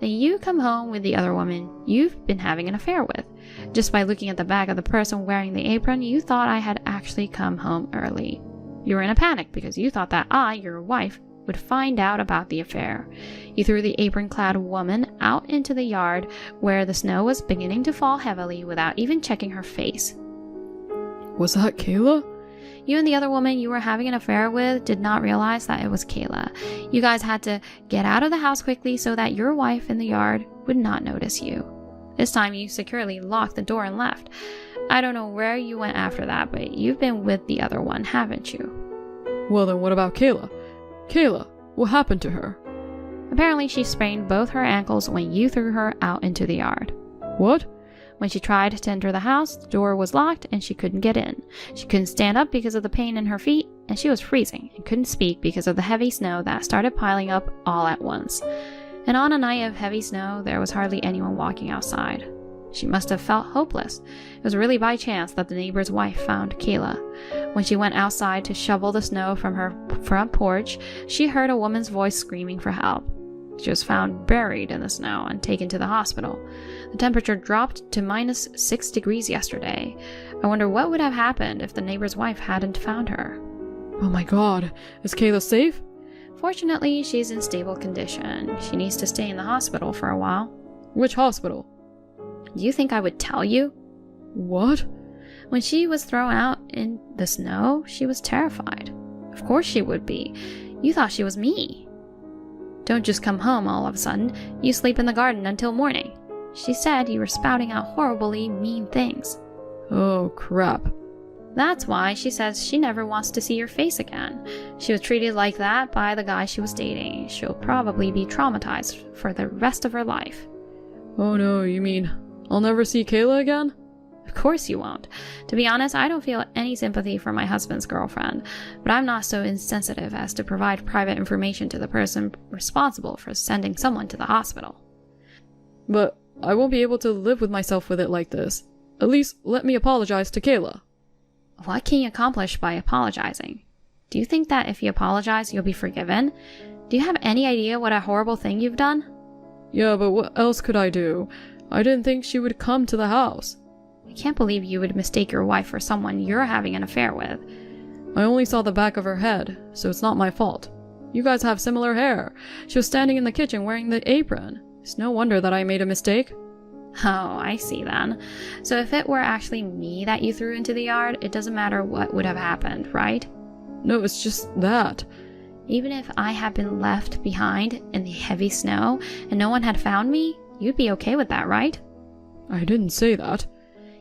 Then you come home with the other woman you've been having an affair with. Just by looking at the back of the person wearing the apron, you thought I had actually come home early. You were in a panic because you thought that I, your wife, would find out about the affair. You threw the apron-clad woman out into the yard where the snow was beginning to fall heavily without even checking her face. Was that Kayla? You and the other woman you were having an affair with did not realize that it was Kayla. You guys had to get out of the house quickly so that your wife in the yard would not notice you. This time you securely locked the door and left. I don't know where you went after that, but you've been with the other one, haven't you? Well then, what about Kayla? Kayla, what happened to her? Apparently she sprained both her ankles when you threw her out into the yard. What? When she tried to enter the house, the door was locked and she couldn't get in. She couldn't stand up because of the pain in her feet, and she was freezing and couldn't speak because of the heavy snow that started piling up all at once. And on a night of heavy snow, there was hardly anyone walking outside. She must have felt hopeless. It was really by chance that the neighbor's wife found Kayla. When she went outside to shovel the snow from her front porch, she heard a woman's voice screaming for help. She was found buried in the snow and taken to the hospital. The temperature dropped to -6 degrees yesterday. I wonder what would have happened if the neighbor's wife hadn't found her. Oh my god, is Kayla safe? Fortunately, she's in stable condition. She needs to stay in the hospital for a while. Which hospital? Do you think I would tell you? What? When she was thrown out in the snow, she was terrified. Of course she would be. You thought she was me. Don't just come home all of a sudden. You sleep in the garden until morning. She said you were spouting out horribly mean things. Oh, crap. That's why she says she never wants to see your face again. She was treated like that by the guy she was dating. She'll probably be traumatized for the rest of her life. Oh no, you mean I'll never see Kayla again? Of course you won't. To be honest, I don't feel any sympathy for my husband's girlfriend, but I'm not so insensitive as to provide private information to the person responsible for sending someone to the hospital. But I won't be able to live with myself with it like this. At least let me apologize to Kayla. What can you accomplish by apologizing? Do you think that if you apologize, you'll be forgiven? Do you have any idea what a horrible thing you've done? Yeah, but what else could I do? I didn't think she would come to the house. I can't believe you would mistake your wife for someone you're having an affair with. I only saw the back of her head, so it's not my fault. You guys have similar hair. She was standing in the kitchen wearing the apron. It's no wonder that I made a mistake. Oh, I see then. So if it were actually me that you threw into the yard, it doesn't matter what would have happened, right? No, it's just that. Even if I had been left behind in the heavy snow and no one had found me, you'd be okay with that, right? I didn't say that.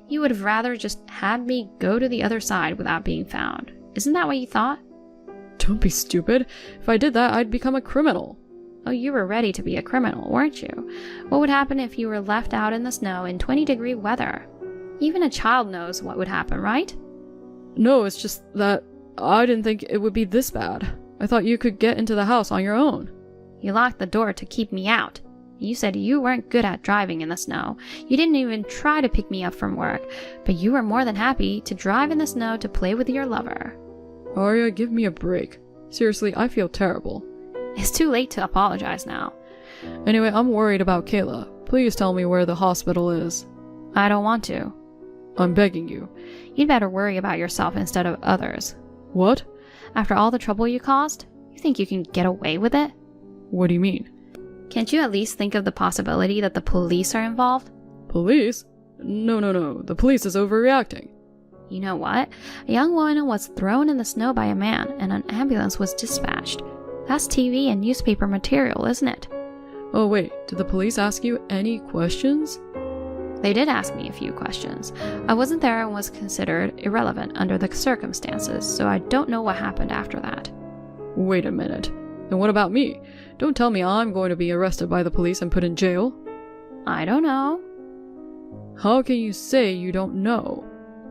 You would have rather just had me go to the other side without being found. Isn't that what you thought? Don't be stupid. If I did that, I'd become a criminal. Oh, you were ready to be a criminal, weren't you? What would happen if you were left out in the snow in 20-degree weather? Even a child knows what would happen, right? No, it's just that I didn't think it would be this bad. I thought you could get into the house on your own. You locked the door to keep me out. You said you weren't good at driving in the snow. You didn't even try to pick me up from work, but you were more than happy to drive in the snow to play with your lover. Arya, give me a break. Seriously, I feel terrible. It's too late to apologize now. Anyway, I'm worried about Kayla. Please tell me where the hospital is. I don't want to. I'm begging you. You'd better worry about yourself instead of others. What? After all the trouble you caused, you think you can get away with it? What do you mean? Can't you at least think of the possibility that the police are involved? Police? No. The police is overreacting. You know what? A young woman was thrown in the snow by a man, and an ambulance was dispatched. That's TV and newspaper material, isn't it? Oh wait, did the police ask you any questions? They did ask me a few questions. I wasn't there and was considered irrelevant under the circumstances, so I don't know what happened after that. Wait a minute. Then what about me? Don't tell me I'm going to be arrested by the police and put in jail. I don't know. How can you say you don't know?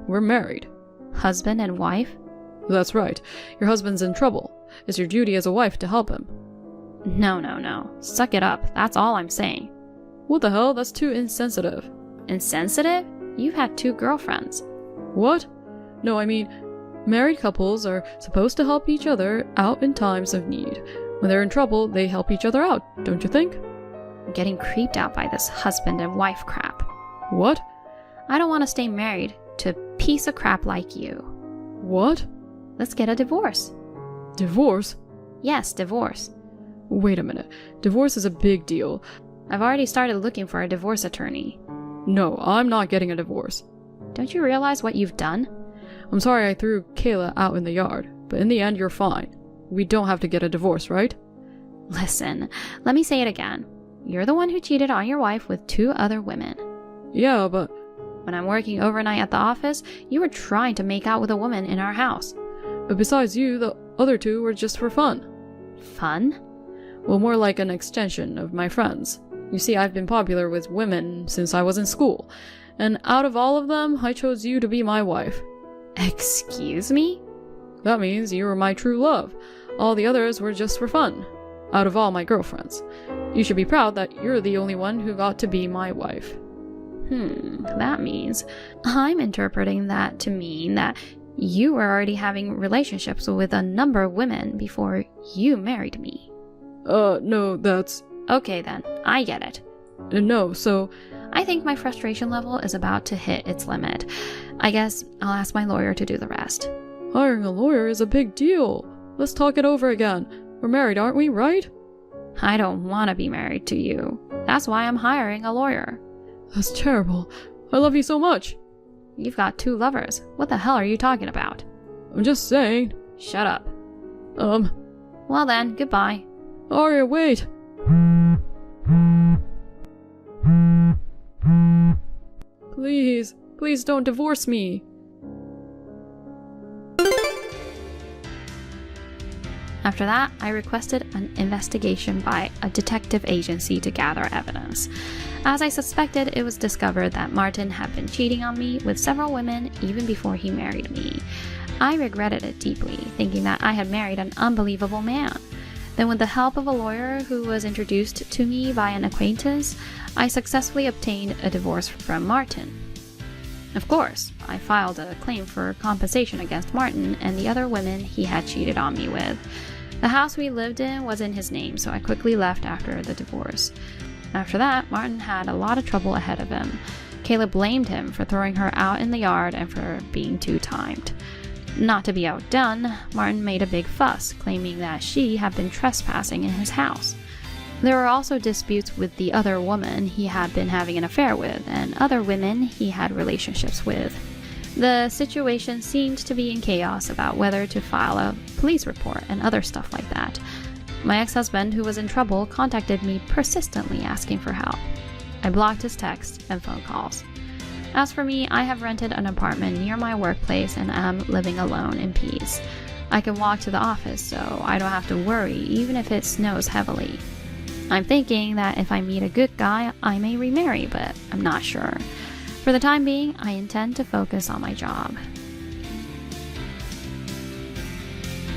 We're married. Husband and wife? That's right. Your husband's in trouble. It's your duty as a wife to help him. No. Suck it up. That's all I'm saying. What the hell? That's too insensitive. Insensitive? You've had 2 girlfriends. What? No, I mean, married couples are supposed to help each other out in times of need. When they're in trouble, they help each other out, don't you think? I'm getting creeped out by this husband and wife crap. What? I don't want to stay married to a piece of crap like you. What? Let's get a divorce. Divorce? Yes, divorce. Wait a minute. Divorce is a big deal. I've already started looking for a divorce attorney. No, I'm not getting a divorce. Don't you realize what you've done? I'm sorry I threw Kayla out in the yard, but in the end, you're fine. We don't have to get a divorce, right? Listen, let me say it again. You're the one who cheated on your wife with 2 other women. Yeah, but... When I'm working overnight at the office, you were trying to make out with a woman in our house. But besides you, the other 2 were just for fun. Fun? Well, more like an extension of my friends. You see, I've been popular with women since I was in school, and out of all of them, I chose you to be my wife. Excuse me? That means you were my true love. All the others were just for fun. Out of all my girlfriends. You should be proud that you're the only one who got to be my wife. That means I'm interpreting that to mean that you were already having relationships with a number of women before you married me. No, that's... Okay then, I get it. No, so... I think my frustration level is about to hit its limit. I guess I'll ask my lawyer to do the rest. Hiring a lawyer is a big deal. Let's talk it over again. We're married, aren't we, right? I don't want to be married to you. That's why I'm hiring a lawyer. That's terrible. I love you so much. You've got 2 lovers. What the hell are you talking about? I'm just saying. Shut up. Well then, goodbye. Arya, wait. Please don't divorce me. After that, I requested an investigation by a detective agency to gather evidence. As I suspected, it was discovered that Martin had been cheating on me with several women even before he married me. I regretted it deeply, thinking that I had married an unbelievable man. Then, with the help of a lawyer who was introduced to me by an acquaintance, I successfully obtained a divorce from Martin. Of course, I filed a claim for compensation against Martin and the other women he had cheated on me with. The house we lived in was in his name, so I quickly left after the divorce. After that, Martin had a lot of trouble ahead of him. Kayla blamed him for throwing her out in the yard and for being too timed. Not to be outdone, Martin made a big fuss, claiming that she had been trespassing in his house. There were also disputes with the other woman he had been having an affair with, and other women he had relationships with. The situation seemed to be in chaos about whether to file a police report and other stuff like that. My ex-husband, who was in trouble, contacted me persistently asking for help. I blocked his texts and phone calls. As for me, I have rented an apartment near my workplace and am living alone in peace. I can walk to the office, so I don't have to worry even if it snows heavily. I'm thinking that if I meet a good guy, I may remarry, but I'm not sure. For the time being, I intend to focus on my job.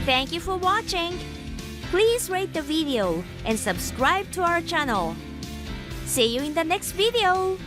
Thank you for watching. Please rate the video and subscribe to our channel. See you in the next video.